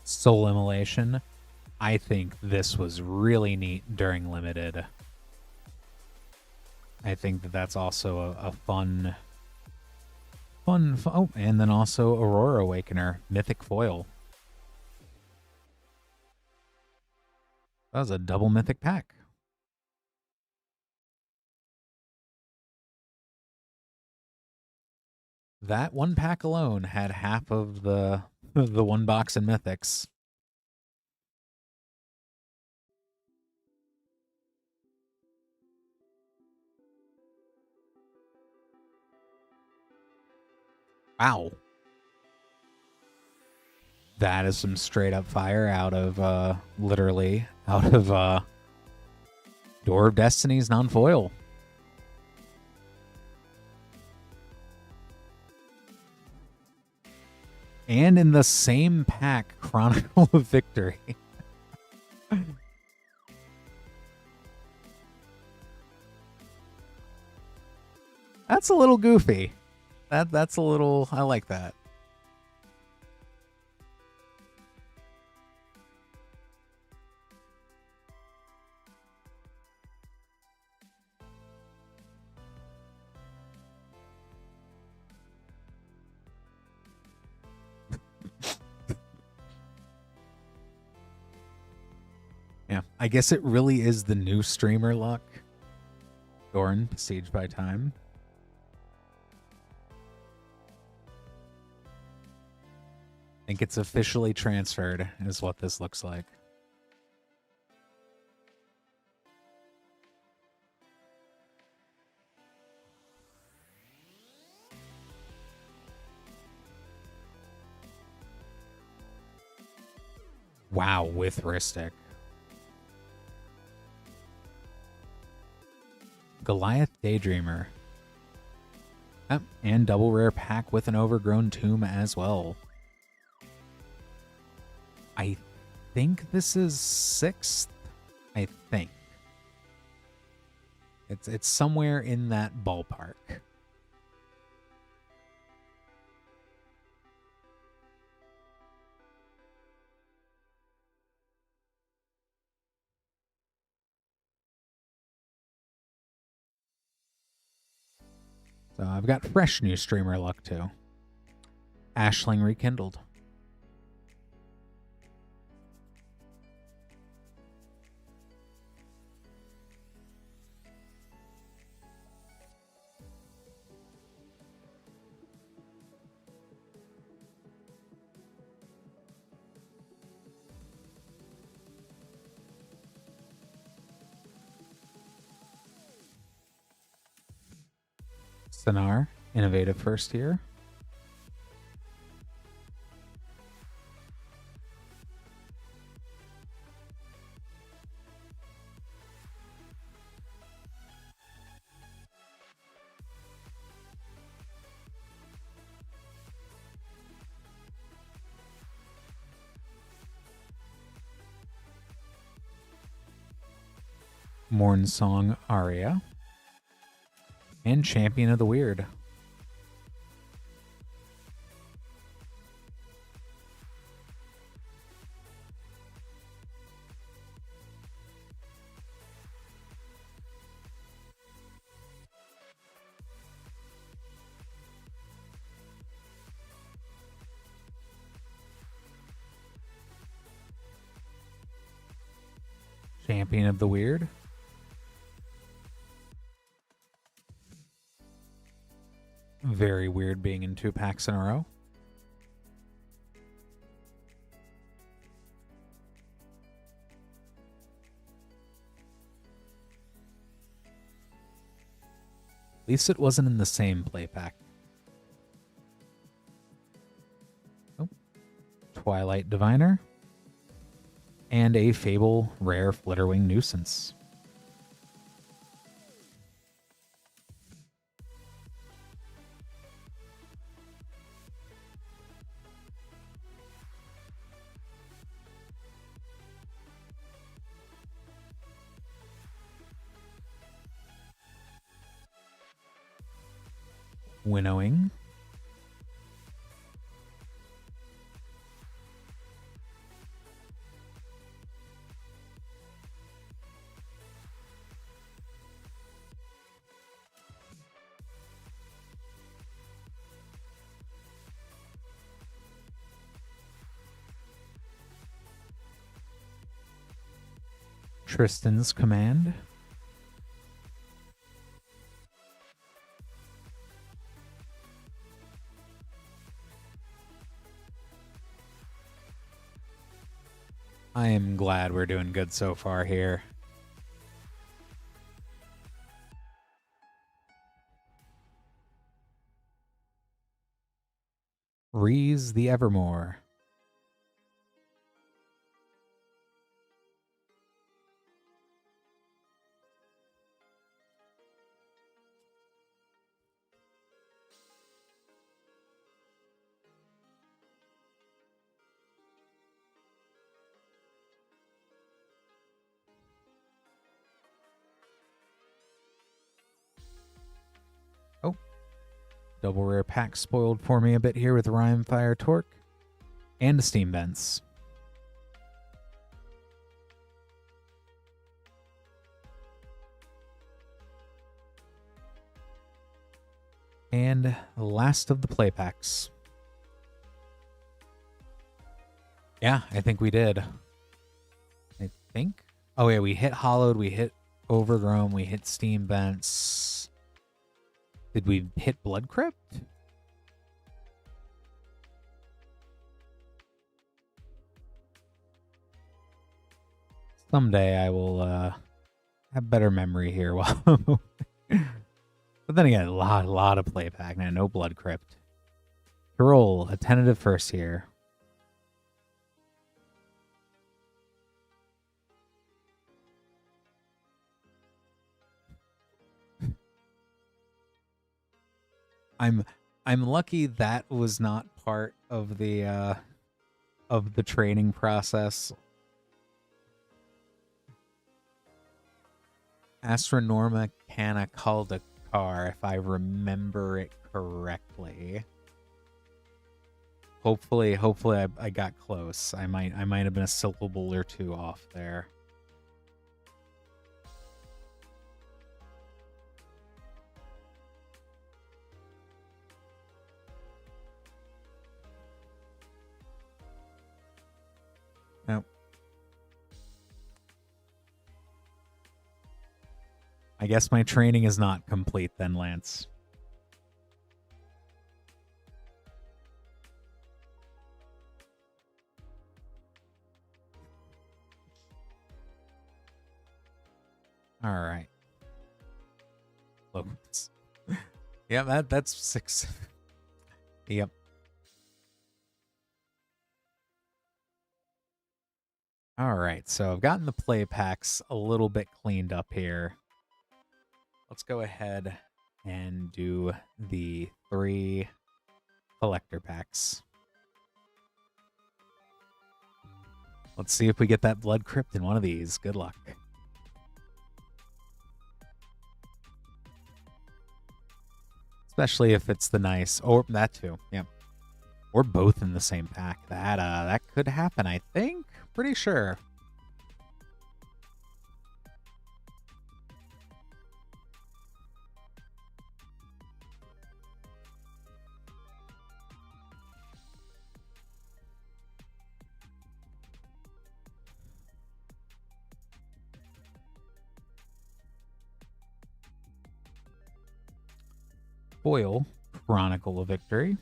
Soul Immolation. I think this was really neat during Limited. I think that that's also a fun. Oh, and then also Aurora Awakener, Mythic Foil. That was a double Mythic pack. That one pack alone had half of the one box in Mythics. Wow. That is some straight up fire out of literally out of Door of Destiny's non-foil. And in the same pack, Chronicle of Victory. That's a little goofy. That's a little, I like that. Yeah, I guess it really is the new streamer luck. Dorn, Besieged by Time. I think it's officially transferred, is what this looks like. Wow, with Ristic. Goliath Daydreamer. Yep, and double rare pack with an overgrown tomb as well. I think this is 6th. I think. It's somewhere in that ballpark. So I've got fresh new streamer luck too. Ashling Rekindled. Sonar, Innovative First Year. Morn Song Aria. And Champion of the Weird. Champion of the Weird. Very weird being in 2 packs in a row. At least it wasn't in the same play pack. Twilight Diviner, and a Fable Rare Flitterwing Nuisance. Winnowing. Tristan's Command. I am glad we're doing good so far here. Reese the Evermore. Oh. Double rare pack spoiled for me a bit here with Rhyme-Fire Torque and a Steam Vents. And last of the play packs. Yeah, I think we did. I think. Oh yeah, we hit Hollowed, we hit Overgrown, we hit Steam Vents. Did we hit Blood Crypt? Someday I will have better memory here. While but then again, a lot of play pack. Now, no Blood Crypt. To roll a tentative first here. I'm lucky that was not part of the training process. Astronorma Canna called a car, if I remember it correctly. Hopefully I got close. I might have been a syllable or two off there. Nope. I guess my training is not complete then, Lance. All right. Yeah, that's 6. Yep. All right, so I've gotten the play packs a little bit cleaned up here. Let's go ahead and do the 3 collector packs. Let's see if we get that Blood Crypt in one of these. Good luck. Especially if it's the nice, or that too, yep. Or both in the same pack. That could happen, I think. Pretty sure. Foil, Chronicle of Victory.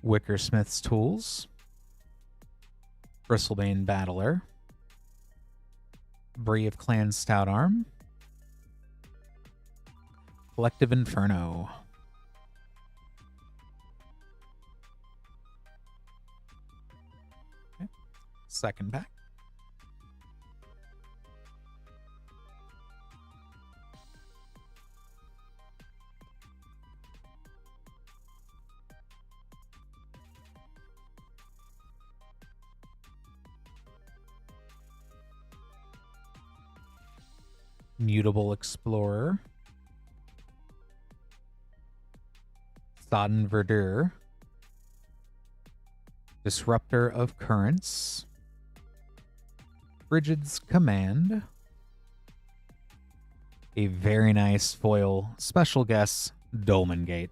Wickersmith's Tools. Bristlebane Battler. Bree of Clan Stout Arm. Collective Inferno. Second pack. Mutable Explorer. Sodden Verdure. Disruptor of Currents. Frigid's Command. A very nice foil special guest, Dolmen Gate.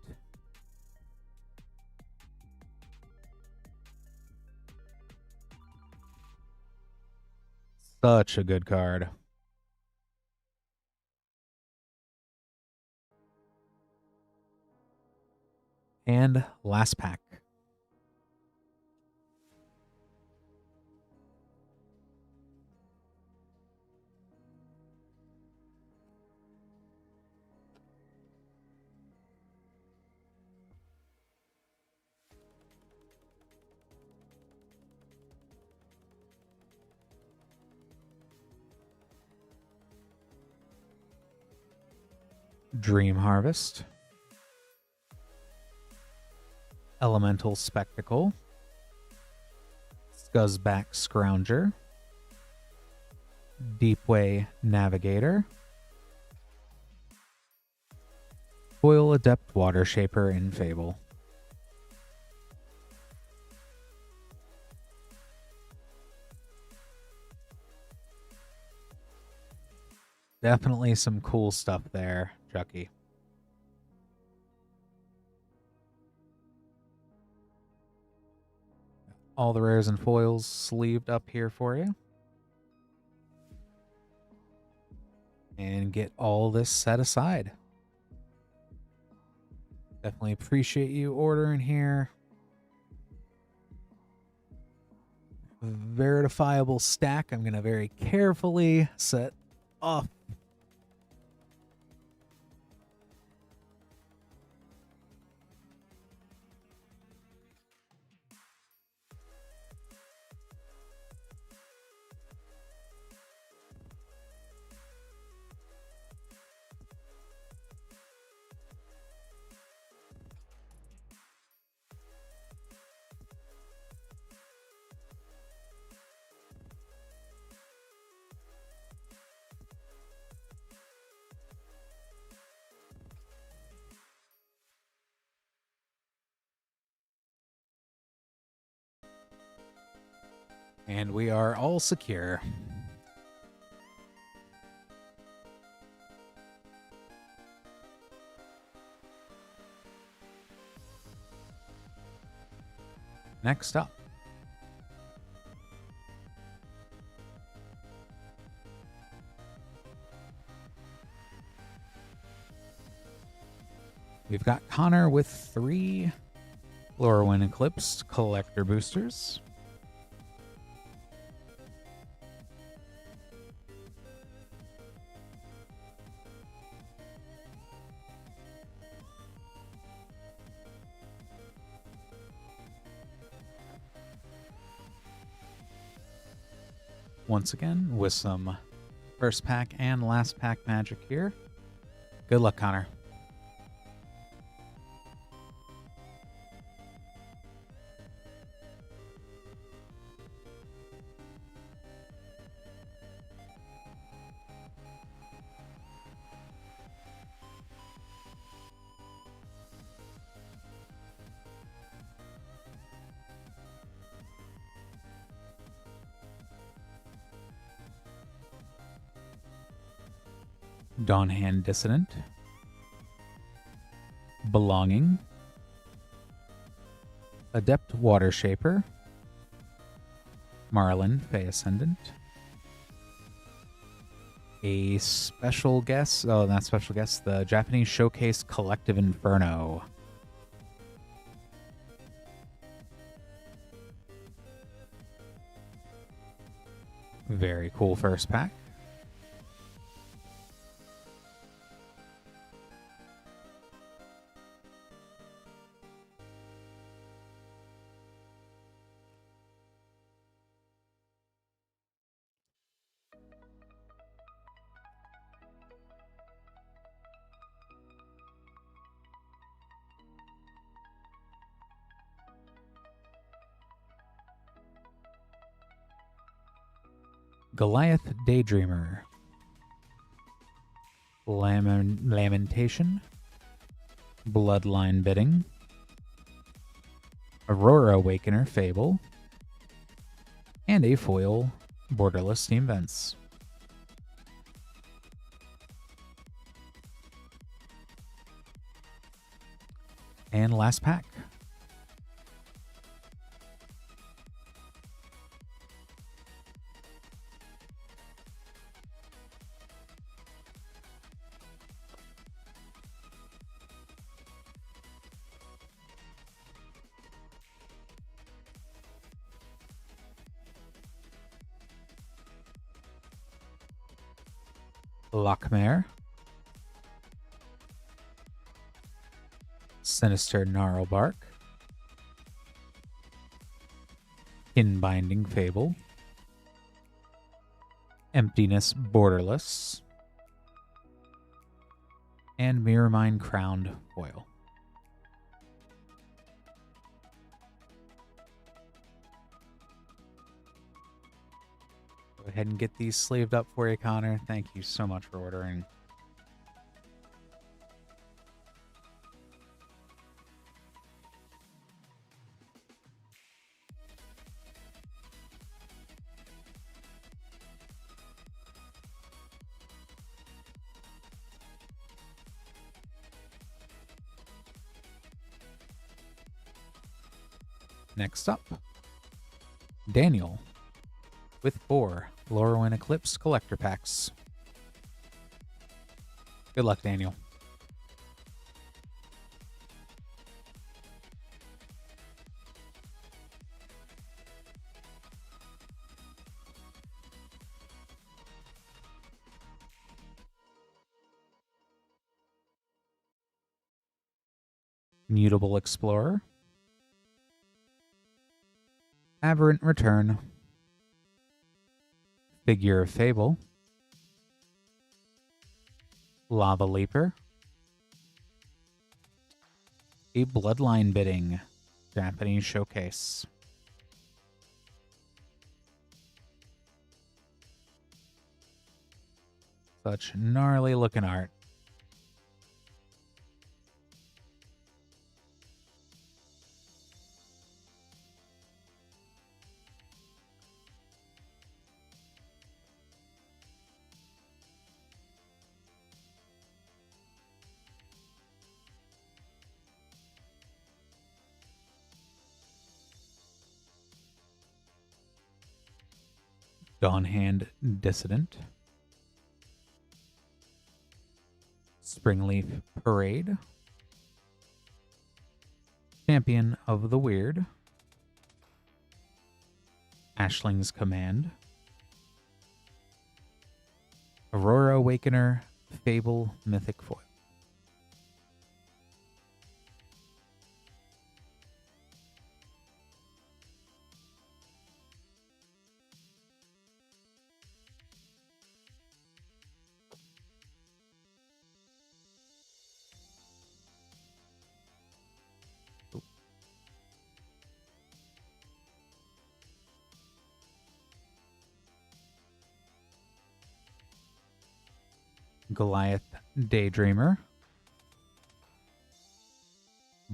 Such a good card. And last pack. Dream Harvest. Elemental Spectacle. Scuzzback Scrounger. Deepway Navigator. Foil Adept Water Shaper in Fable. Definitely some cool stuff there, Chucky. All the rares and foils sleeved up here for you. And get all this set aside. Definitely appreciate you ordering here. Verifiable stack. I'm going to very carefully set off. And we are all secure. Next up. We've got Connor with 3 Lorwyn Eclipsed collector boosters. Once again, with some first pack and last pack magic here. Good luck, Connor. Dawnhand Dissident. Belonging. Adept Water Shaper. Marlin Fey Ascendant. A special guest. Oh, not special guest. The Japanese Showcase Collective Inferno. Very cool first pack. Goliath Daydreamer, Lamentation, Bloodline Bidding, Aurora Awakener Fable, and a foil Borderless Steam Vents. And last pack. Lockmare, Sinister Gnarlbark, Inbinding Fable, Emptiness Borderless, and Mirrormine Crowned Foil. Go ahead and get these sleeved up for you, Connor. Thank you so much for ordering. Next up, Daniel with 4 Lorwyn Eclipsed collector packs. Good luck, Daniel. Mutable Explorer, Aberrant Return, Figure of Fable, Lava Leaper, a Bloodline Bidding Japanese Showcase. Such gnarly looking art. Dawnhand Dissident, Springleaf Parade, Champion of the Weird, Ashling's Command, Aurora Awakener Fable Mythic Foil. Goliath Daydreamer,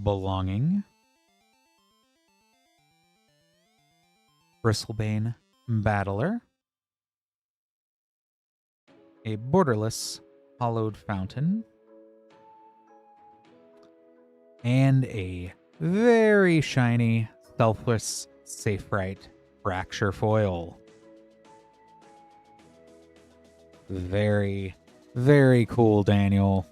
Belonging, Bristlebane Battler, a Borderless Hollowed Fountain, and a very shiny Selfless Safe-Right Fracture Foil. Very, very cool, Daniel.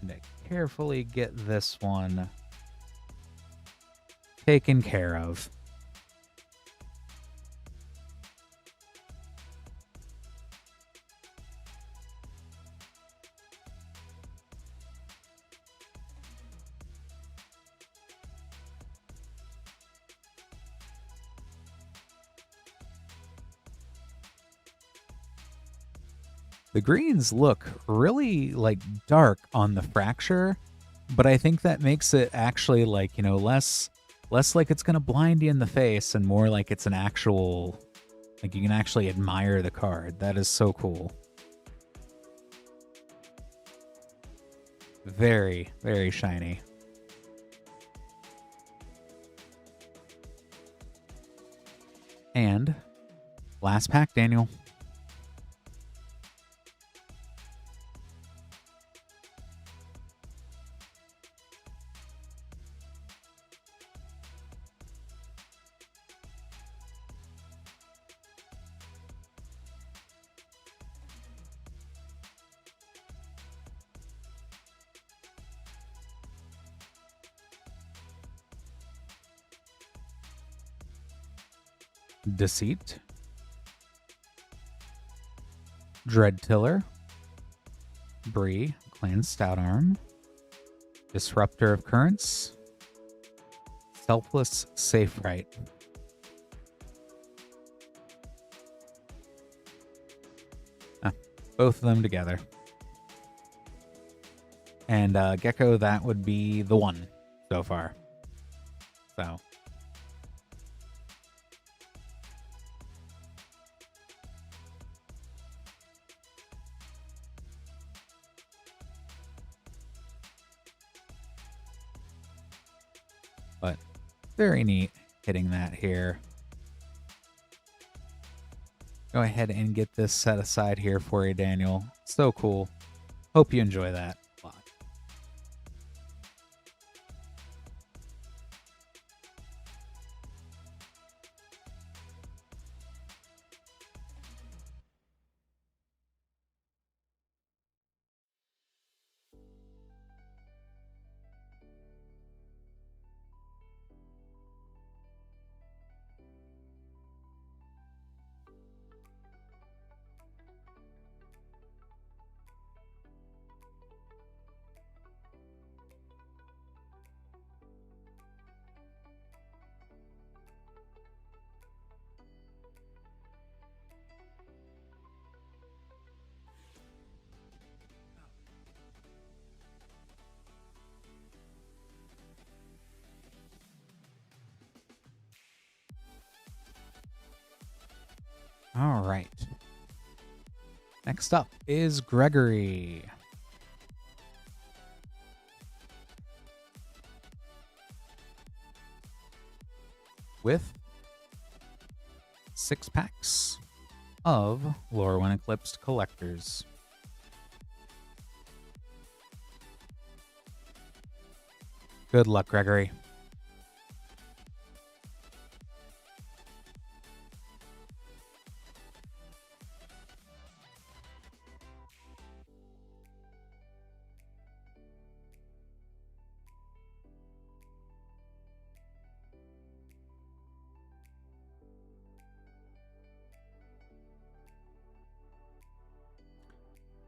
And to carefully get this one taken care of. The greens look really like dark on the fracture, but I think that makes it actually like, you know, less like it's going to blind you in the face and more like it's an actual Like, you can actually admire the card. That is so cool. Very, very shiny. And last pack, Daniel. Deceit, Dreadtiller, Bree, Clan Stoutarm, Disruptor of Currents, Selfless Safe Right. Both of them together. And Gecko, that would be the one so far. So. But very neat hitting that here. Go ahead and get this set aside here for you, Daniel. So cool. Hope you enjoy that a lot. All right. Next up is Gregory. With 6 packs of Lorwyn Eclipsed collectors. Good luck, Gregory.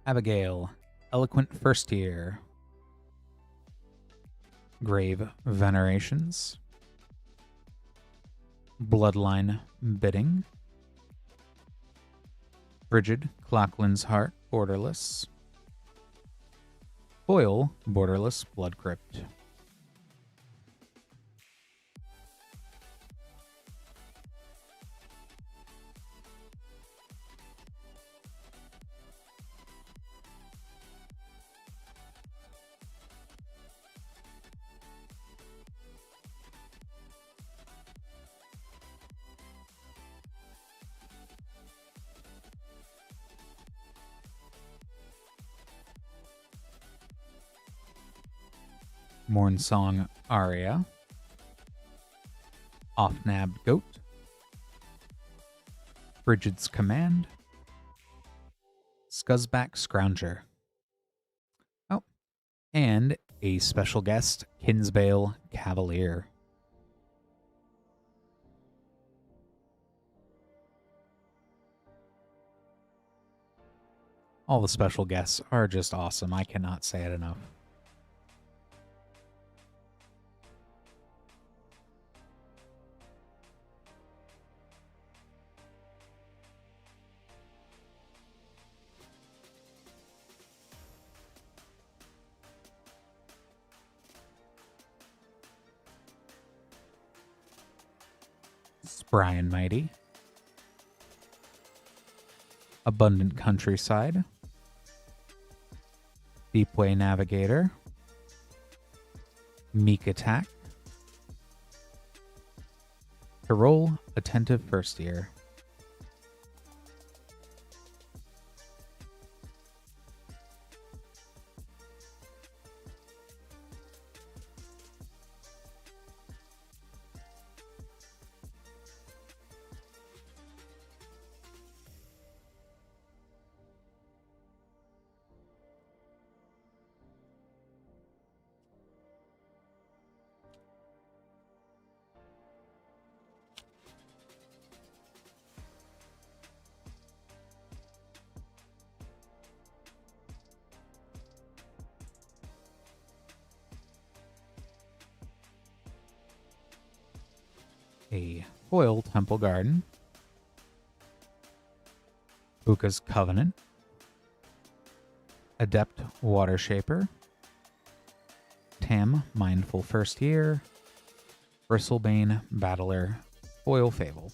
Abigail, Eloquent First Year. Grave Venerations. Bloodline Bidding. Brigid, Clockland's Heart, Borderless. Foil, Borderless Blood Crypt. Mornsong Aria. Off-Nabbed Goat. Brigid's Command. Scuzzback Scrounger. Oh, and a special guest, Kinsbale Cavalier. All the special guests are just awesome. I cannot say it enough. Spry and Mighty. Abundant Countryside, Deepway Navigator, Meek Attack, Tirol Attentive First Year. A foil Temple Garden, Buka's Covenant, Adept Water Shaper, Tam Mindful First Year, Bristlebane Battler, Foil Fable.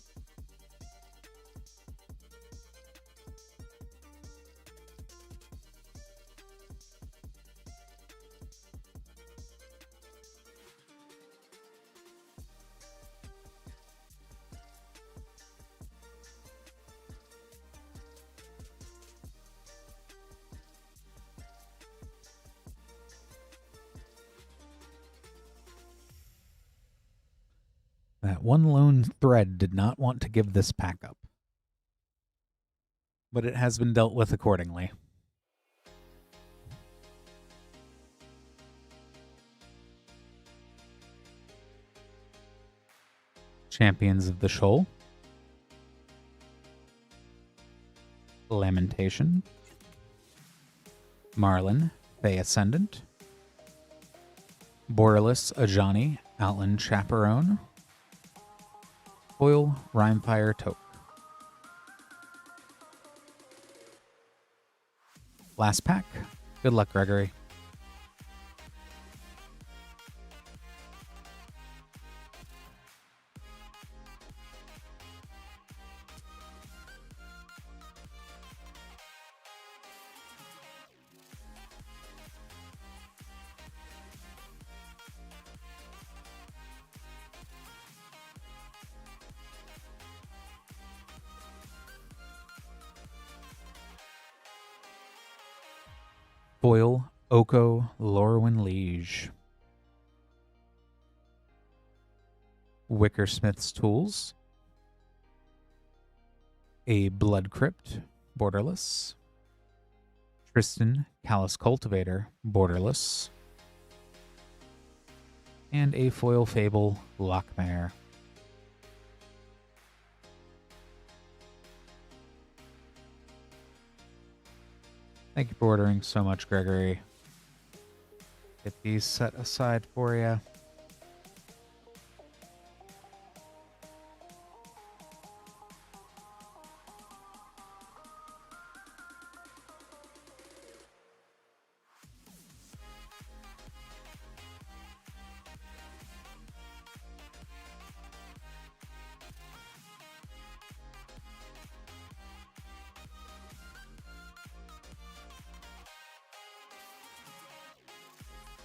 That one lone thread did not want to give this pack up, but it has been dealt with accordingly. Champions of the Shoal, Lamentation, Marlin, Fey Ascendant, Borderless Ajani, Outland Chaperone, Foil Rhymefire Toke. Last pack. Good luck, Gregory. Foil Oko Lorwyn Liege. Wickersmith's Tools. A Blood Crypt, borderless. Tristan Callous Cultivator, borderless. And a Foil Fable Lockmare. Thank you for ordering so much, Gregory. Get these set aside for you.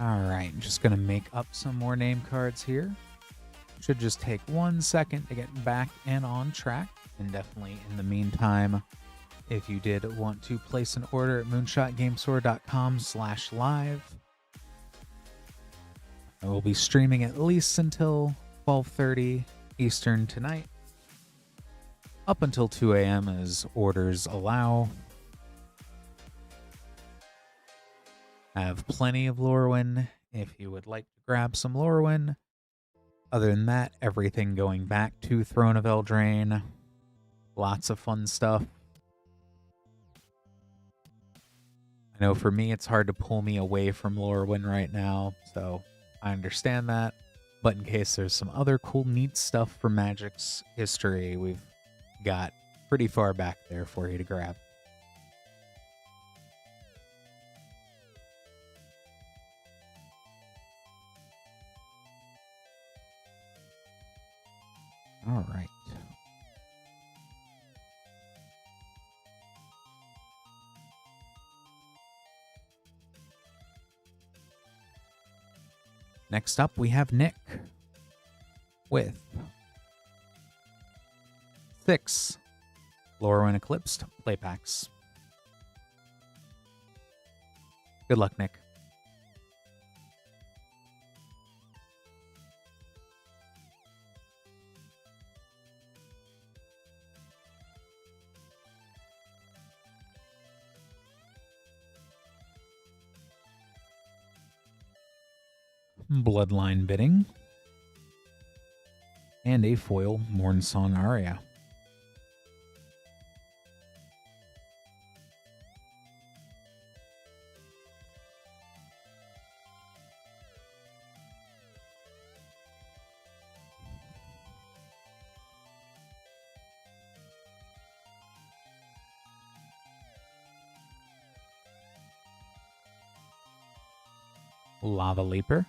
Alright, just going to make up some more name cards here. Should just take 1 second to get back and on track. And definitely in the meantime, if you did want to place an order at moonshotgamestore.com/live, I will be streaming at least until 12:30 Eastern tonight. Up until 2 a.m. as orders allow. I have plenty of Lorwyn if you would like to grab some Lorwyn. Other than that, everything going back to Throne of Eldraine. Lots of fun stuff. I know for me, it's hard to pull me away from Lorwyn right now, so I understand that. But in case there's some other cool, neat stuff from Magic's history, we've got pretty far back there for you to grab. All right. Next up, we have Nick with 6 Lorwyn Eclipsed play packs. Good luck, Nick. Bloodline Bidding, and a foil Mornsong Aria. Lava Leaper.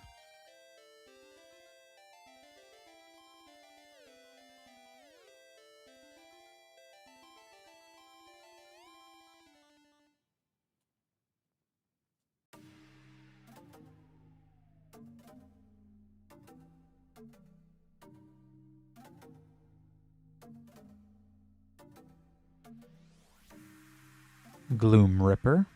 Gloom Ripper.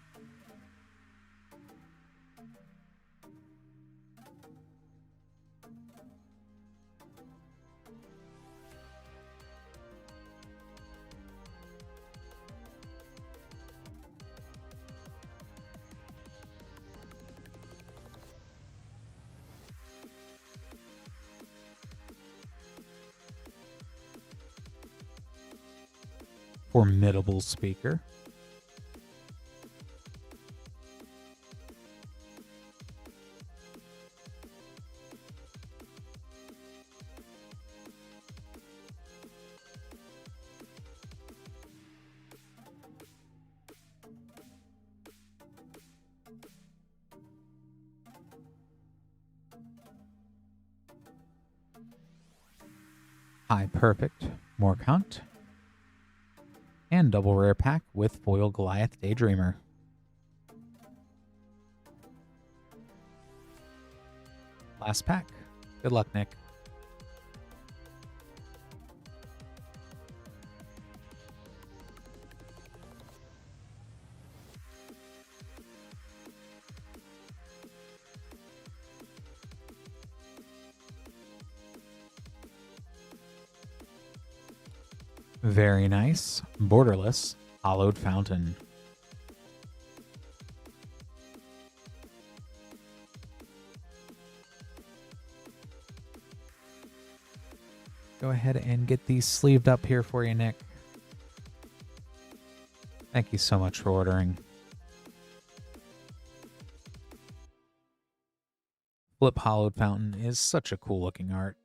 Formidable Speaker. High Perfect Morkant. And double rare pack with foil Goliath Daydreamer. Last pack. Good luck, Nick. Very nice. Borderless Hollowed Fountain. Go ahead and get these sleeved up here for you, Nick. Thank you so much for ordering. Flip Hollowed Fountain is such a cool looking art.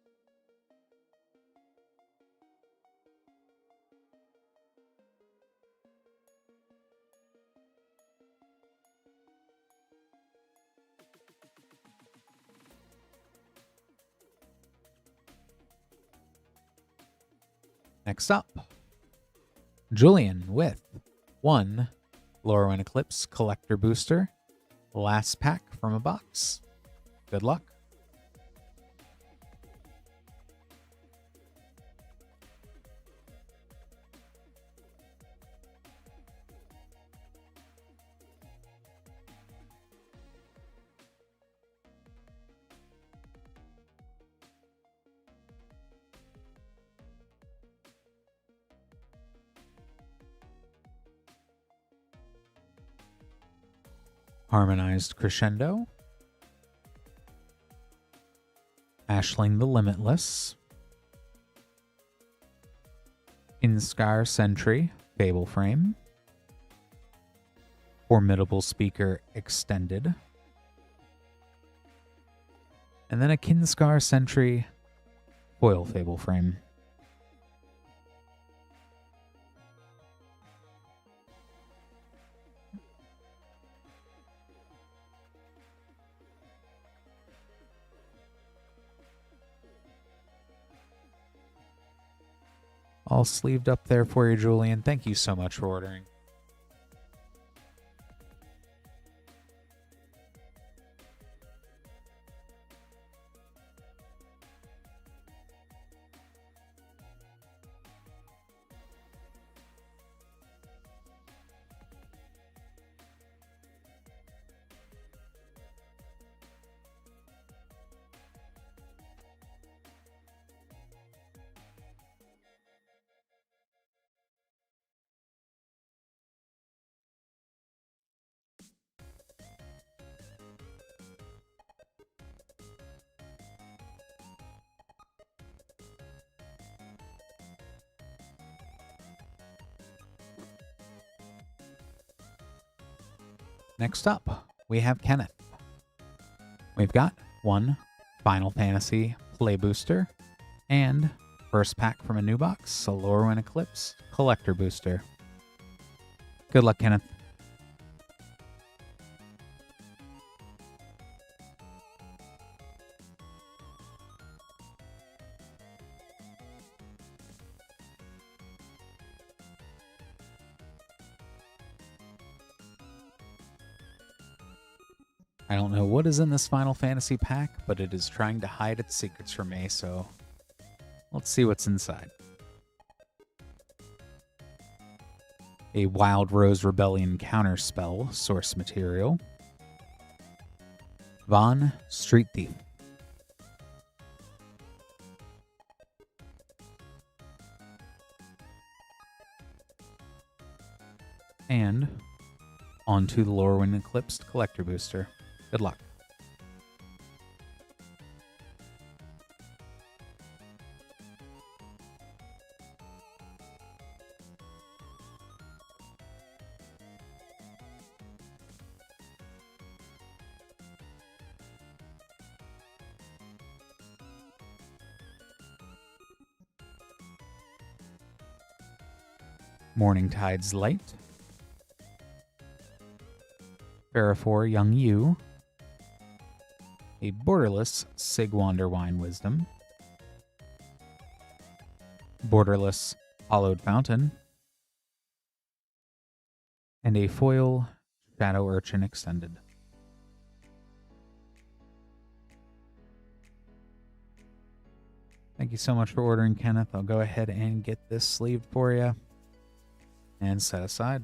Next up, Julian with 1 Lorwyn Eclipse Collector Booster. Last pack from a box. Good luck. Harmonized Crescendo. Ashling the Limitless. Inscar Sentry Fable Frame. Formidable Speaker Extended. And then a Kinscar Sentry foil Fable Frame. All sleeved up there for you, Julian. Thank you so much for ordering. Next up, we have Kenneth. We've got one Final Fantasy Play Booster and first pack from a new box, a Lorwyn Eclipsed Collector Booster. Good luck, Kenneth. I don't know what is in this Final Fantasy pack, but it is trying to hide its secrets from me, so let's see what's inside. A Wild Rose Rebellion counterspell source material. Von Street Thief. And onto the Lorwyn Eclipsed Collector Booster. Good luck. Morningtide's Light. Parafor Young Yu. A borderless Sigwander Wine Wisdom. Borderless Hollowed Fountain. And a foil Shadow Urchin Extended. Thank you so much for ordering, Kenneth. I'll go ahead and get this sleeved for you and set aside.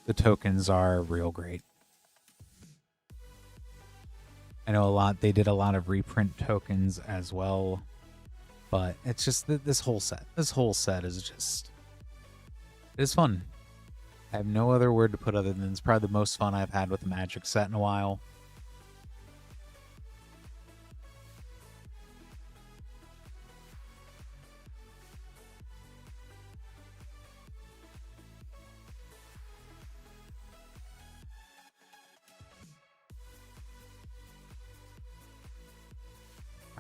The tokens are real great. I know they did a lot of reprint tokens as well, but it's just this whole set. This whole set is just, it's fun. I have no other word to put other than it's probably the most fun I've had with a Magic set in a while.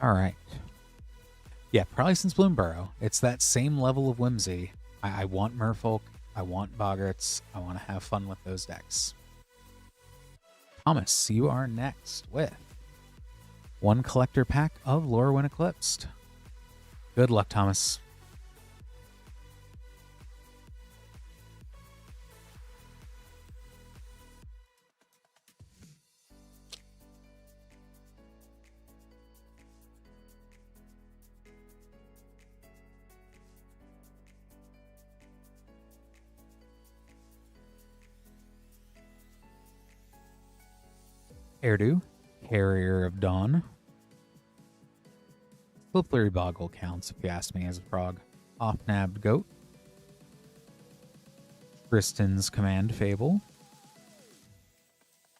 All right. Yeah, probably since Bloomburrow. It's that same level of whimsy. I want Merfolk. I want Boggarts. I want to have fun with those decks. Thomas, you are next with one collector pack of Lorwyn Eclipsed. Good luck, Thomas. Erdu, Carrier of Dawn. Slippery Boggle counts, if you ask me, as a frog. Off-nabbed Goat. Tristan's Command Fable.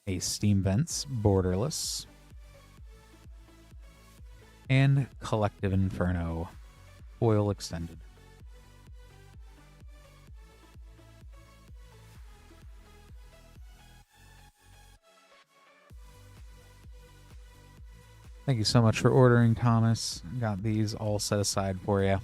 A Steam Vents Borderless. And Collective Inferno Foil Extended. Thank you so much for ordering, Thomas. Got these all set aside for you.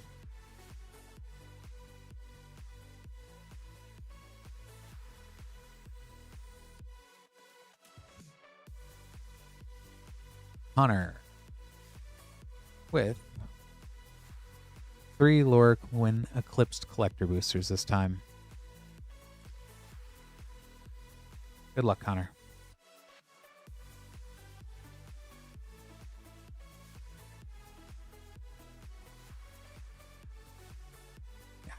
Hunter with 3 Lorwyn Eclipsed Collector Boosters this time. Good luck, Connor.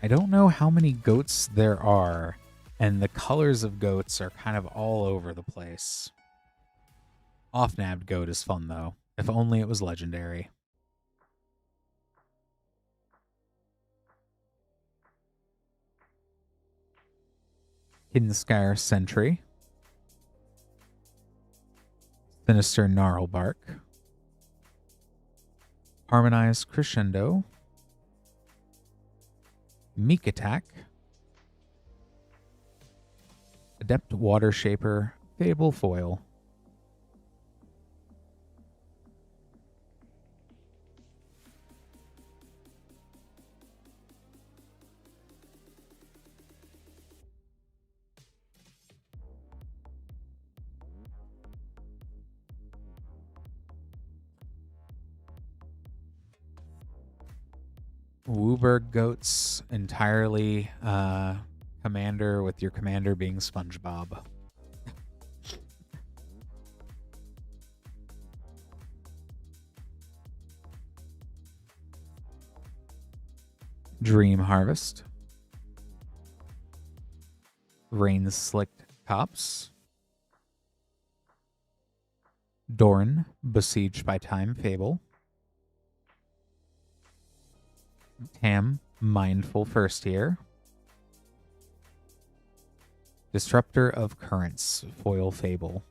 I don't know how many goats there are, and the colors of goats are kind of all over the place. Off-nabbed goat is fun, though. If only it was legendary. Hidden Skyr Sentry. Sinister Gnarlbark, Harmonized Crescendo, Meek Attack, Adept Water Shaper, Fable Foil, Wooburg Goats entirely commander, with your commander being SpongeBob. Dream Harvest, Rain Slicked Tops, Dorn, Besieged by Time Fable, Tam, Mindful First Year, Disruptor of Currents, Foil Fable.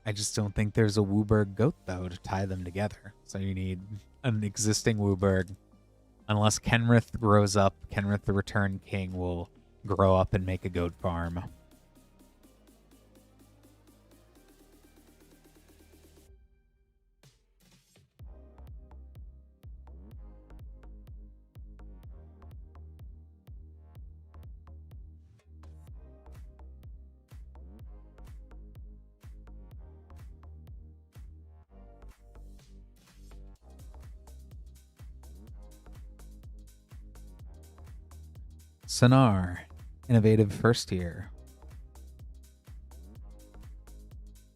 I just don't think there's a Wooburg Goat, though, to tie them together. So you need an existing Wooburg. Unless Kenrith grows up, Kenrith the Return King will grow up and make a goat farm. Sonar, Innovative First Year.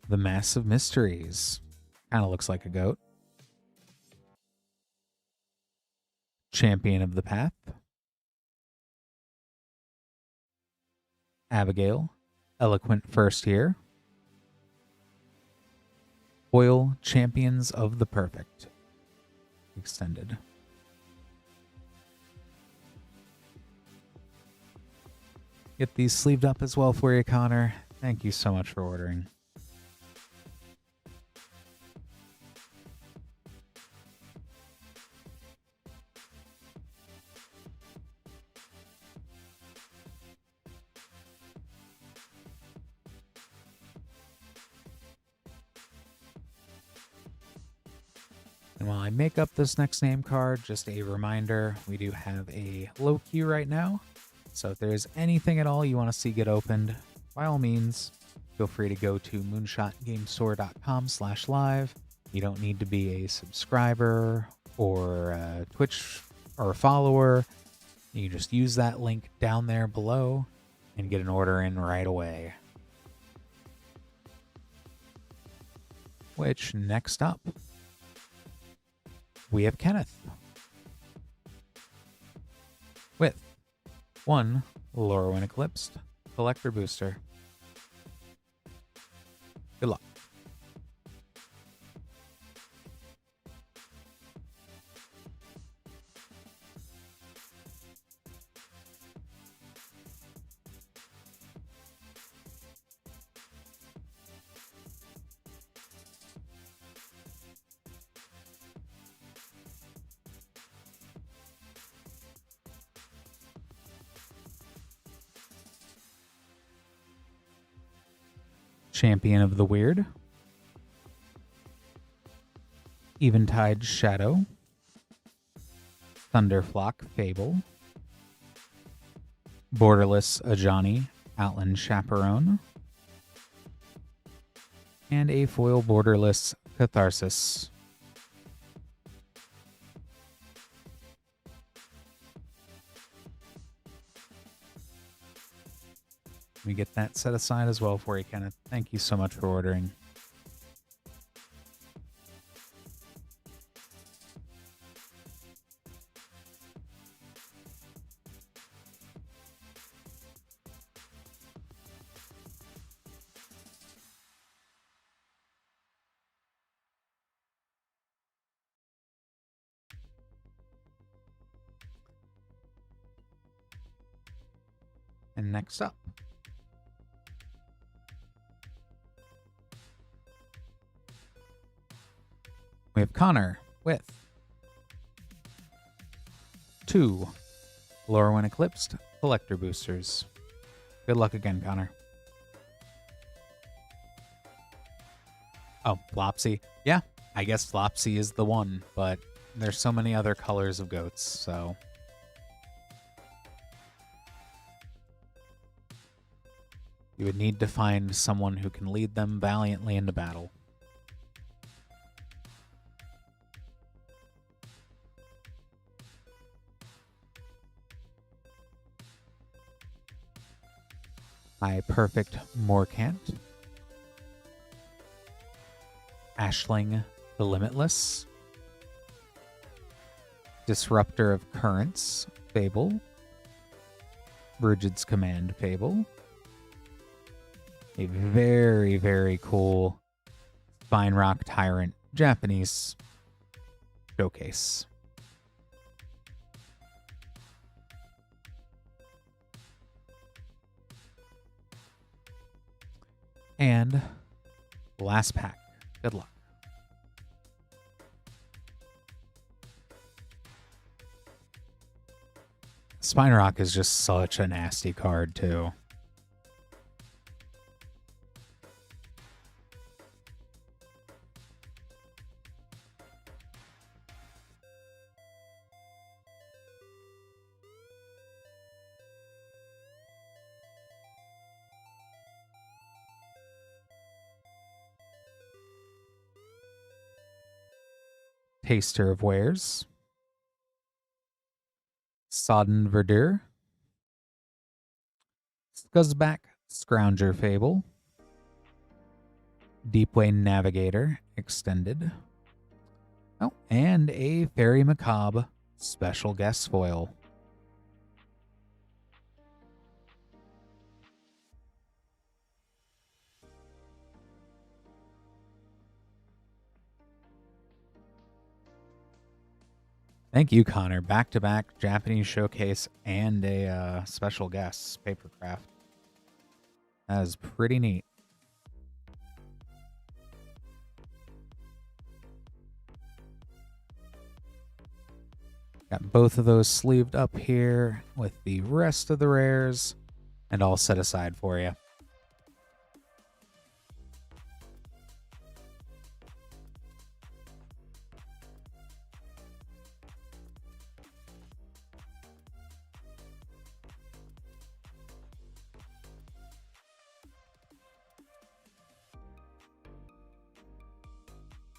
The Massive Mysteries, kind of looks like a goat. Champion of the Path. Abigail, Eloquent First Year. Foil Champions of the Perfect, extended. Get these sleeved up as well for you, Connor. Thank you so much for ordering. And while I make up this next name card, just a reminder, we do have a low queue right now. So if there's anything at all you want to see get opened, by all means, feel free to go to moonshotgamestore.com/live. You don't need to be a subscriber or a Twitch or a follower. You just use that link down there below and get an order in right away. Which, next up, we have Kenneth with one Lorwyn Eclipsed Collector Booster. Good luck. Champion of the Weird, Eventide Shadow, Thunderflock Fable, Borderless Ajani Outland Chaperone, and a foil Borderless Catharsis. We get that set aside as well for you, Kenneth. Thank you so much for ordering. And next up, We have Connor with 2 Lorwyn Eclipsed collector boosters. Good luck again, Connor. Oh, Flopsy. Yeah, I guess Flopsy is the one, but there's so many other colors of goats, so... You would need to find someone who can lead them valiantly into battle. My perfect Morkant. Ashling the Limitless. Disruptor of Currents Fable. Brigid's Command Fable. A very, very cool Fine Rock Tyrant Japanese showcase. And last pack. Good luck. Spine Rock is just such a nasty card, too. Taster of Wares. Sodden Verdure. Scuzzback Scrounger Fable. Deepway Navigator Extended. Oh, and a Fairy Macabre special guest foil. Thank you, Connor. Back-to-back Japanese showcase and a special guest paper craft. That is pretty neat. Got both of those sleeved up here with the rest of the rares and all set aside for you.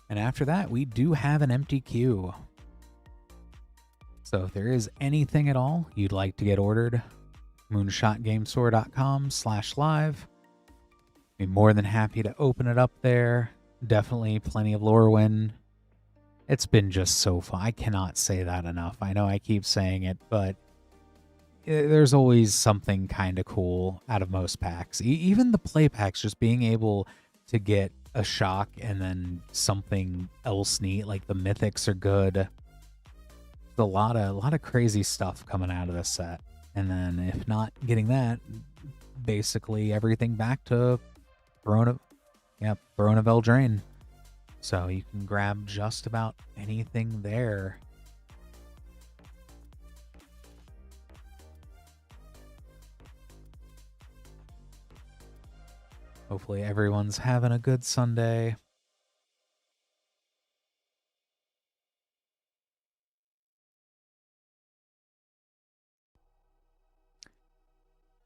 And after that, we do have an empty queue. So if there is anything at all you'd like to get ordered, moonshotgamestore.com/live. Be more than happy to open it up there. Definitely plenty of Lorwyn. It's been just so fun. I cannot say that enough. I know I keep saying it, but there's always something kind of cool out of most packs. Even the play packs, just being able to get a shock and then something else neat, like the mythics are good. There's a lot of crazy stuff coming out of this set. And then if not getting that, basically everything back to Throne of Eldraine. So you can grab just about anything there. Hopefully everyone's having a good Sunday.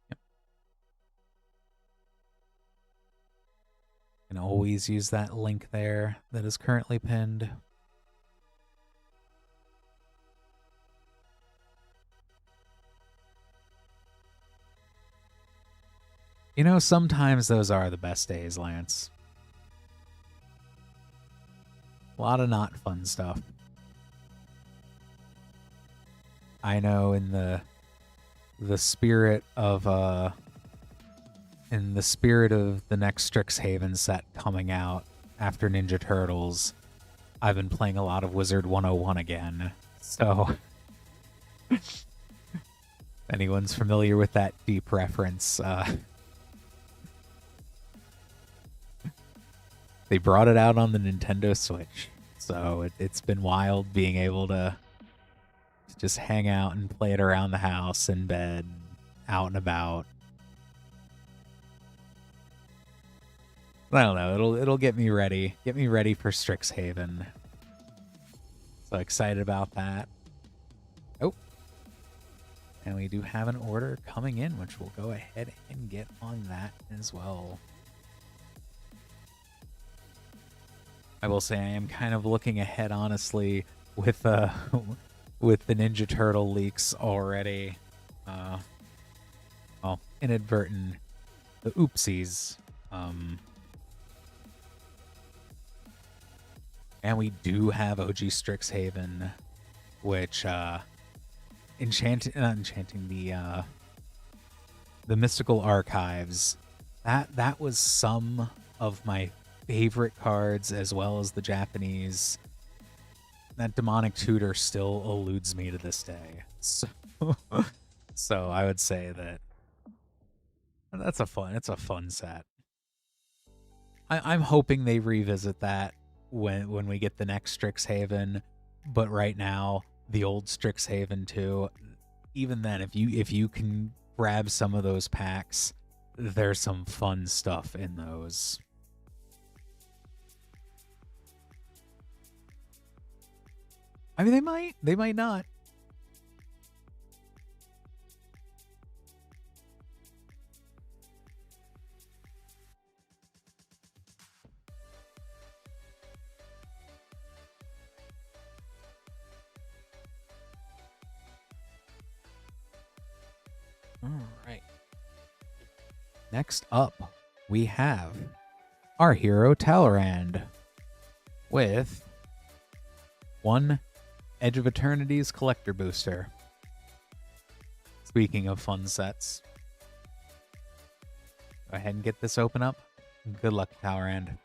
Yep. You can always use that link there that is currently pinned. You know, sometimes those are the best days, Lance. A lot of not fun stuff. I know in the spirit of the next Strixhaven set coming out after Ninja Turtles, I've been playing a lot of Wizard 101 again. So if anyone's familiar with that deep reference, they brought it out on the Nintendo Switch. So So it's been wild being able to just hang out and play it around the house, in bed, out and about. I don't know. It'll get me ready. Get me ready for Strixhaven. So excited about that. Oh. And we do have an order coming in, which we'll go ahead and get on that as well. I will say I am kind of looking ahead, honestly, with with the Ninja Turtle leaks already. Well, inadvertent, the oopsies. And we do have OG Strixhaven, which not enchanting, the Mystical Archives. That was some of my favorite cards, as well as the Japanese. That Demonic Tutor still eludes me to this day. So I would say that it's a fun set. I'm hoping they revisit that when we get the next Strixhaven, but right now the old Strixhaven too. Even then, if you can grab some of those packs, there's some fun stuff in those. I mean, they might not. All right. Next up, we have our hero Talrand with one Edge of Eternity's Collector Booster. Speaking of fun sets, go ahead and get this open up. Good luck, Talrand.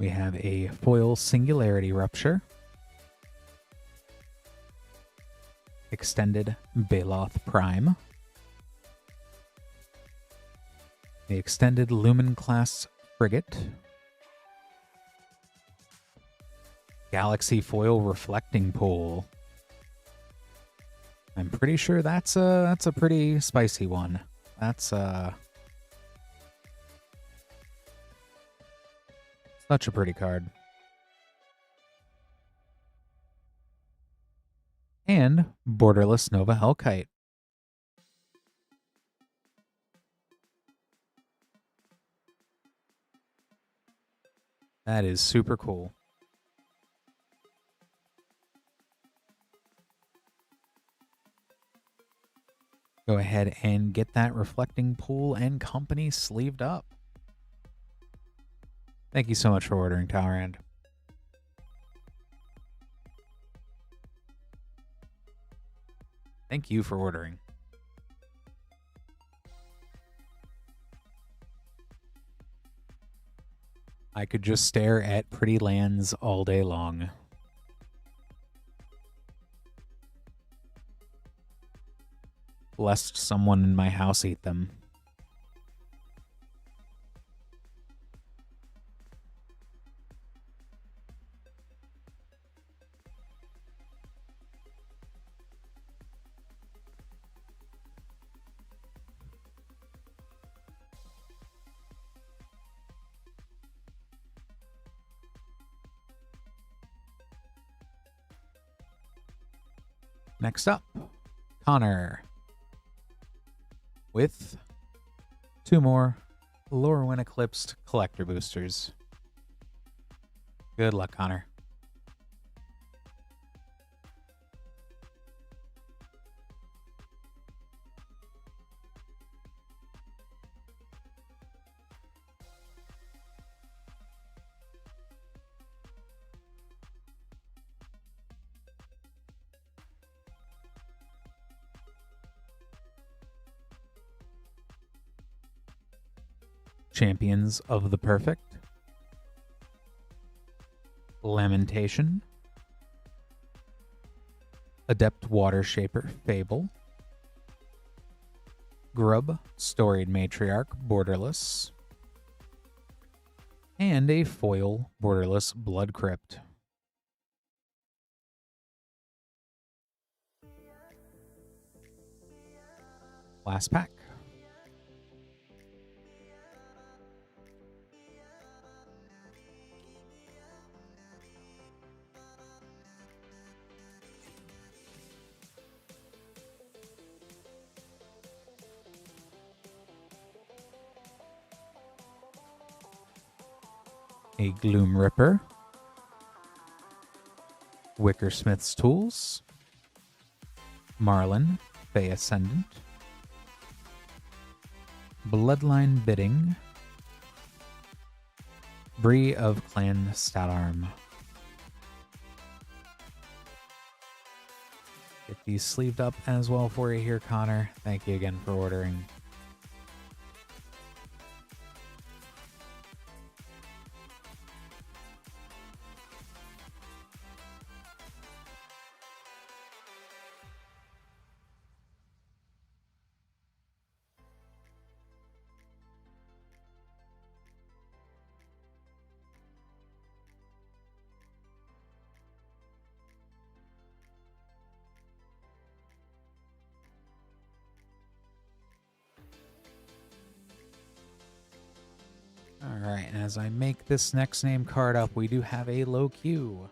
We have a foil Singularity Rupture, extended Baloth Prime, the extended Lumen class Frigate, Galaxy Foil Reflecting Pool. I'm pretty sure that's a pretty spicy one. That's such a pretty card. And Borderless Nova Hellkite. That is super cool. Go ahead and get that Reflecting Pool and Company sleeved up. Thank you so much for ordering, Talrand. Thank you for ordering. I could just stare at pretty lands all day long. Lest someone in my house eat them. Next up, Connor with two more Lorwyn Eclipsed Collector Boosters. Good luck, Connor. Champions of the Perfect, Lamentation, Adept Water Shaper Fable, Grub Storied Matriarch Borderless, and a foil Borderless Blood Crypt. Last pack. A Gloom Ripper, Wickersmith's Tools, Marlin, Fey Ascendant, Bloodline Bidding, Bree of Clan Stadarm. Get these sleeved up as well for you here, Connor. Thank you again for ordering. Alright, and as I make this next name card up, we do have a low queue.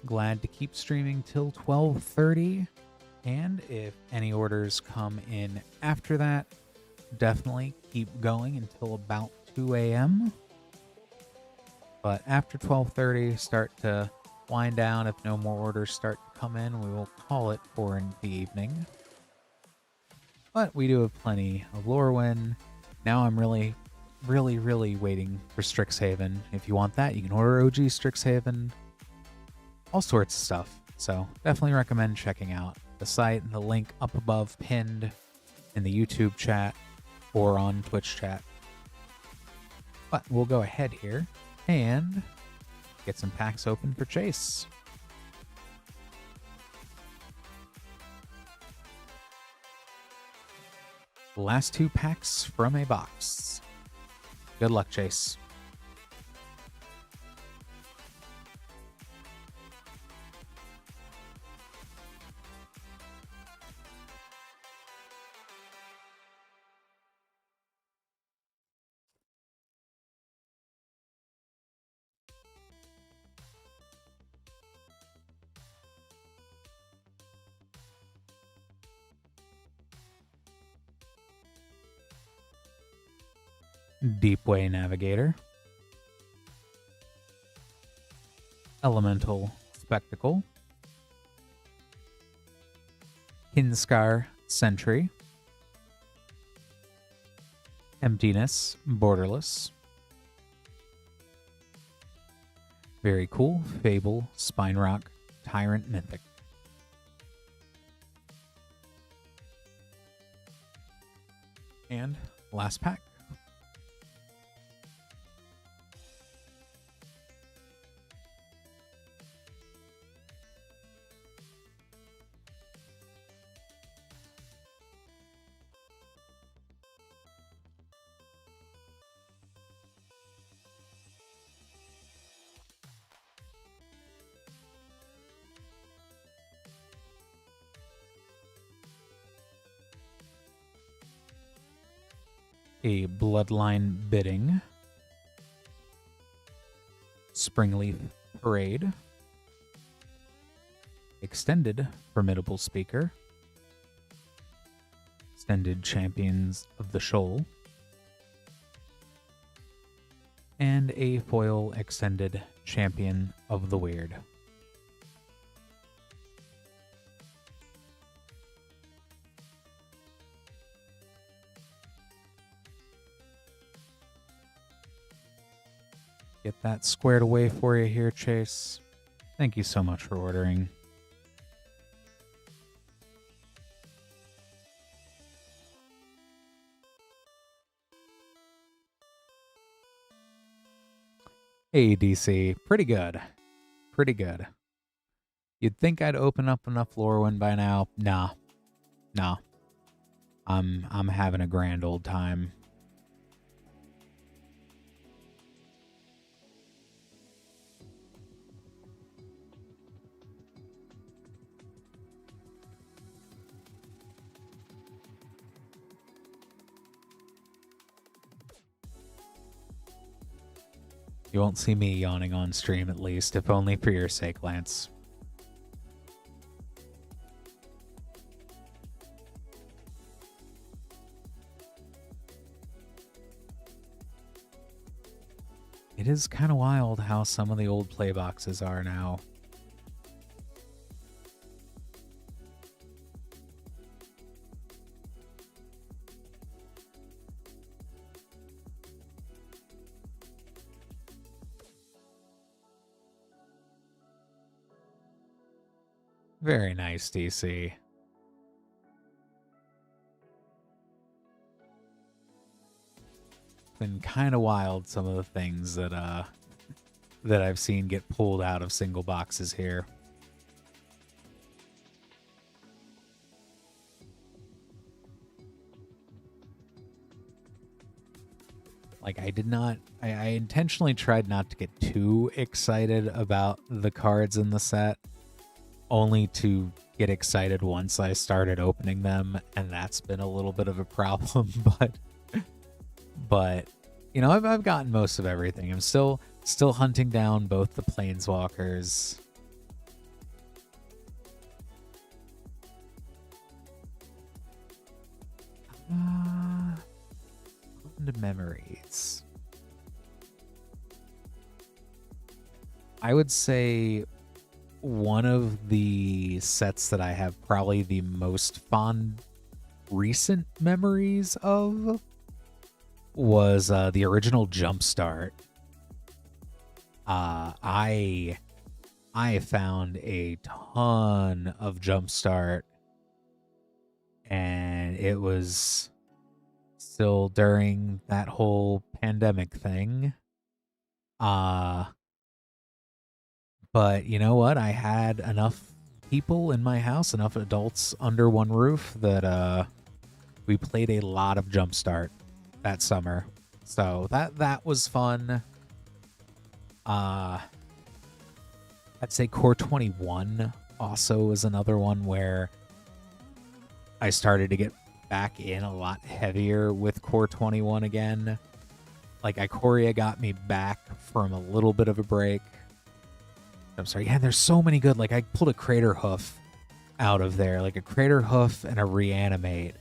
Glad to keep streaming till 12:30, and if any orders come in after that, definitely keep going until about 2 a.m. But after 12:30, start to wind down. If no more orders start to come in, we will call it for the evening. But we do have plenty of Lorwyn. Now I'm really waiting for Strixhaven. If you want that, you can order OG Strixhaven. All sorts of stuff. So definitely recommend checking out the site and the link up above pinned in the YouTube chat or on Twitch chat. But we'll go ahead here and get some packs open for Chase. Last 2 packs from a box. Good luck, Chase. Deepway Navigator, Elemental Spectacle, Kinskar Sentry, Emptiness Borderless, very cool, Fable Spine Rock Tyrant Mythic. And last pack. A Bloodline Bidding, Springleaf Parade, Extended Formidable Speaker, Extended Champions of the Shoal, and a foil Extended Champion of the Weird. Get that squared away for you here, Chase. Thank you so much for ordering. Hey, DC. Pretty good. Pretty good. You'd think I'd open up enough Lorwyn by now. Nah. Nah. I'm having a grand old time. You won't see me yawning on stream, at least, if only for your sake, Lance. It is kind of wild how some of the old play boxes are now. Very nice, DC. Been kind of wild, some of the things that I've seen get pulled out of single boxes here. Like, I intentionally tried not to get too excited about the cards in the set, only to get excited once I started opening them, and that's been a little bit of a problem, but you know, I've gotten most of everything. I'm still hunting down both the planeswalkers. The memories. I would say one of the sets that I have probably the most fond recent memories of was the original Jumpstart. I found a ton of Jumpstart, and it was still during that whole pandemic thing. But you know what? I had enough people in my house, enough adults under one roof that we played a lot of Jumpstart that summer. So that was fun. I'd say Core 21 also is another one where I started to get back in a lot heavier with Core 21 again. Like, Ikoria got me back from a little bit of a break. I'm sorry. Yeah, there's so many good. Like, I pulled a Crater Hoof out of there. Like, a Crater Hoof and a Reanimate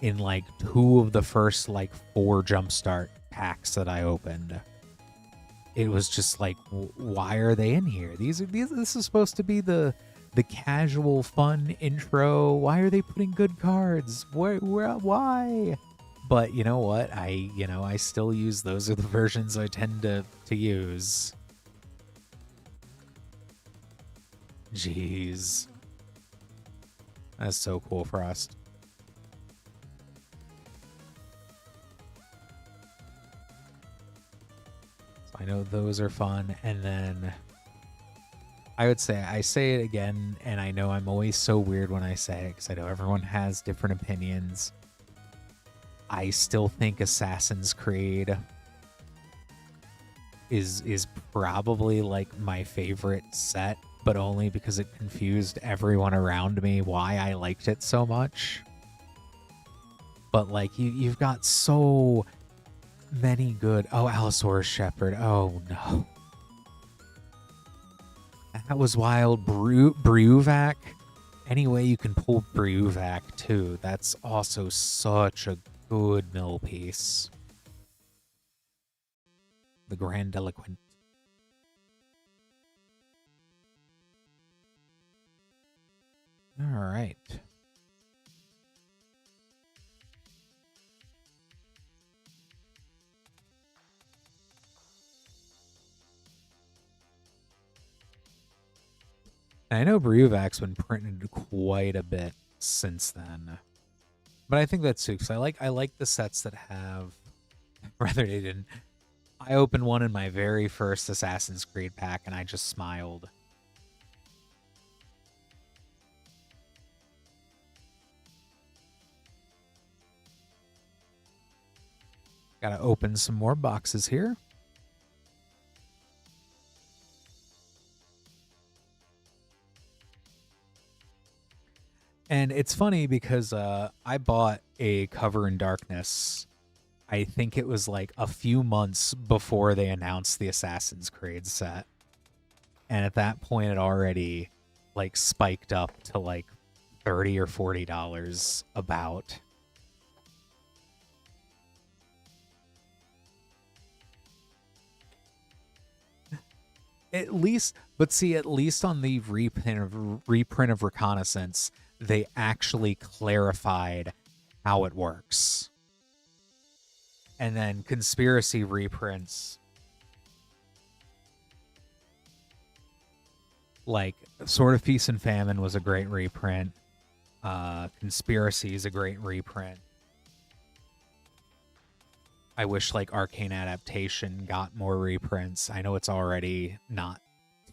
in, like, 2 of the first, like, 4 Jumpstart packs that I opened. It was just like, why are they in here? This is supposed to be the casual, fun intro. Why are they putting good cards? Why? But you know what? I still use those are the versions I tend to use. Jeez. That's so cool, Frost. So I know those are fun, and then I say it again, and I know I'm always so weird when I say it, because I know everyone has different opinions. I still think Assassin's Creed is probably like my favorite set, but only because it confused everyone around me why I liked it so much. But like you've got so many good. Oh, Allosaurus Shepherd. Oh no. That was wild. Bruvac. Any way you can pull Bruvac too. That's also such a good mill piece. The Grandiloquent. All right. I know Bruvac's been printed quite a bit since then, but I think that's too, because I like the sets that have, rather they didn't. I opened one in my very first Assassin's Creed pack, and I just smiled. Gotta open some more boxes here. And it's funny because I bought a Cover in Darkness. I think it was like a few months before they announced the Assassin's Creed set. And at that point, it already like spiked up to like $30 or $40 about. At least, but see, at least on the reprint of Reconnaissance, they actually clarified how it works. And then Conspiracy reprints, like Sword of Peace and Famine was a great reprint. Conspiracy is a great reprint. I wish like Arcane Adaptation got more reprints. I know it's already not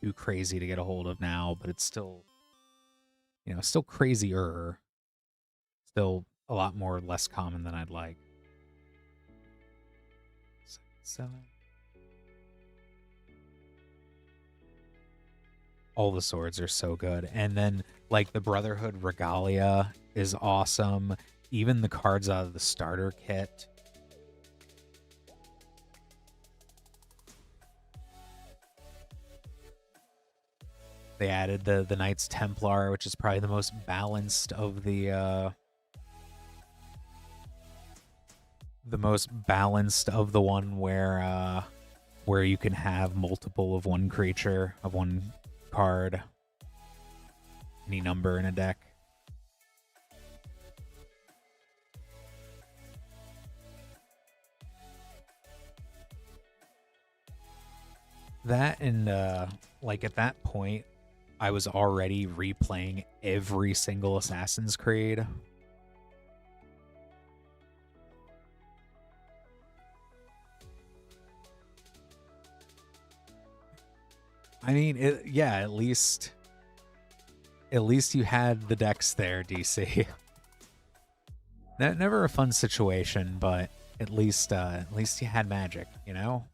too crazy to get a hold of now, but it's still, you know, still crazier. Still a lot more less common than I'd like. 7. All the swords are so good. And then like the Brotherhood Regalia is awesome. Even the cards out of the starter kit. They added the Knights Templar, which is probably the most balanced of the one where you can have multiple of one creature, of one card, any number in a deck. That and like at that point, I was already replaying every single Assassin's Creed. I mean, yeah, at least you had the decks there, DC. Never a fun situation, but at least you had Magic, you know?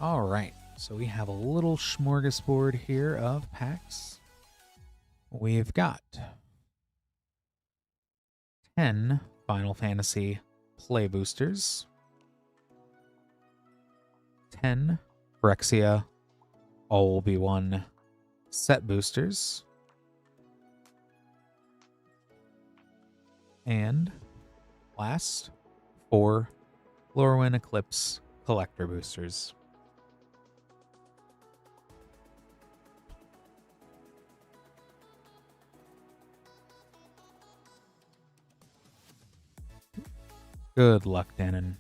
All right, so we have a little smorgasbord here of packs. We've got 10 Final Fantasy Play Boosters, 10 Phyrexia All Will Be One Set Boosters, and last, 4 Lorwyn Eclipse Collector Boosters. Good luck, Danon.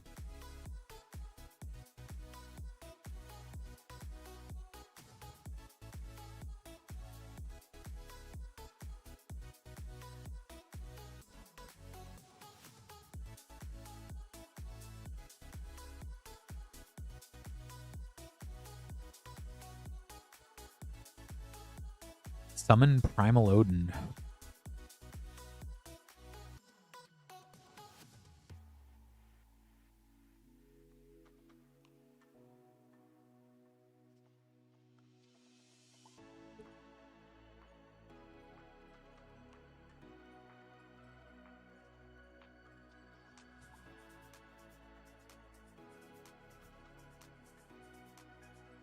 Summon Primal Odin.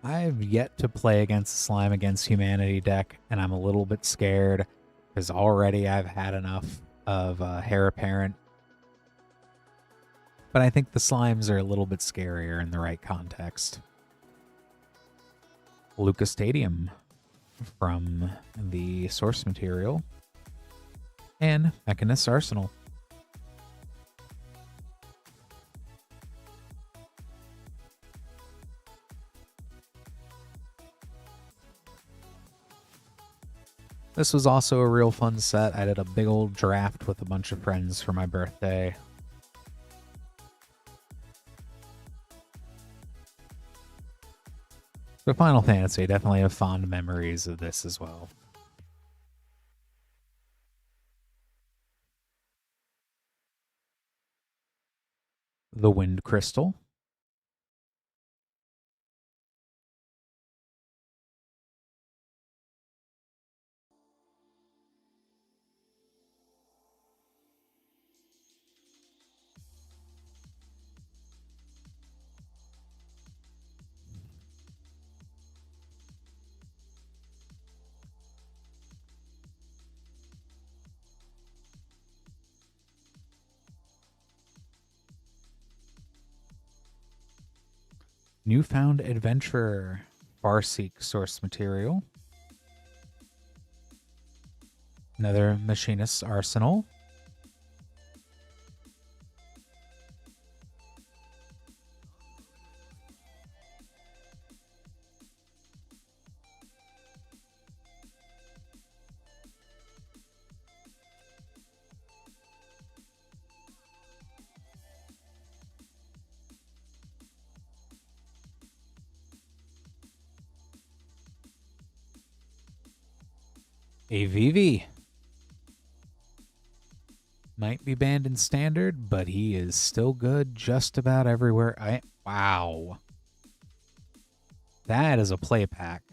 I've yet to play against the Slime Against Humanity deck, and I'm a little bit scared because already I've had enough of Heir Apparent. But I think the slimes are a little bit scarier in the right context. Lucas Stadium from the source material. And Mechanist Arsenal. This was also a real fun set. I did a big old draft with a bunch of friends for my birthday. So Final Fantasy, definitely have fond memories of this as well. The Wind Crystal. Newfound Adventurer, Farseek source material. Another Machinist's Arsenal. A Vivi. Might be banned in Standard, but he is still good just about everywhere. Wow. That is a play pack.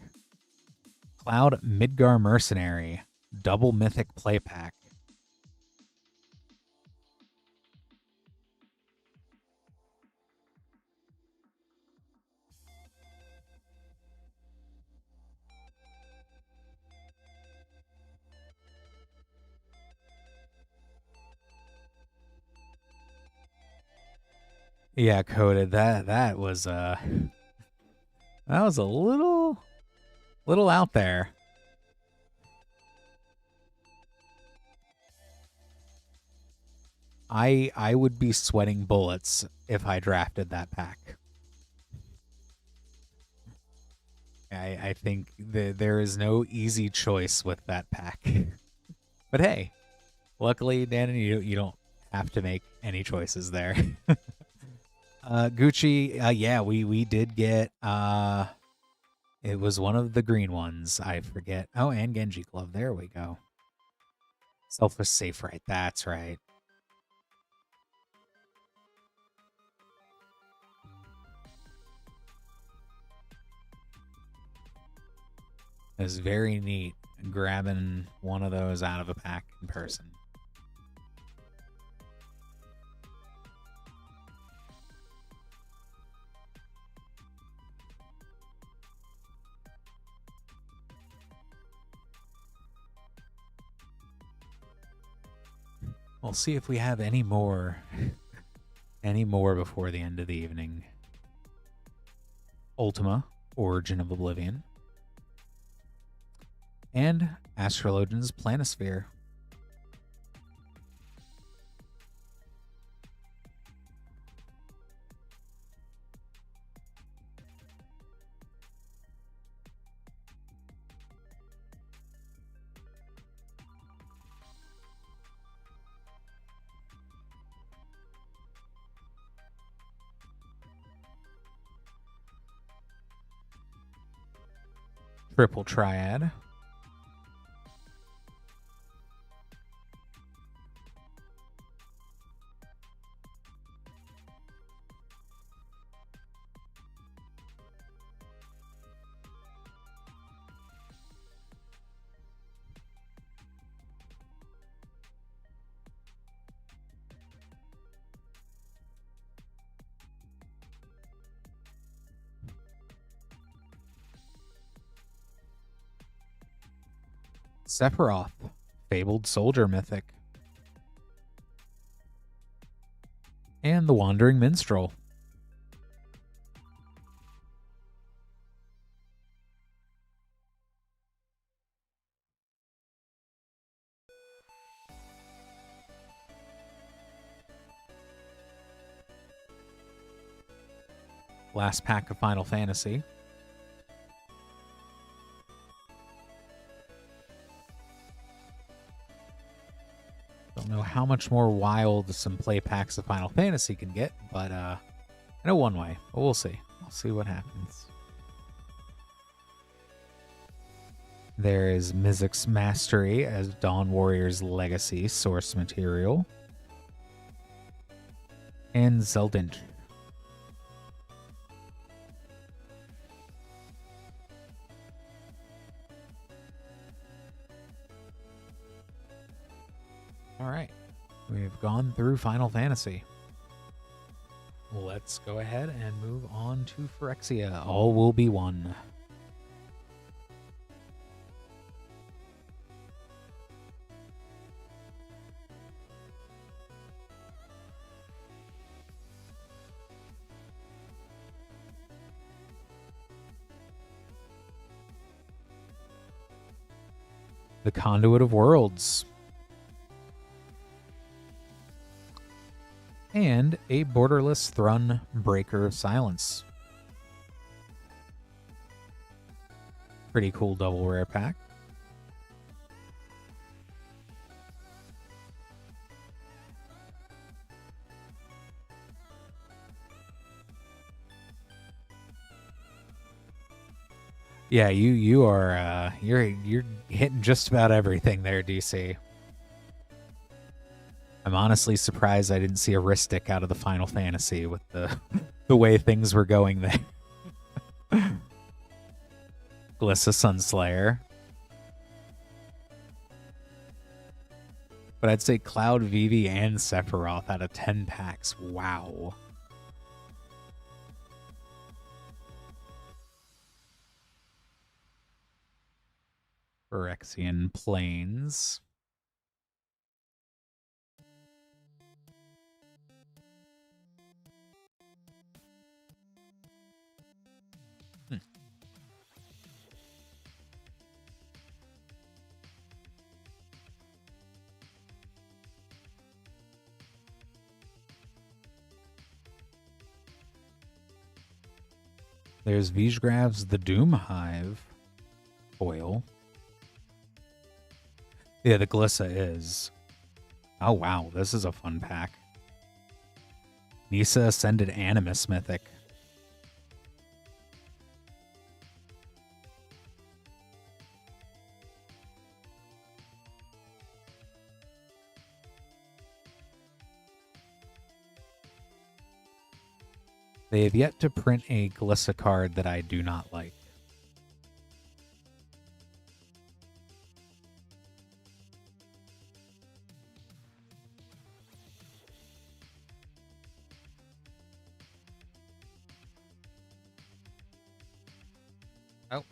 Cloud Midgar Mercenary. Double Mythic play pack. Yeah, coded. That was a little out there. I would be sweating bullets if I drafted that pack. I think there is no easy choice with that pack. But hey, luckily, Dan, you don't have to make any choices there. Gucci, yeah, we did get it was one of the green ones. I forget. Oh, and Genji Glove. There we go. Selfless Safe Right. That's right. It was very neat grabbing one of those out of a pack in person. We'll see if we have any more before the end of the evening. Ultima, Origin of Oblivion. And Astrologian's Planisphere. Triple Triad. Sephiroth, Fabled Soldier Mythic. And the Wandering Minstrel. Last pack of Final Fantasy. Don't know how much more wild some play packs of Final Fantasy can get, but I know one way. But we'll see. We'll see what happens. There is Mizik's Mastery as Dawn Warrior's Legacy source material. And Zeldinch. All right, we've gone through Final Fantasy. Let's go ahead and move on to Phyrexia. All will be one. The Conduit of Worlds. And a Borderless Thrun, Breaker of Silence. Pretty cool double rare pack. Yeah, you are you're hitting just about everything there, DC. I'm honestly surprised I didn't see a Ristic out of the Final Fantasy with the way things were going there. Glissa Sunslayer. But I'd say Cloud, Vivi, and Sephiroth out of 10 packs. Wow. Phyrexian Plains. There's Vizgrav's The Doom Hive foil. Yeah, the Glissa is. Oh, wow. This is a fun pack. Nisa Ascended Animus Mythic. They have yet to print a Glissa card that I do not like. Oh.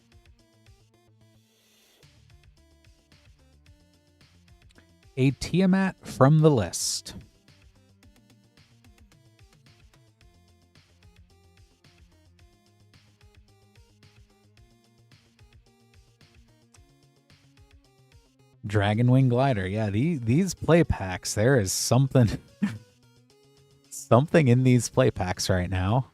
A Tiamat from the list. Dragonwing Glider. Yeah, these play packs, there is something something in these play packs right now.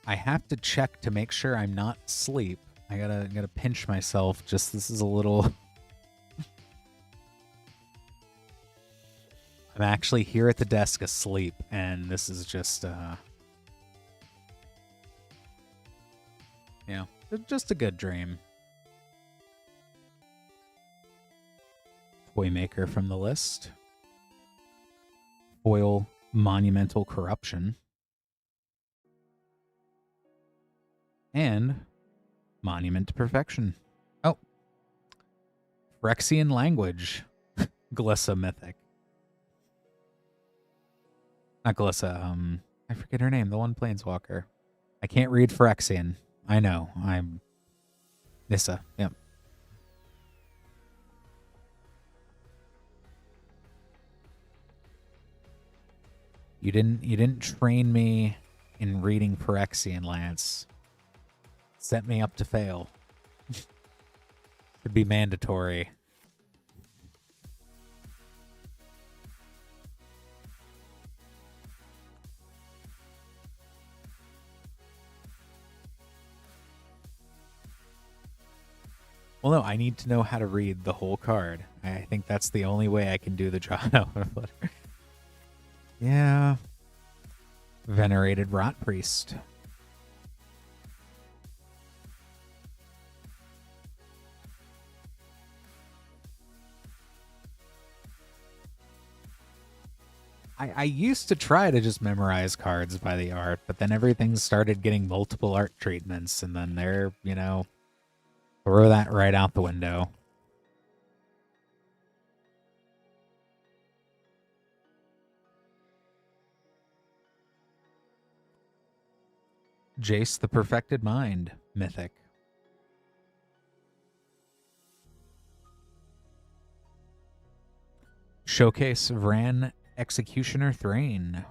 I have to check to make sure I'm not asleep. I gotta pinch myself. Just this is a little. I'm actually here at the desk asleep, and this is just, you know, just a good dream. Toymaker from the list. Foil Monumental Corruption. And Monument to Perfection. Oh. Phyrexian Language. Glissa Mythic. Not Glissa, I forget her name, the one Planeswalker. I can't read Phyrexian. I know, Nissa, yep. You didn't train me in reading Phyrexian, Lance. Set me up to fail. Should be mandatory. Well, no, I need to know how to read the whole card. I think that's the only way I can do the job. Yeah. Venerated Rot Priest. I used to try to just memorize cards by the art, but then everything started getting multiple art treatments, and then they're, you know, throw that right out the window. Jace the Perfected Mind, Mythic. Showcase Vran Executioner Thrain.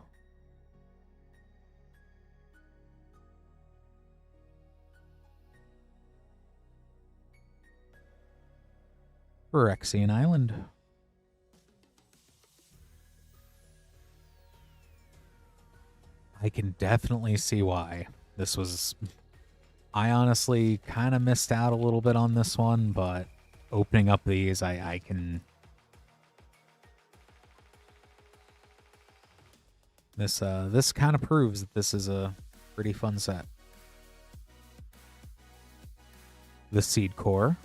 Phyrexian Island. I can definitely see why. This was... I honestly kind of missed out a little bit on this one, but opening up these, I can... This kind of proves that this is a pretty fun set. The Seed Core.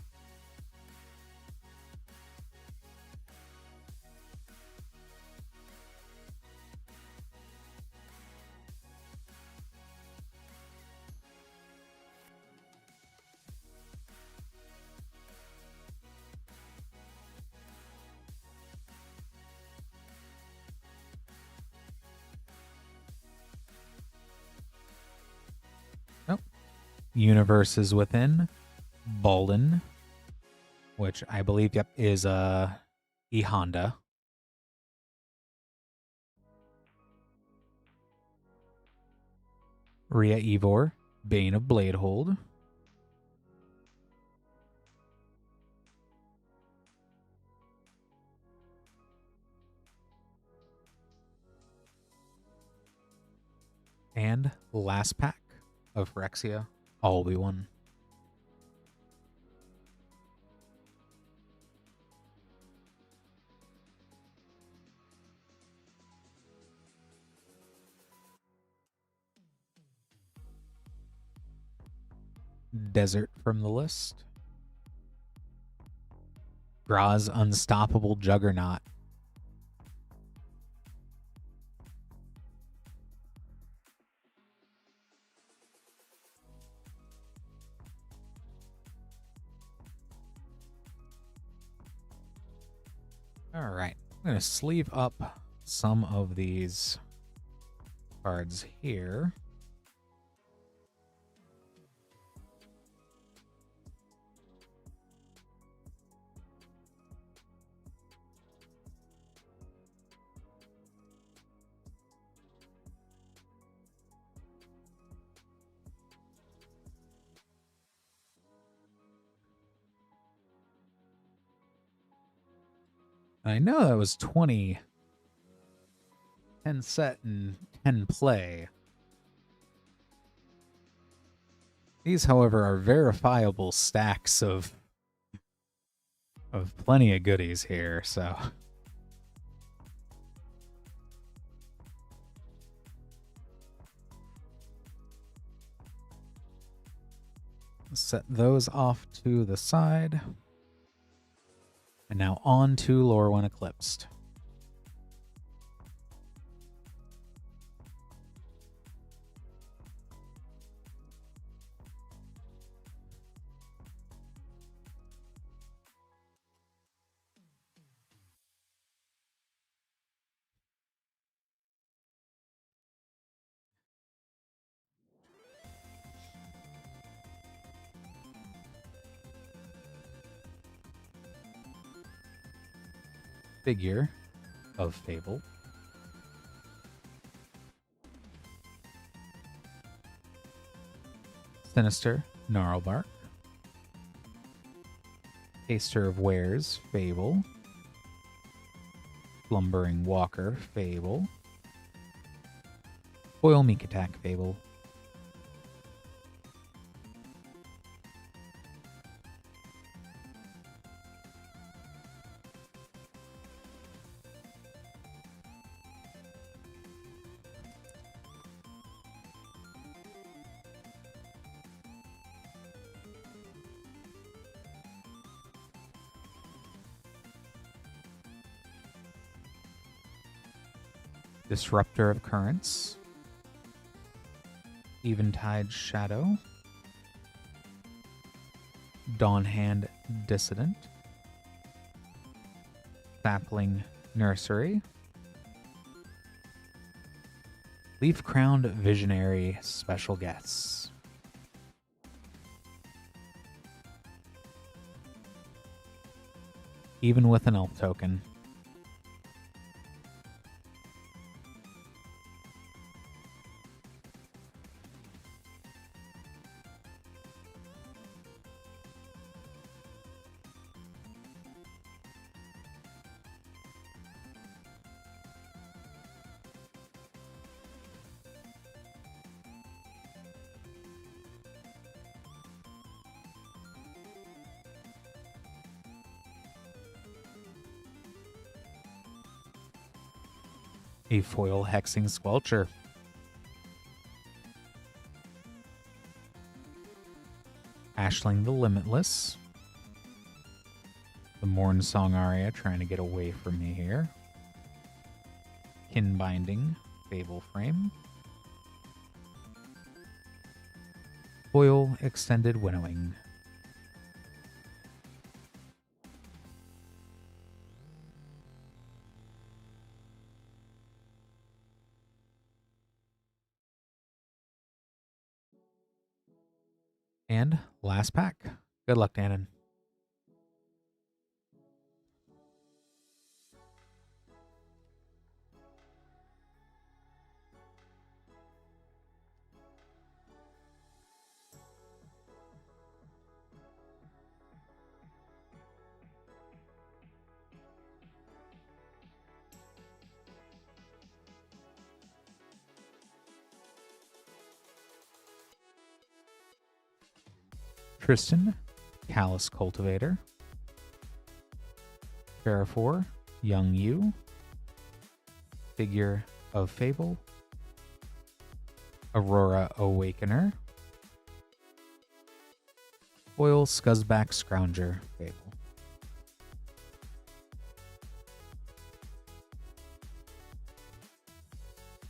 Oh. Universes Within. Balden. Which I believe, yep, is E Honda. Rhea Evor, Bane of Bladehold. And last pack of Phyrexia, All We Won. Desert from the list. Gra's Unstoppable Juggernaut. All right, I'm going to sleeve up some of these cards here. I know that was 20, 10 set and 10 play. These, however, are verifiable stacks of plenty of goodies here, so... Set those off to the side. And now on to Lorwyn Eclipsed. Figure of Fable, Sinister Gnarlbark, Taster of Wares Fable, Slumbering Walker Fable, Foil Meek Attack Fable, Disruptor of Currents, Eventide Shadow, Dawnhand Dissident, Sapling Nursery, Leaf Crowned Visionary Special Guests. Even with an elf token. A foil Hexing Squelcher. Ashling the Limitless. The Morn Song Aria trying to get away from me here. Kin Binding Fable Frame. Foil Extended Winnowing. And last pack. Good luck, Dannon. Tristan, Callous Cultivator, Parafor, Young Yu, Figure of Fable, Aurora Awakener, Foil Scuzzback Scrounger Fable.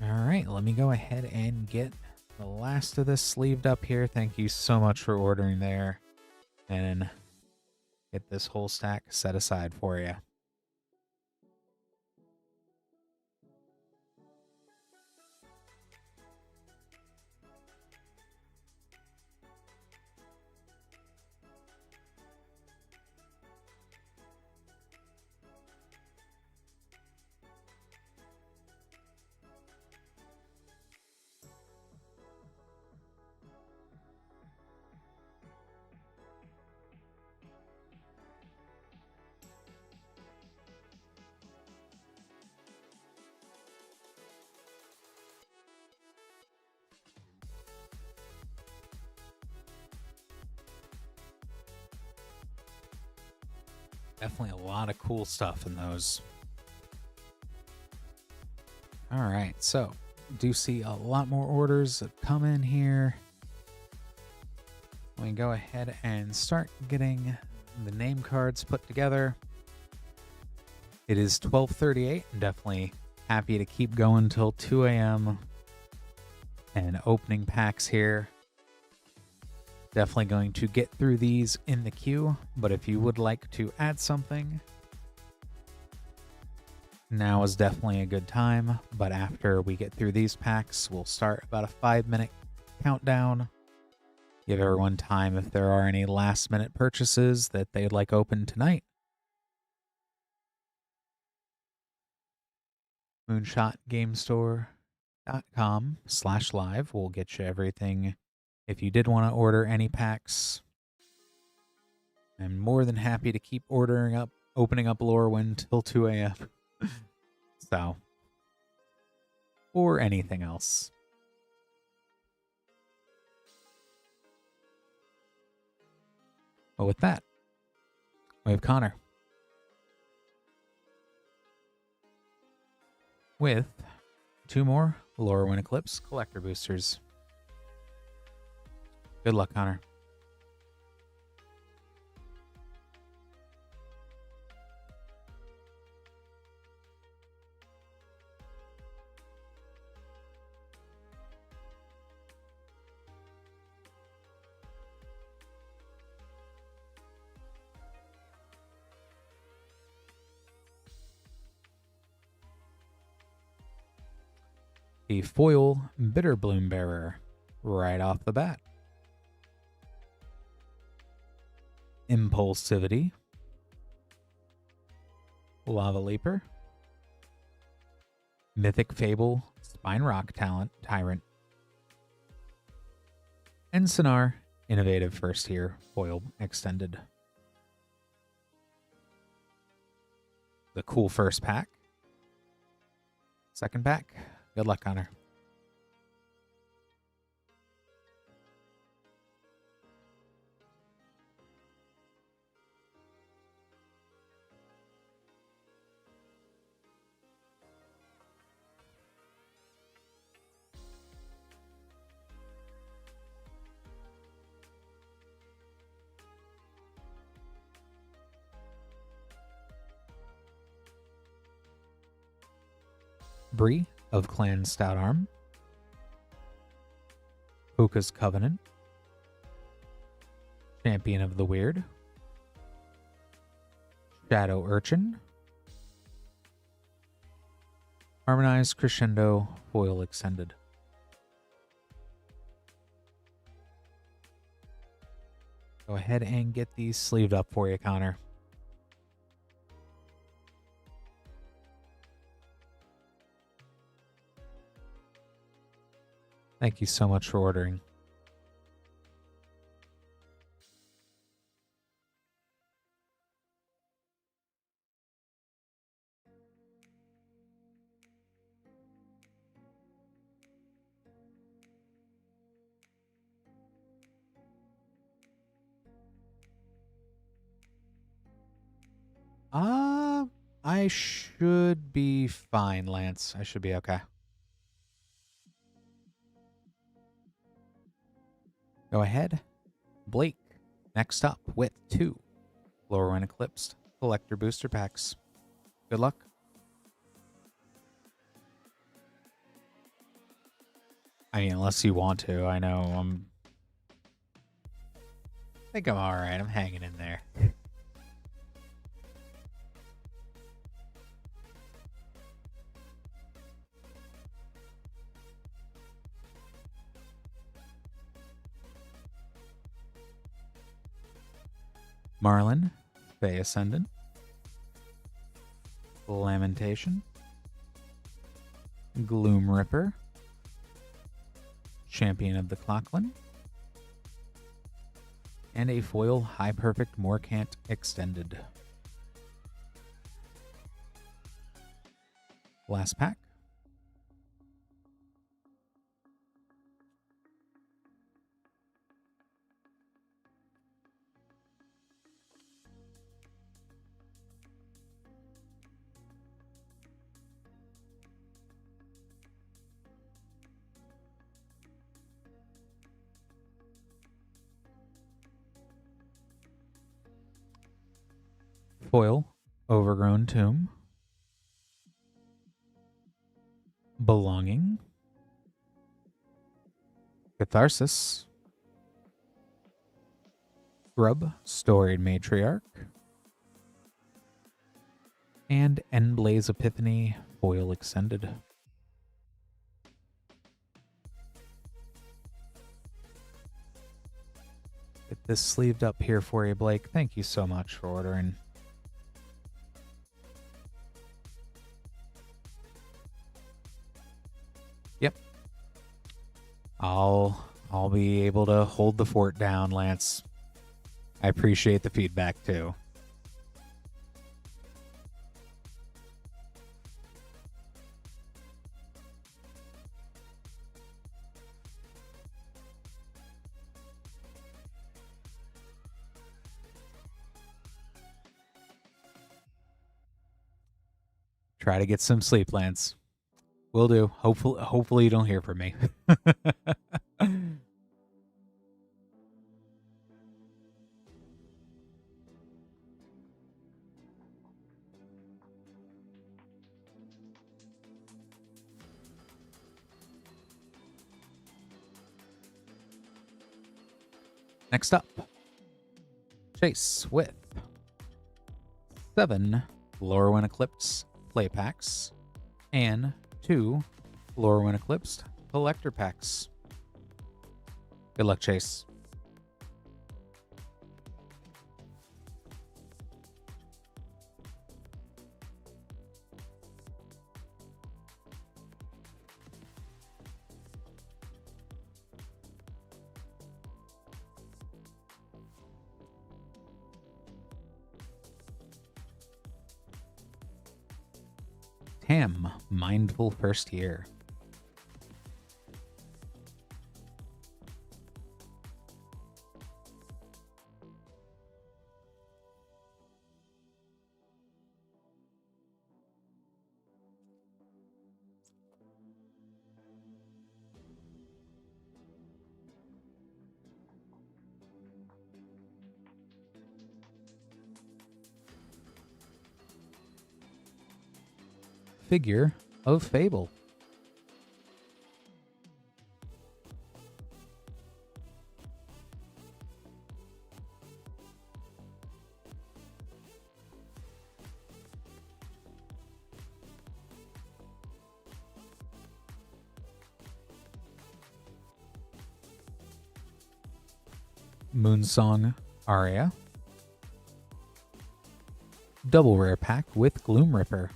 Alright, let me go ahead and get the last of this sleeved up here. Thank you so much for ordering there. And get this whole stack set aside for you. Definitely a lot of cool stuff in those. All right, so do see a lot more orders that come in here. We go ahead and start getting the name cards put together. It is 12:38. Definitely happy to keep going till 2 a.m. and opening packs here. Definitely going to get through these in the queue, but if you would like to add something, now is definitely a good time. But after we get through these packs, we'll start about a 5-minute countdown. Give everyone time if there are any last-minute purchases that they'd like open tonight. moonshotgamestore.com/live will get you everything. If you did want to order any packs, I'm more than happy to keep opening up Lorwyn till 2 a.m. So, or anything else. But with that, we have Connor with 2 more Lorwyn Eclipse collector boosters. Good luck, Connor. The foil Bitter Bloom Bearer right off the bat. Impulsivity. Lava Leaper. Mythic Fable Spine Rock Tyrant. And Sonar Innovative First Tier Foil Extended. The cool first pack. Second pack. Good luck, Connor. Bree of Clan Stoutarm. Puka's Covenant. Champion of the Weird. Shadow Urchin. Harmonized Crescendo Foil Extended. Go ahead and get these sleeved up for you, Connor. Thank you so much for ordering. I should be fine, Lance. I should be okay. Go ahead. Blake, next up with 2 Lorwyn Eclipsed collector booster packs. Good luck. I mean, unless you want to. I know I think I'm alright. I'm hanging in there. Marlin, Fey Ascendant, Lamentation, Gloom Ripper, Champion of the Clockland, and a foil High Perfect Morcant Extended. Last pack. Foil, Overgrown Tomb, Belonging, Catharsis, Grub, Storied Matriarch, and Endblaze Epiphany, Foil Extended. Get this sleeved up here for you, Blake. Thank you so much for ordering. Yep. I'll be able to hold the fort down, Lance. I appreciate the feedback too. Try to get some sleep, Lance. Will do. Hopefully you don't hear from me. Next up, Chase with 7 Lorwyn Eclipsed play packs and 2 Lorwyn Eclipsed collector packs. Good luck, Chase. Tam, Mindful First Year. Figure of Fable. Moonsong Aria. Double rare pack with Gloom Ripper.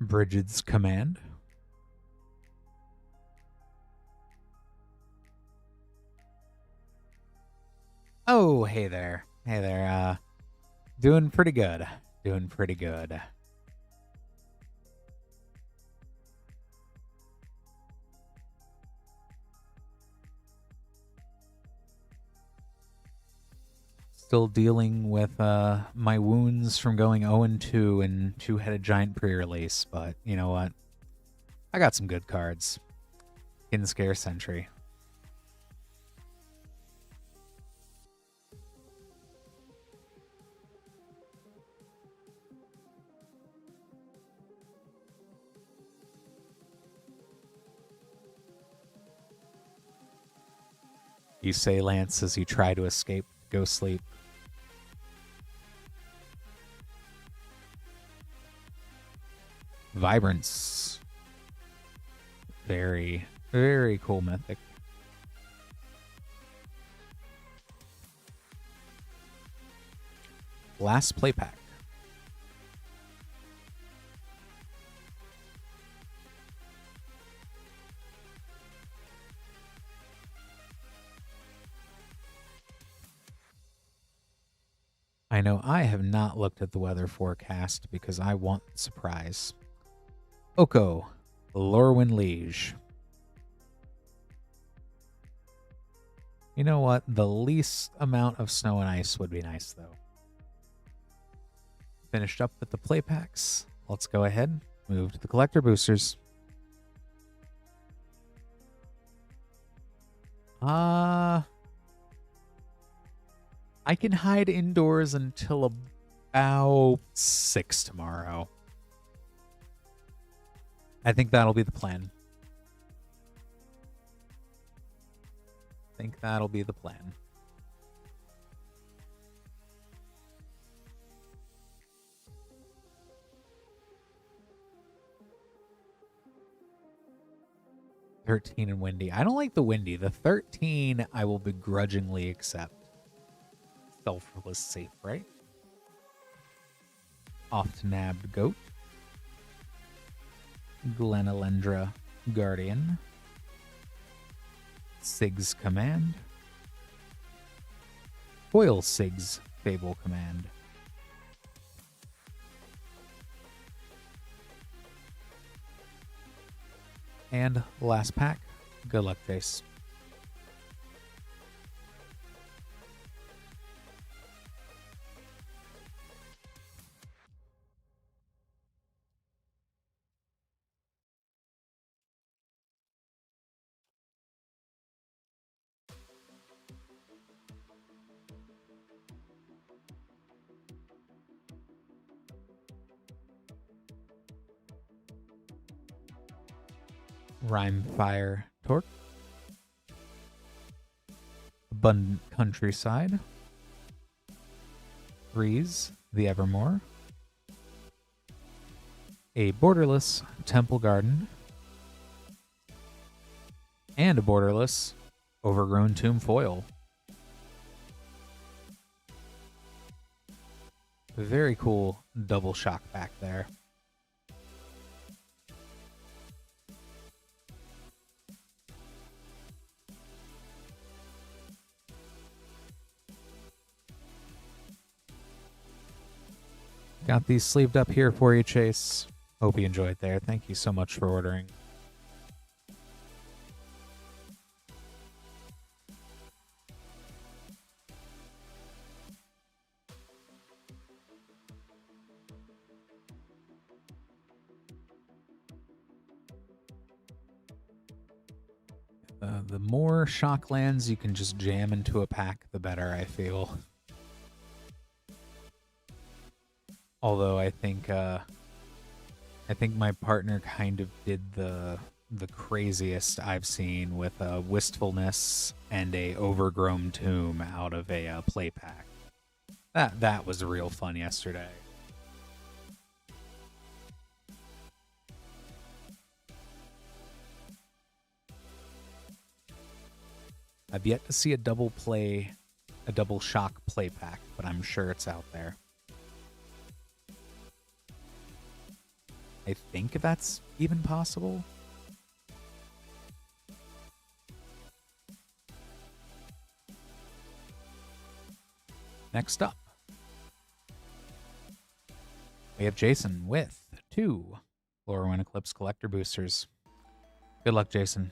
Bridget's Command. Oh, hey there. Hey there. Doing pretty good. Doing pretty good. Still dealing with my wounds from going 0-2 in Two-Headed Giant pre-release, but you know what? I got some good cards. Skin Scare Sentry. You say, Lance, as you try to escape, go sleep. Vibrance. Very, very cool mythic. Last play pack. I know I have not looked at the weather forecast because I want the surprise. Oko, Lorwyn Liege. You know what? The least amount of snow and ice would be nice, though. Finished up with the play packs. Let's go ahead, move to the collector boosters. I can hide indoors until about 6 tomorrow. I think that'll be the plan. 13 and Windy. I don't like the Windy. The 13 I will begrudgingly accept. Selfless safe, right? Off to Nabbed Goat. Glenalendra Guardian. Sig's Command. Foil Sig's Fable Command. And last pack, good luck, Jace. Rhymefire Torque. Abundant Countryside. Breeze, the Evermore. A borderless Temple Garden. And a borderless Overgrown Tomb Foil. Very cool double shock back there. Got these sleeved up here for you, Chase. Hope you enjoyed there. Thank you so much for ordering. The more shock lands you can just jam into a pack, the better, I feel. Although I think my partner kind of did the craziest I've seen with a Wistfulness and a Overgrown Tomb out of a play pack. That was real fun yesterday. I've yet to see a double shock play pack, but I'm sure it's out there. I think that's even possible. Next up, we have Jason with 2 Lorwyn Eclipse Collector Boosters. Good luck, Jason.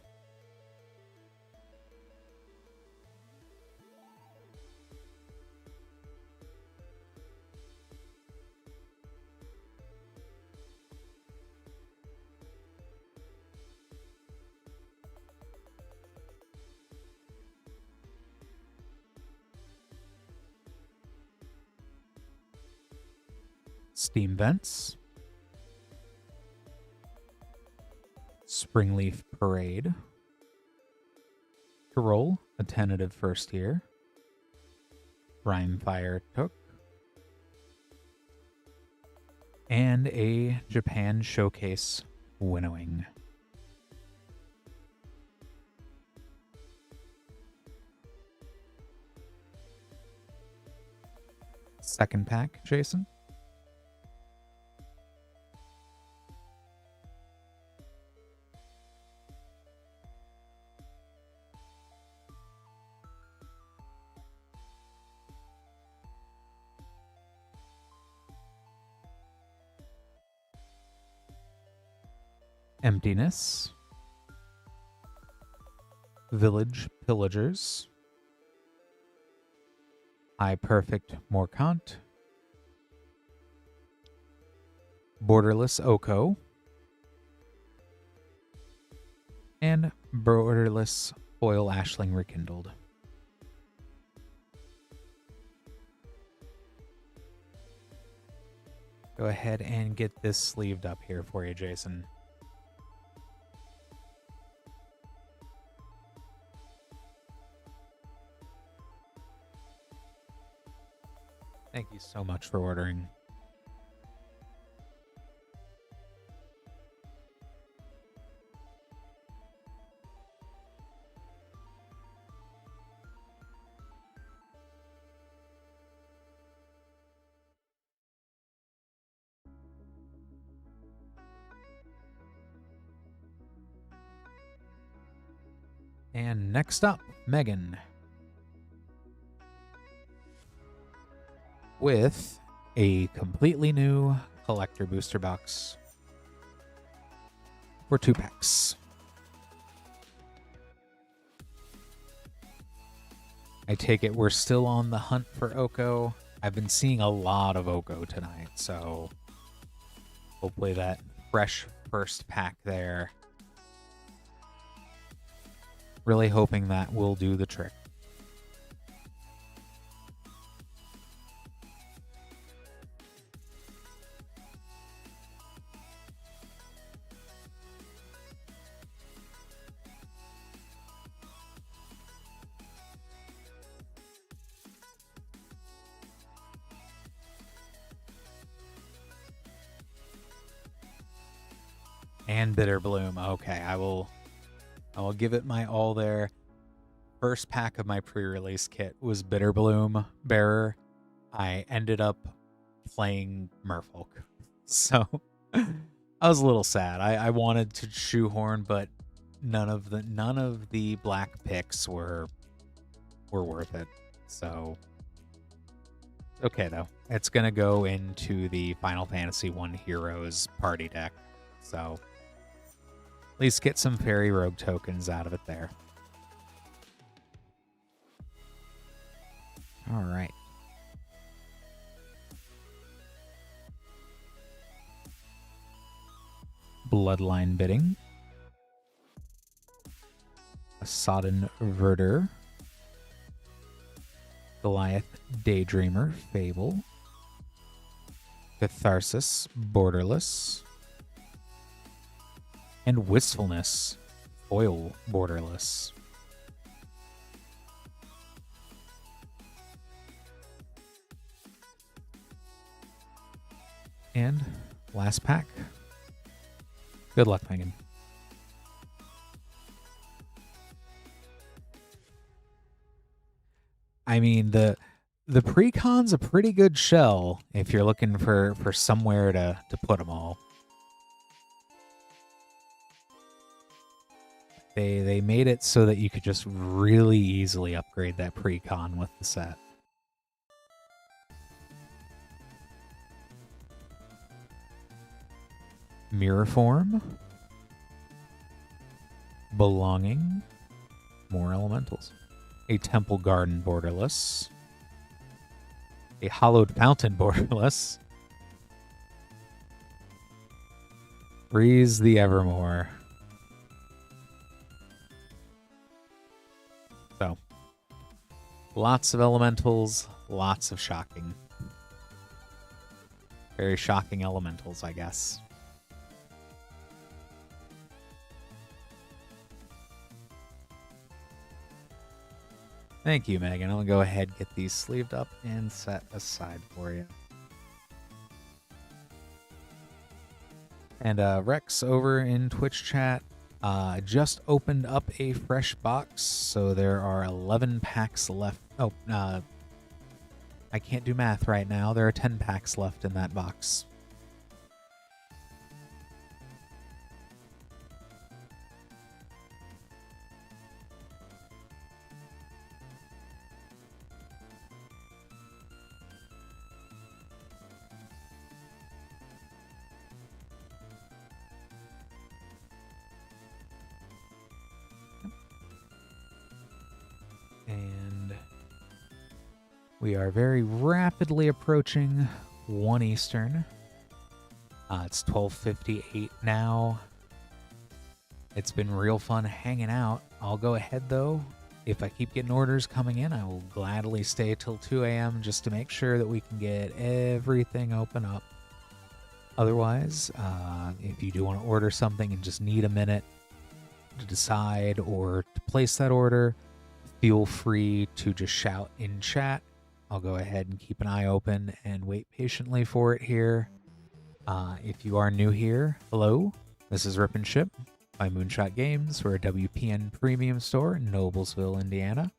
Steam Vents, Springleaf Parade, Tirol, a tentative first year, Rhymefire Took, and a Japan Showcase Winnowing. Second pack, Jason. Emptiness, Village Pillagers, I Perfect Morkant, Borderless Oko, and Borderless Foil Ashling Rekindled. Go ahead and get this sleeved up here for you, Jason. Thank you so much for ordering. And next up, Megan. With a completely new collector booster box for 2 packs. I take it we're still on the hunt for Oko. I've been seeing a lot of Oko tonight, so hopefully that fresh first pack there. Really hoping that will do the trick. And Bitter Bloom. Okay, I will give it my all there. First pack of my pre-release kit was Bitter Bloom Bearer. I ended up playing Merfolk. So I was a little sad. I wanted to shoehorn, but none of the black picks were worth it. So okay though. It's gonna go into the Final Fantasy 1 Heroes party deck. So at least get some Fairy Rogue tokens out of it there. All right. Bloodline Bidding. A Sodden Verdure. Goliath Daydreamer Fable. Catharsis Borderless. And Wistfulness, Foil Borderless. And last pack. Good luck, Megan. I mean, the Precon's a pretty good shell if you're looking for somewhere to put them all. They made it so that you could just really easily upgrade that Precon with the set. Mirror Form. Belonging. More elementals. A Temple Garden Borderless. A Hollowed Fountain Borderless. Breeze the Evermore. So, lots of elementals, lots of shocking. Very shocking elementals, I guess. Thank you, Megan. I'll go ahead and get these sleeved up and set aside for you. And Rex over in Twitch chat just opened up a fresh box, so there are 11 packs left. Oh, I can't do math right now. There are 10 packs left in that box. And we are very rapidly approaching 1 Eastern. It's 12:58 now. It's been real fun hanging out. I'll go ahead, though. If I keep getting orders coming in, I will gladly stay till 2 a.m. just to make sure that we can get everything open up. Otherwise, if you do want to order something and just need a minute to decide or to place that order, feel free to just shout in chat. I'll go ahead and keep an eye open and wait patiently for it here. If you are new here, hello. This is Rip and Ship by Moonshot Games. We're a WPN premium store in Noblesville, Indiana.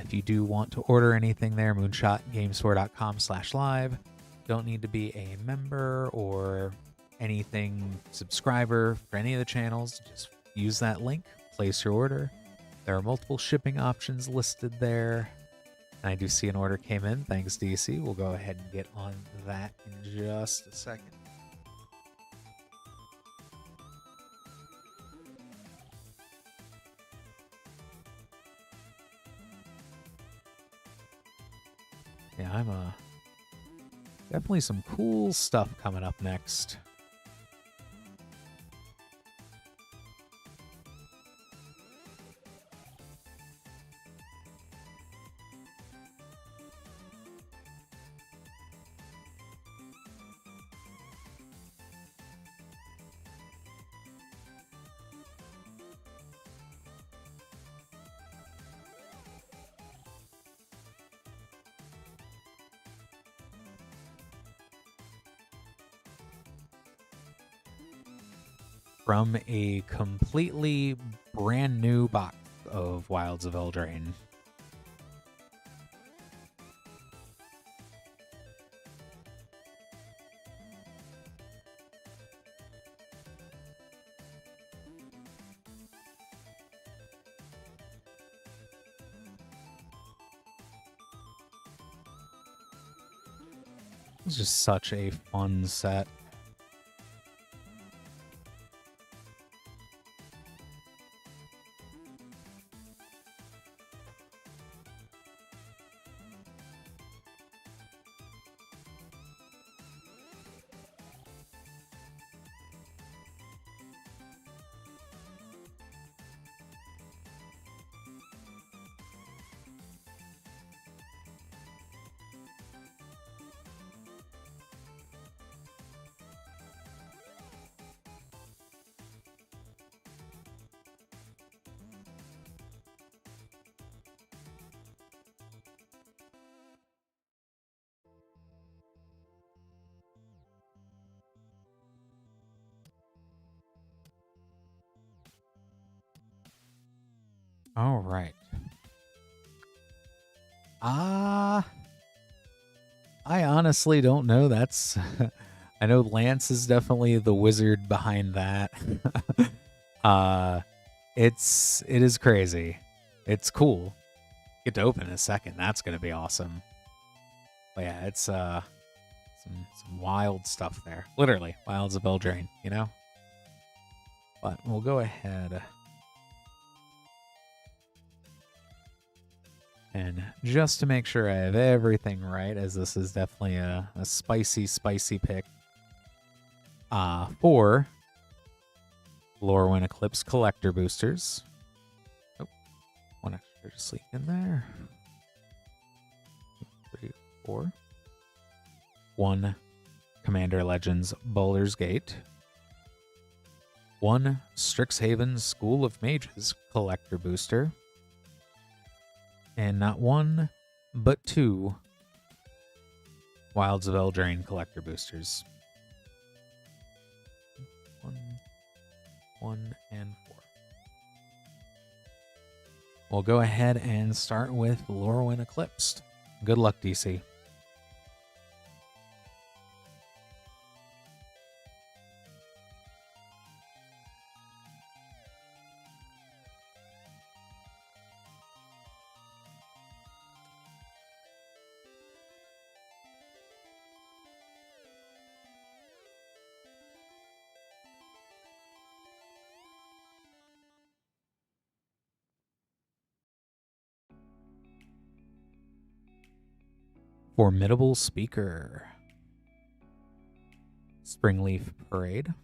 If you do want to order anything there, moonshotgamestore.com/live. Don't need to be a member or anything subscriber for any of the channels. Just use that link, place your order, There are multiple shipping options listed there. And I do see an order came in. Thanks, DC. We'll go ahead and get on that in just a second. Yeah, I'm definitely some cool stuff coming up next. From a completely brand new box of Wilds of Eldraine. It's just such a fun set. All right. I honestly don't know. That's I know Lance is definitely the wizard behind that. It is crazy. It's cool. Get to open in a second. That's gonna be awesome. But yeah, it's some wild stuff there. Literally, Wilds of Eldraine, you know? But we'll go ahead and just to make sure I have everything right, as this is definitely a spicy pick, for Lorwyn Eclipsed collector boosters. Oh, one extra to sleep in there. 3, 4. 1 Commander Legends Baldur's Gate. 1 Strixhaven School of Mages collector booster. And not 1, but 2 Wilds of Eldraine collector boosters. 1, and 4. We'll go ahead and start with Lorwyn Eclipsed. Good luck, DC. Formidable Speaker. Springleaf Parade.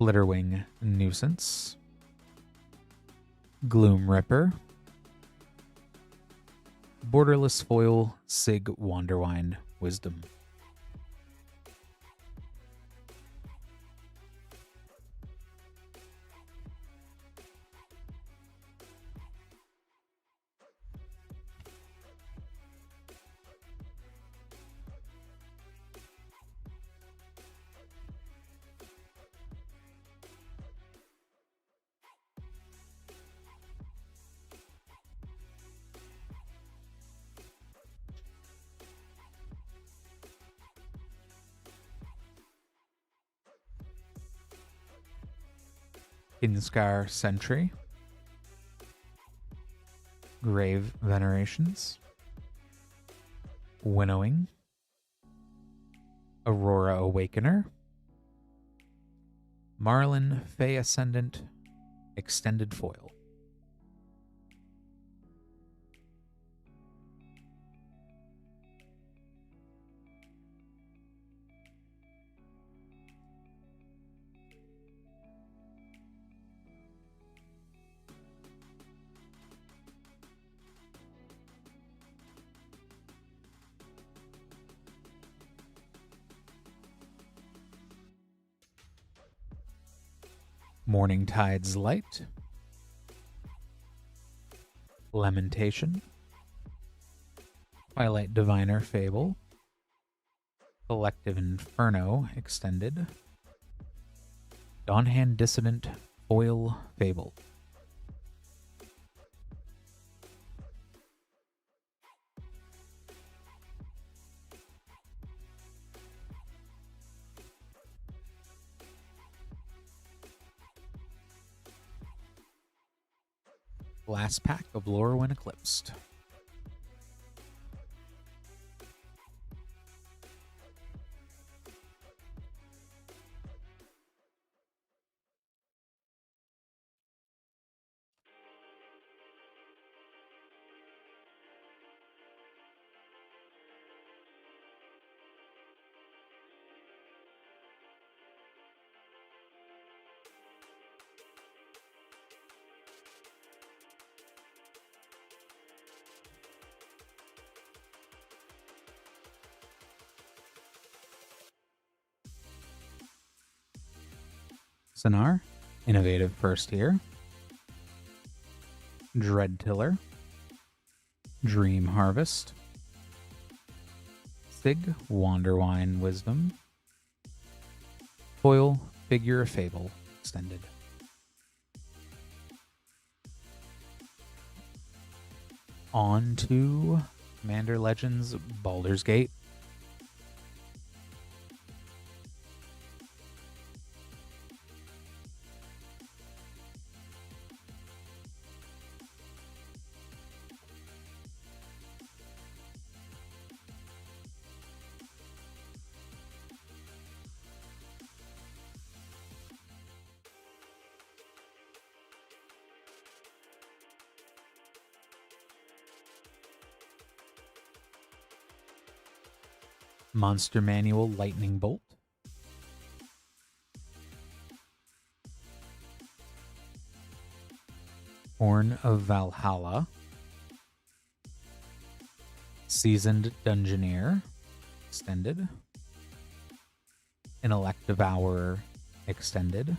Glitterwing Nuisance. Gloom Ripper. Borderless Foil Sig Wanderwine Wisdom. Kinskar Sentry, Grave Venerations, Winnowing, Aurora Awakener, Marlin Fey Ascendant, Extended Foil. Morning Tide's Light, Lamentation, Twilight Diviner Fable, Collective Inferno Extended, Dawnhand Dissonant Foil Fable. Last pack of Lorwyn Eclipsed. Sonar, Innovative First Year, Dreadtiller, Dream Harvest, Sig, Wanderwine Wisdom, Foil Figure of Fable Extended. On to Commander Legends Baldur's Gate. Monster Manual Lightning Bolt, Horn of Valhalla, Seasoned Dungeoneer Extended, Intellect Devourer Extended,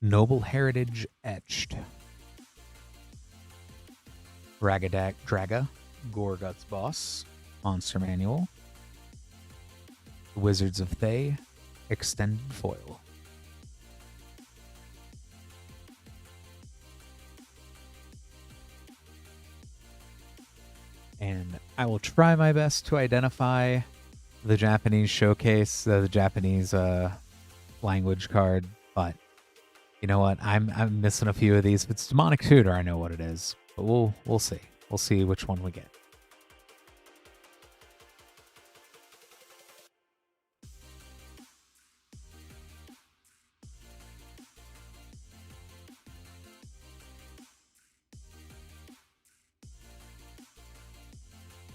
Noble Heritage Etched, Ragadak Draga, Gorguts Boss, Monster Manual, Wizards of Thay, Extended Foil. And I will try my best to identify the Japanese showcase, the Japanese language card, but you know what? I'm missing a few of these. If it's Demonic Tutor, I know what it is, but we'll see. We'll see which one we get.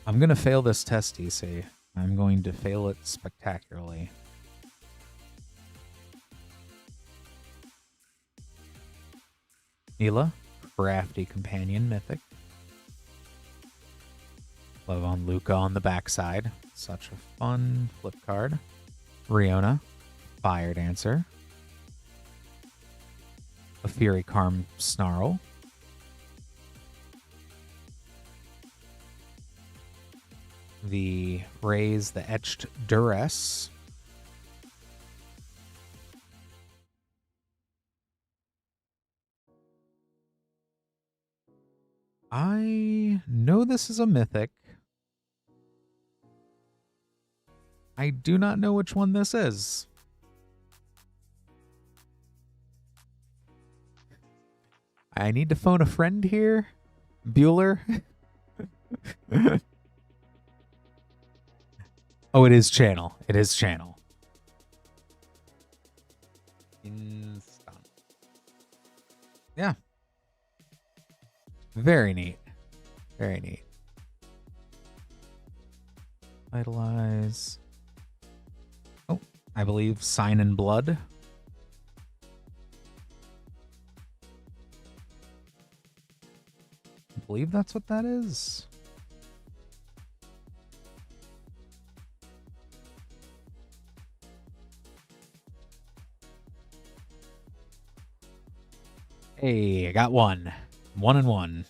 I'm going to fail this test, EC. I'm going to fail it spectacularly. Neela, Crafty Companion Mythic. Love on Luca on the backside. Such a fun flip card. Riona, Fire Dancer. A Fury Karm Snarl. The Raise the Etched Duress. I know this is a mythic. I do not know which one this is. I need to phone a friend here. Bueller. Oh, it is channel. It is channel. Instant. Yeah. Very neat. Very neat. Vitalize. Oh, I believe Sign in Blood. I believe that's what that is. Hey, I got one. 1 and 1.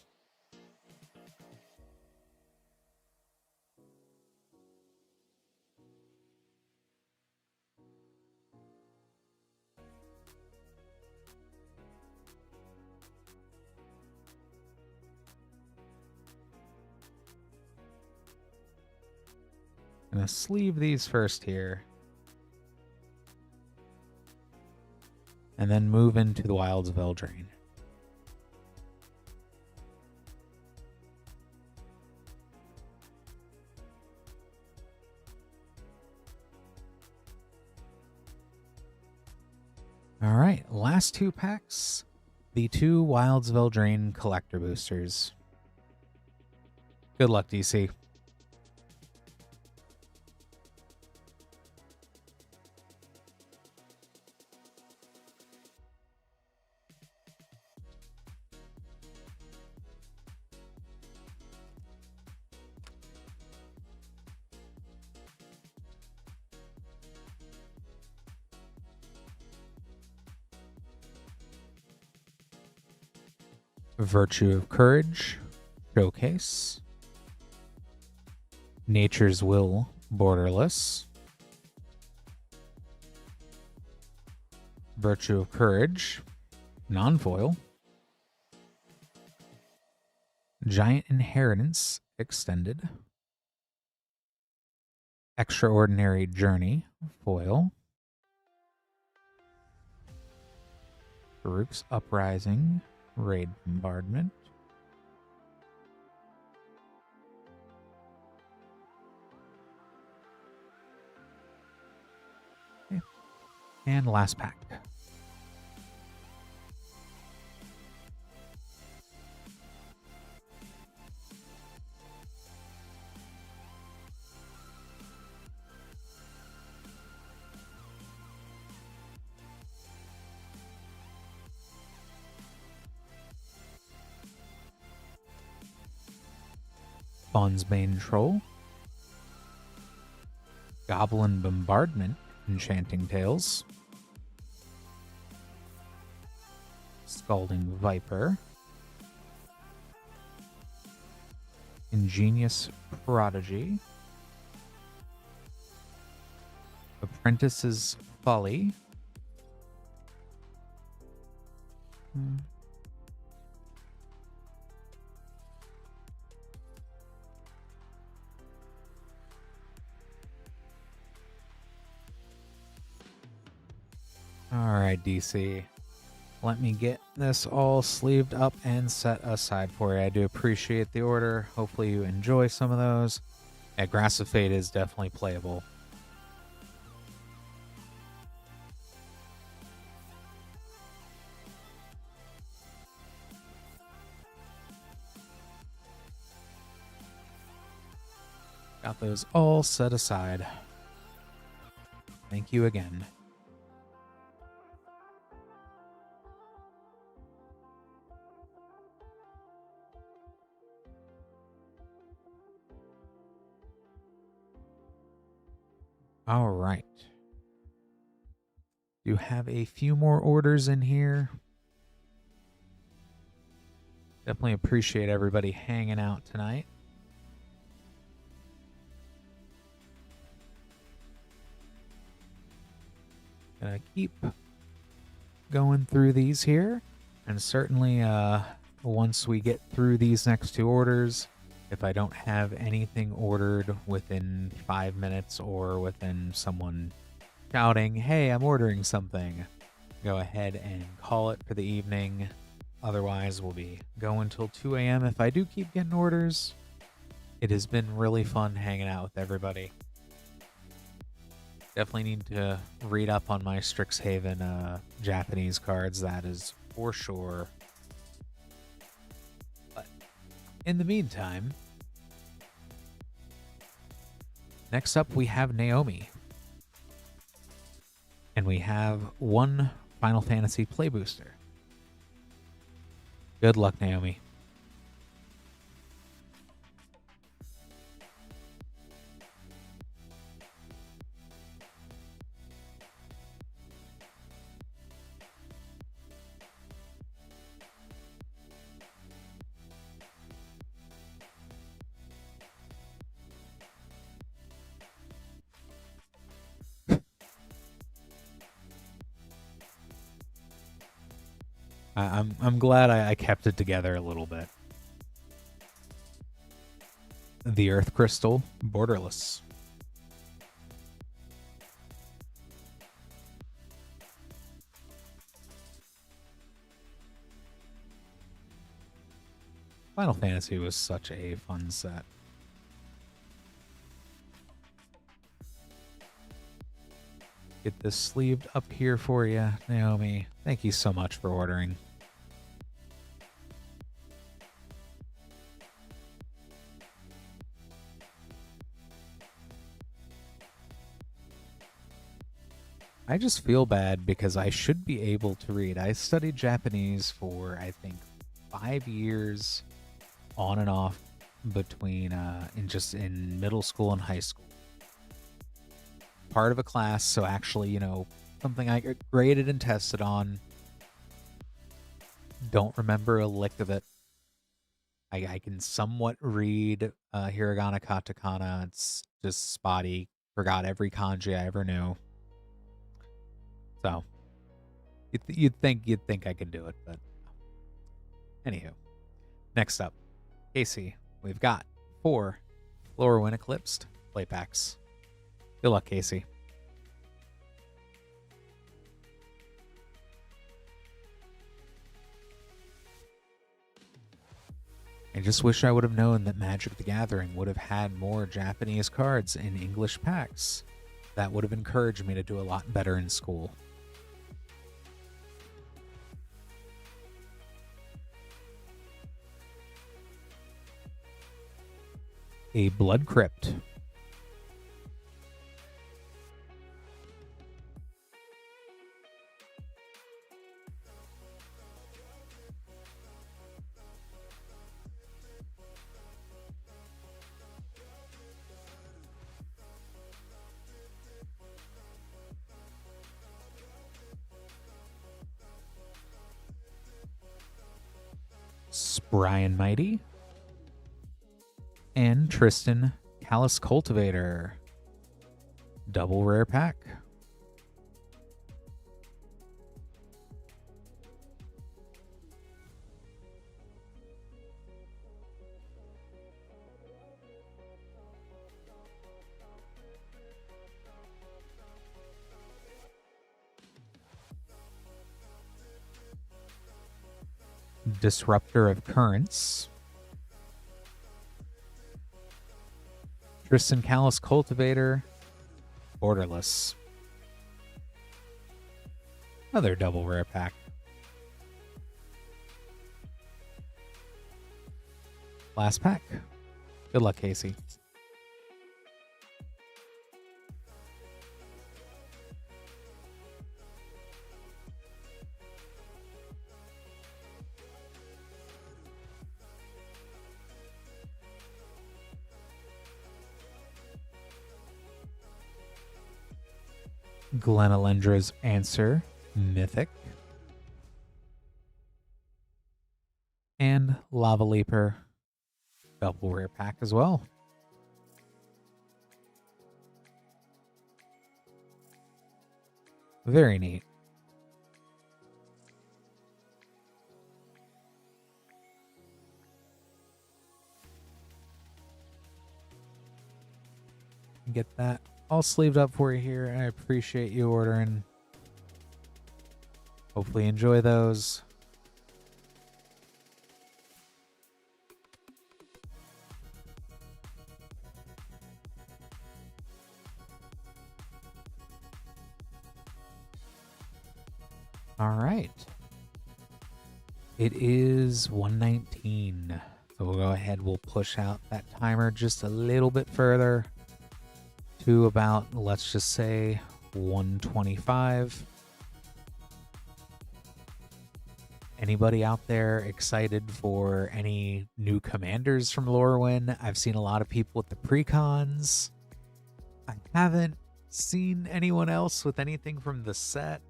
I'm gonna sleeve these first here. And then move into the Wilds of Eldraine. All right, last 2 packs. The 2 Wilds of Eldraine collector boosters. Good luck, DC. Virtue of Courage, Showcase. Nature's Will, Borderless. Virtue of Courage, non-foil. Giant Inheritance, Extended. Extraordinary Journey, foil. Farouk's Uprising, Raid Bombardment. Okay. And last pack. Bane Troll. Goblin Bombardment, Enchanting Tales. Scalding Viper. Ingenious Prodigy. Apprentice's Folly. Alright, DC. Let me get this all sleeved up and set aside for you. I do appreciate the order. Hopefully you enjoy some of those. Yeah, Grass of Fate is definitely playable. Got those all set aside. Thank you again. All right. Do have a few more orders in here. Definitely appreciate everybody hanging out tonight. Gonna keep going through these here, and certainly once we get through these next 2 orders, if I don't have anything ordered within 5 minutes or within someone shouting, hey, I'm ordering something, go ahead and call it for the evening. Otherwise, we'll be going till 2 a.m. if I do keep getting orders. It has been really fun hanging out with everybody. Definitely need to read up on my Strixhaven Japanese cards, that is for sure. But in the meantime, next up we have Naomi. And we have one Final Fantasy Play Booster. Good luck, Naomi. I'm glad I kept it together a little bit. The Earth Crystal, borderless. Final Fantasy was such a fun set. Get this sleeved up here for you, Naomi. Thank you so much for ordering. I just feel bad because I should be able to read. I studied Japanese for, I think, 5 years on and off between in middle school and high school. Part of a class, so actually, you know, something I get graded and tested on. Don't remember a lick of it. I can somewhat read hiragana, katakana. It's just spotty. Forgot every kanji I ever knew. So you'd think I could do it, but anywho. Next up, Casey, we've got 4 Lorwyn Eclipsed play packs. Good luck, Casey. I just wish I would have known that Magic the Gathering would have had more Japanese cards in English packs. That would have encouraged me to do a lot better in school. A Blood Crypt. Brian Mighty, and Tristan Callus Cultivator. Double rare pack. Disruptor of Currents. Tristan Callus Cultivator. Borderless. Another double rare pack. Last pack. Good luck, Casey. Glenalendra's Answer, Mythic. And Lava Leaper, double rare pack as well. Very neat. Get that all sleeved up for you here. I appreciate you ordering. Hopefully enjoy those. All right. It is 1:19. So we'll go ahead, we'll push out that timer just a little bit further to about, let's just say, 1:25. Anybody out there excited for any new commanders from Lorwyn? I've seen a lot of people with the precons. I haven't seen anyone else with anything from the set.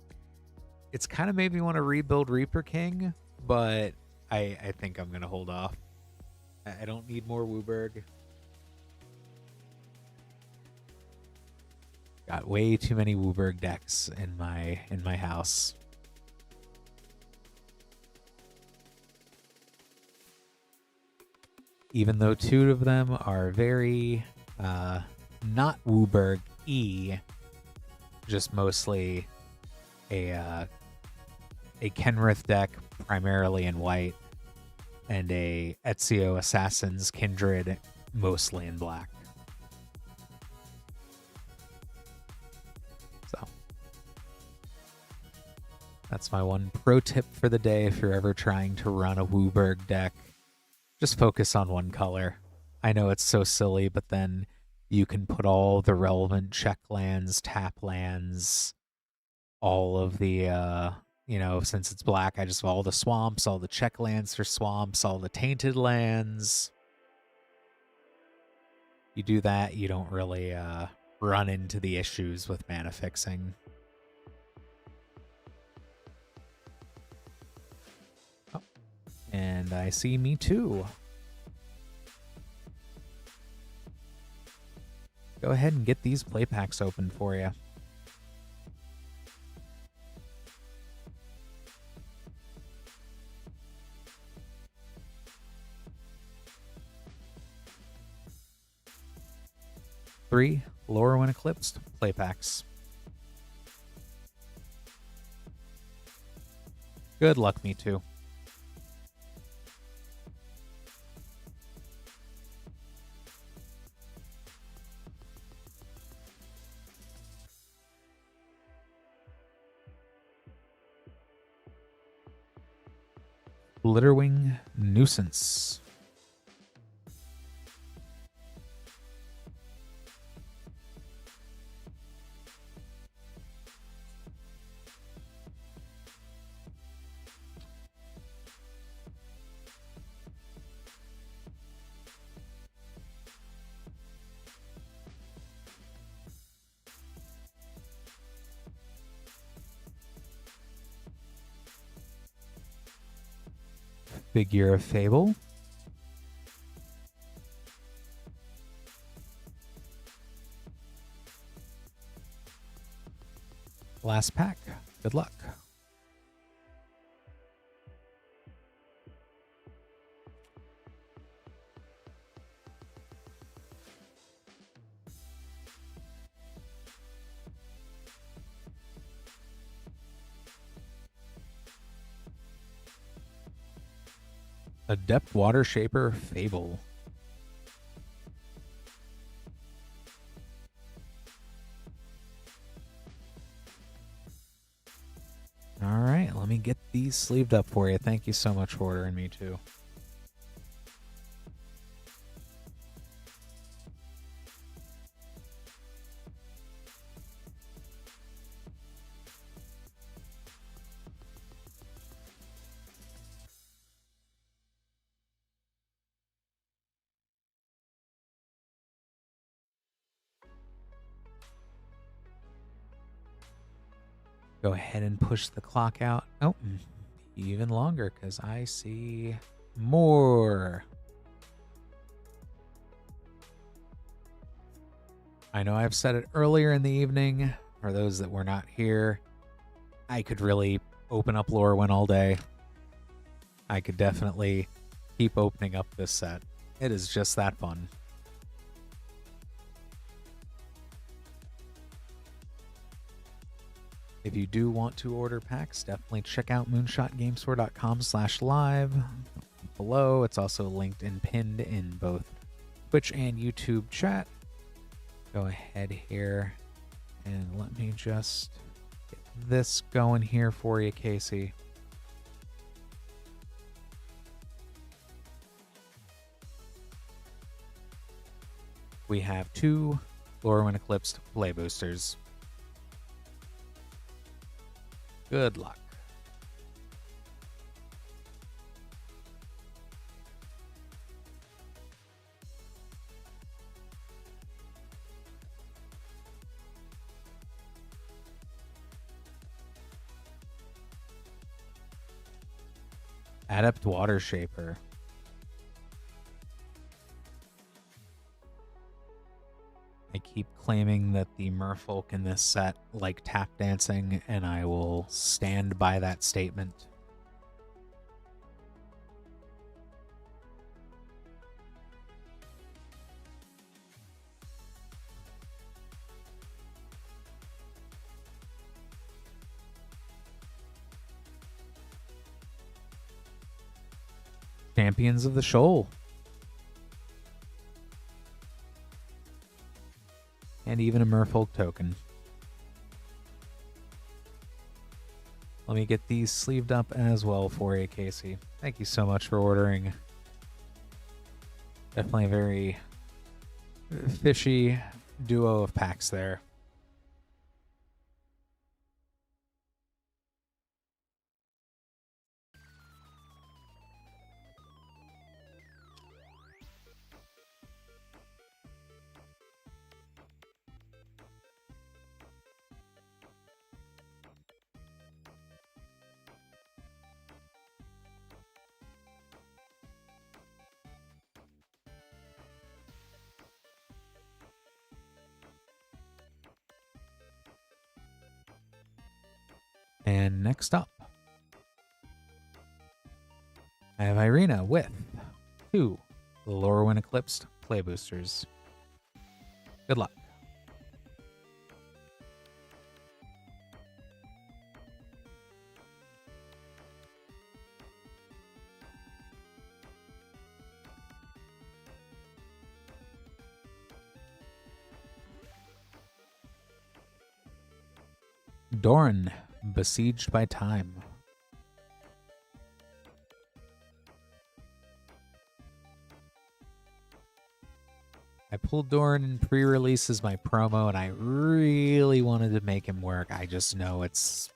It's kind of made me want to rebuild Reaper King, but I think I'm going to hold off. I don't need more Wooburg. Got way too many Wooburg decks in my house. Even though two of them are very not Wooburg-y, just mostly a Kenrith deck, primarily in white, and a Ezio Assassin's Kindred, mostly in black. So that's my one pro tip for the day if you're ever trying to run a Wooburg deck. Just focus on one color. I know it's so silly, but then you can put all the relevant check lands, tap lands, all of the, since it's black, I just have all the swamps, all the check lands for swamps, all the tainted lands. You do that, you don't really run into the issues with mana fixing. And I see me too. Go ahead and get these play packs open for you. Three Lorwyn Eclipsed play packs. Good luck, me too. Glitterwing Nuisance. Figure of Fable. Last pack. Good luck. Adept Water Shaper Fable. All right, let me get these sleeved up for you. Thank you so much for ordering me too. Go ahead and push the clock out. Oh, even longer because I see more. I know I've said it earlier in the evening, for those that were not here. I could really open up Lorwyn all day. I could definitely keep opening up this set. It is just that fun. If you do want to order packs, definitely check out moonshotgamestore.com/live. Below, it's also linked and pinned in both Twitch and YouTube chat. Go ahead here and let me just get this going here for you, Casey. We have 2 Lorwyn Eclipsed play boosters. Good luck. Adept Water Shaper. I keep claiming that the merfolk in this set like tap dancing, and I will stand by that statement. Champions of the Shoal. And even a merfolk token. Let me get these sleeved up as well for you, Casey. Thank you so much for ordering. Definitely a very fishy duo of packs there. And next up, I have Irina with 2 Lorwyn Eclipsed play boosters. Good luck. Doran, Besieged by Time. I pulled Doran in pre-release as my promo, and I really wanted to make him work. I just know it's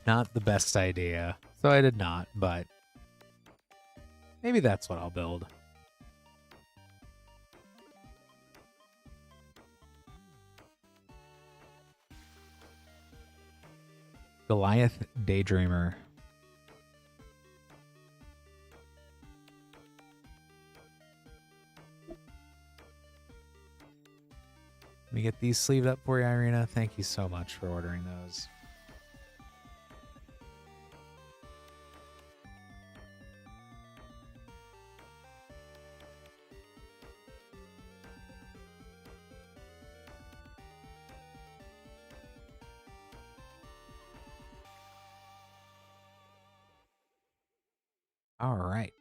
not the best idea, so I did not, but maybe that's what I'll build. Goliath Daydreamer. Let me get these sleeved up for you, Irina. Thank you so much for ordering those. All right.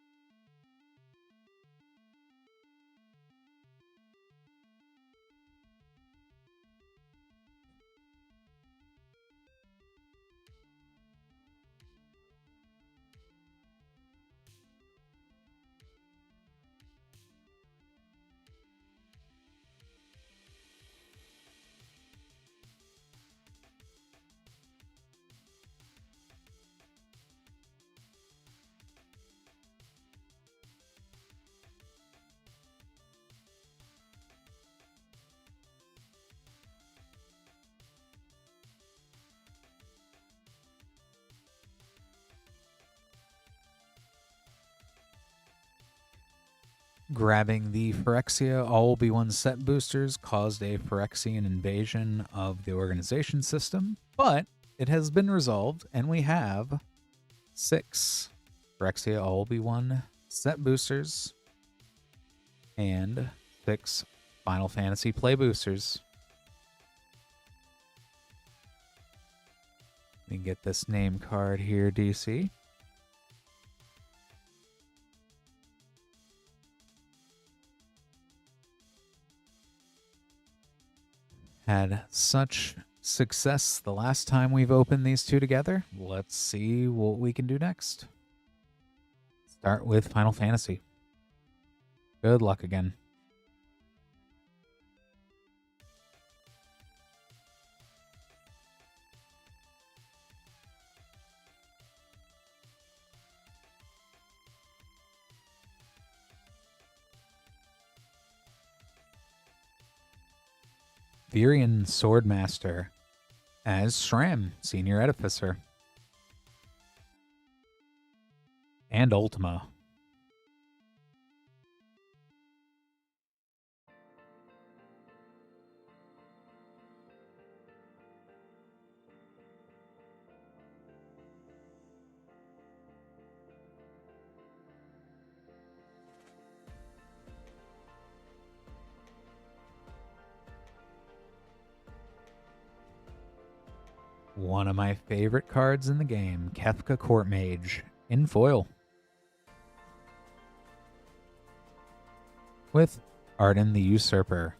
Grabbing the Phyrexia All-Will-Be-One set boosters caused a Phyrexian invasion of the organization system, but it has been resolved, and we have 6 Phyrexia All-Will-Be-One set boosters and 6 Final Fantasy play boosters. Let me get this name card here, DC. Had such Success the last time we've opened these two together. Let's see what we can do next. Start with Final Fantasy. Good luck again. Virian Swordmaster as Shram, Senior Edificer. And Ultima. One of my favorite cards in the game, Kefka Court Mage, in foil. With Arden the Usurper.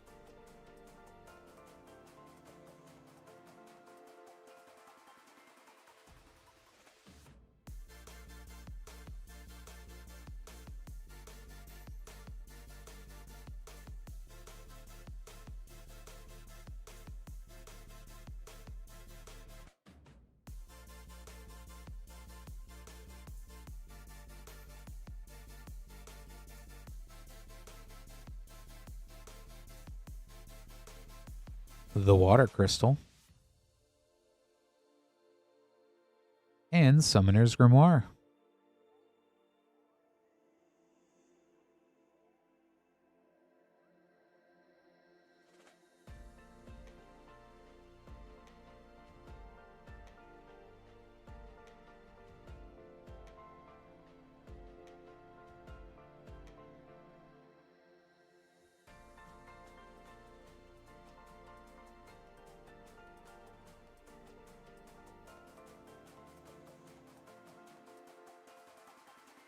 The Water Crystal, and Summoner's Grimoire.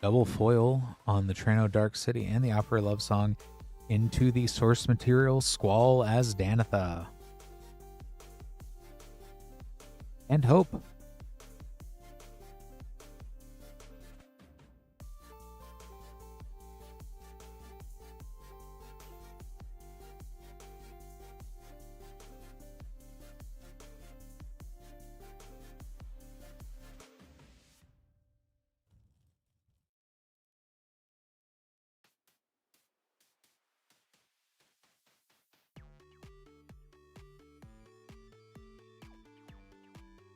Double foil on the Trano Dark City and the Opera Love Song into the source material Squall as Danitha. And Hope.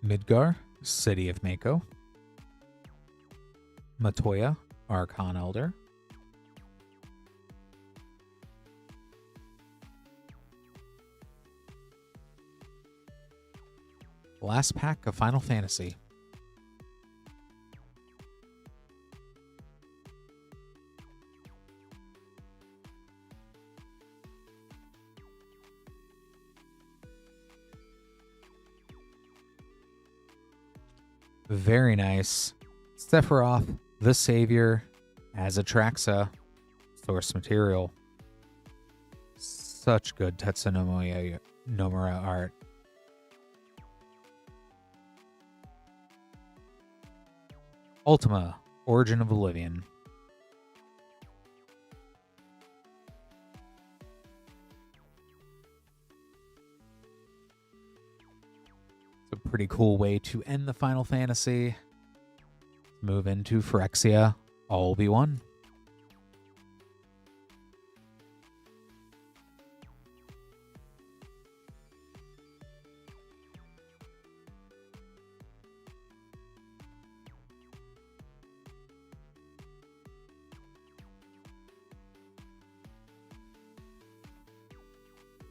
Midgar, City of Mako. Matoya, Archon Elder. Last pack of Final Fantasy. Very nice. Sephiroth, the Savior, as Atraxa, source material. Such good Tetsunomura Nomura art. Ultima, Origin of Oblivion. It's a pretty cool way to end the Final Fantasy. Move into Phyrexia, all will be one.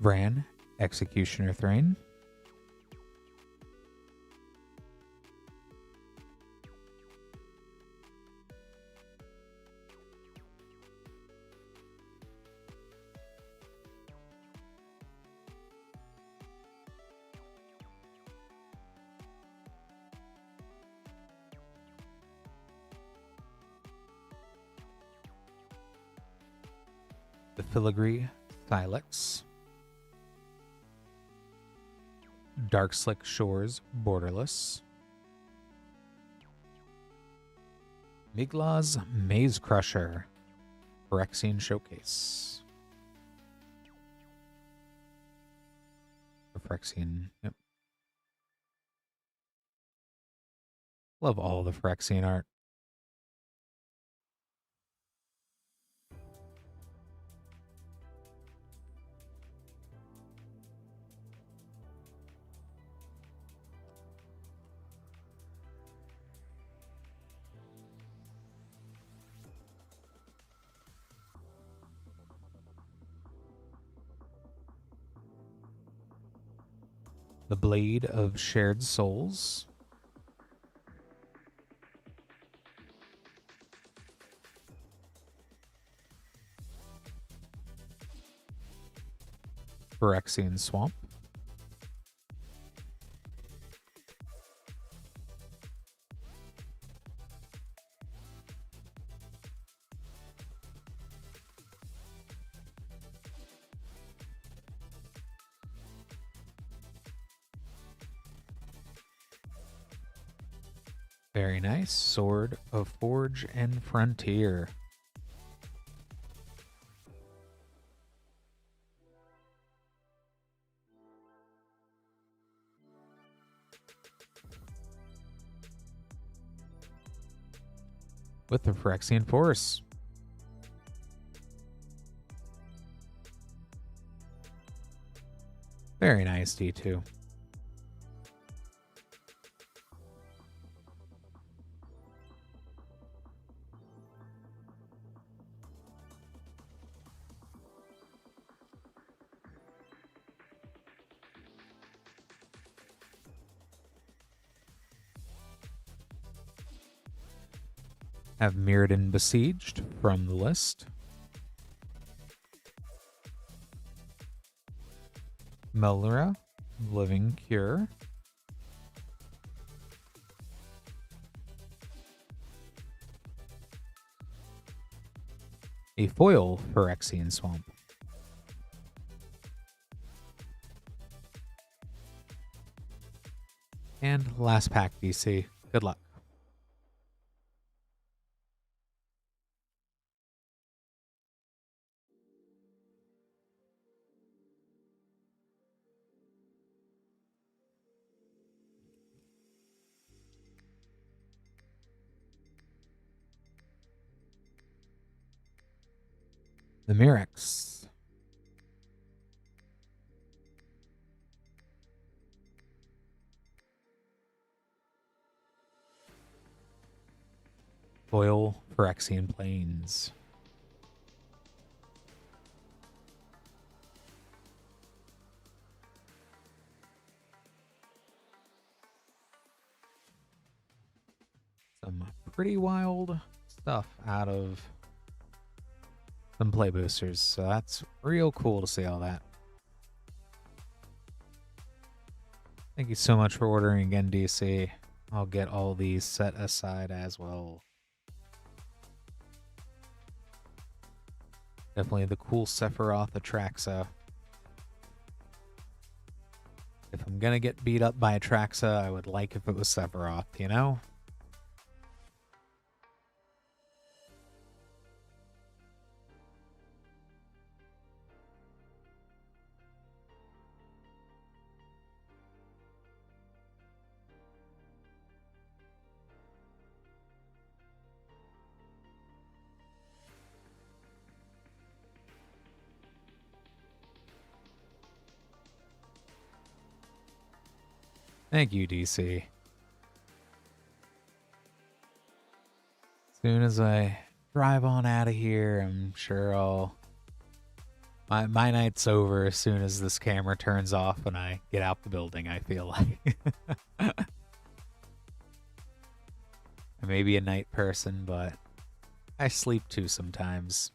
Vran, Executioner Thrain. The Filigree Silex. Darkslick Shores Borderless, Miglaw's Maze Crusher, Phyrexian Showcase. Phyrexian, yep. Love all the Phyrexian art. The Blade of Shared Souls, Phyrexian Swamp, very nice, Sword of Forge and Frontier. With the Phyrexian Force. Very nice, D2. Have Mirrodin Besieged from the list. Melra, Living Cure. A foil Phyrexian Swamp. And last pack, DC. Good luck. The Mirrex. Foil Phyrexian Plains. Some pretty wild stuff out of some play boosters, so that's real cool to see all that. Thank you so much for ordering again, DC. I'll get all these set aside as well. Definitely the cool Sephiroth Atraxa. If I'm gonna get beat up by Atraxa, I would like if it was Sephiroth, you know? Thank you, DC. As soon as I drive on out of here, I'm sure my night's over as soon as this camera turns off and I get out the building, I feel like. I may be a night person, but I sleep too sometimes.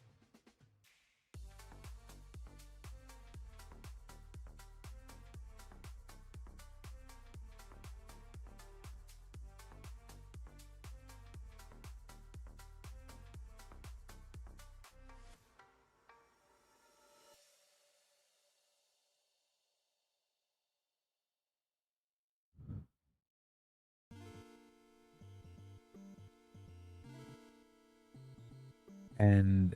And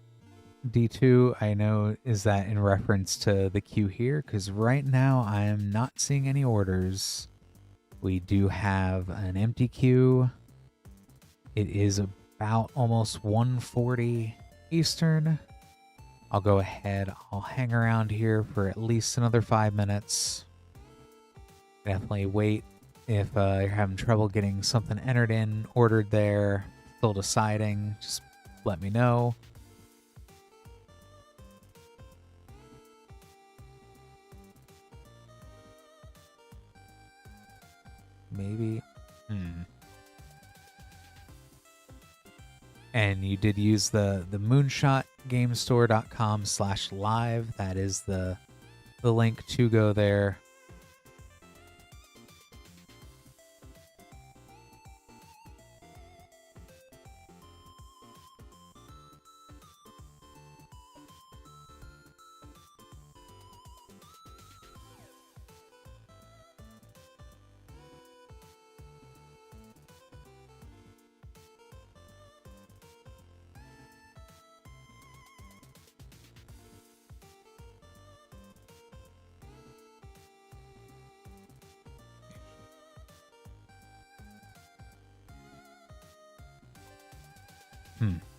D2, I know, is that in reference to the queue here? Because right now I am not seeing any orders. We do have an empty queue. It is about almost 1:40 Eastern. I'll go ahead. I'll hang around here for at least another 5 minutes. Definitely wait if you're having trouble getting something entered in, ordered there, still deciding, just let me know. Maybe. And you did use the moonshotgamestore.com/live. That is the link to go there.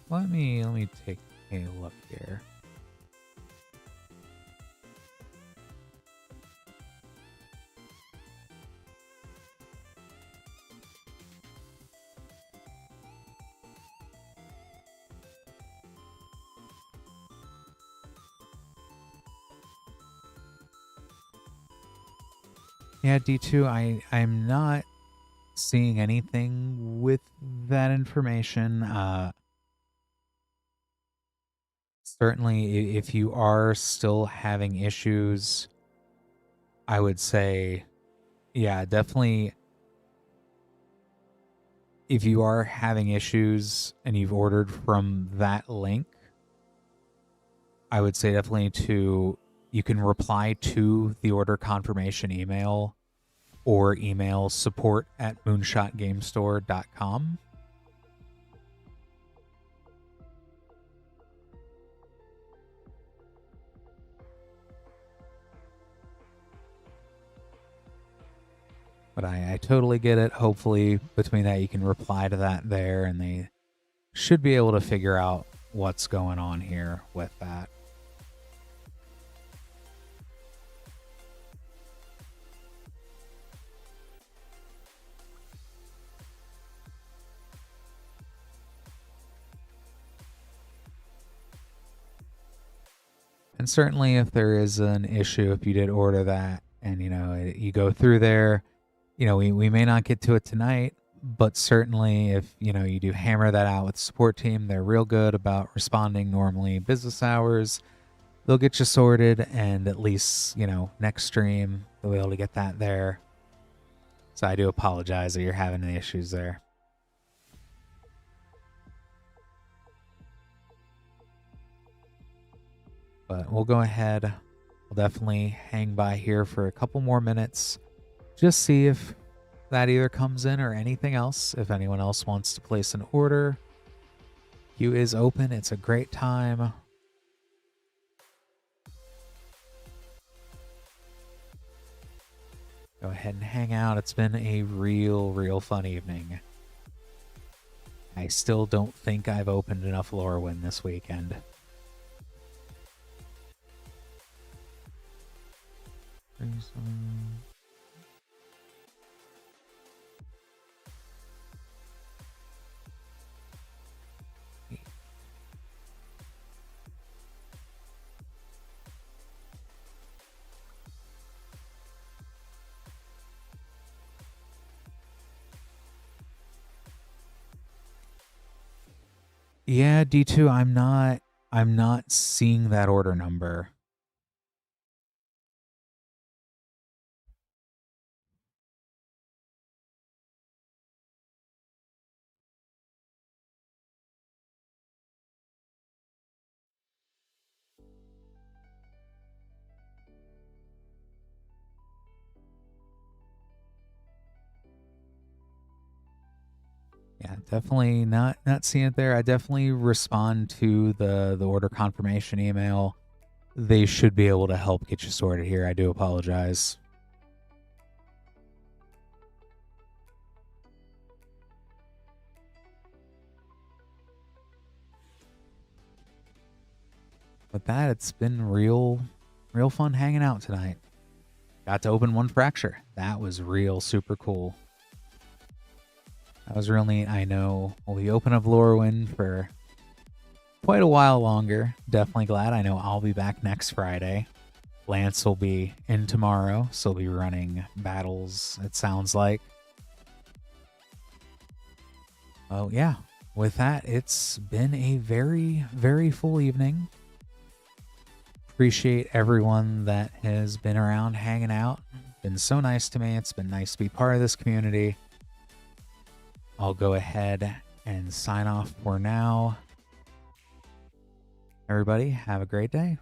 Let me take a look here. Yeah, D2, I'm not seeing anything with that information. Certainly, if you are still having issues, I would say, yeah, definitely. If you are having issues and you've ordered from that link, I would say definitely you can reply to the order confirmation email or email support@moonshotgamestore.com. But I totally get it. Hopefully, between that, you can reply to that there, and they should be able to figure out what's going on here with that. And certainly, if there is an issue, if you did order that and you go through there, we may not get to it tonight, but certainly if you do hammer that out with the support team, they're real good about responding normally business hours. They'll get you sorted, and at least next stream they'll be able to get that there. So I do apologize that you're having any issues there. But we'll go ahead. We'll definitely hang by here for a couple more minutes. Just see if that either comes in or anything else. If anyone else wants to place an order, queue is open. It's a great time. Go ahead and hang out. It's been a real fun evening. I still don't think I've opened enough Lorwyn this weekend. Yeah, D2, I'm not seeing that order number. Yeah, definitely not seeing it there. I definitely respond to the order confirmation email. They should be able to help get you sorted here. I do apologize. With that, it's been real fun hanging out tonight. Got to open one fracture. That was real super cool. That was real neat. I know we'll be open up Lorwyn for quite a while longer. Definitely glad. I know I'll be back next Friday. Lance will be in tomorrow, so he'll be running battles, it sounds like. Oh, yeah. With that, it's been a very, very full evening. Appreciate everyone that has been around hanging out. Been so nice to me. It's been nice to be part of this community. I'll go ahead and sign off for now. Everybody, have a great day.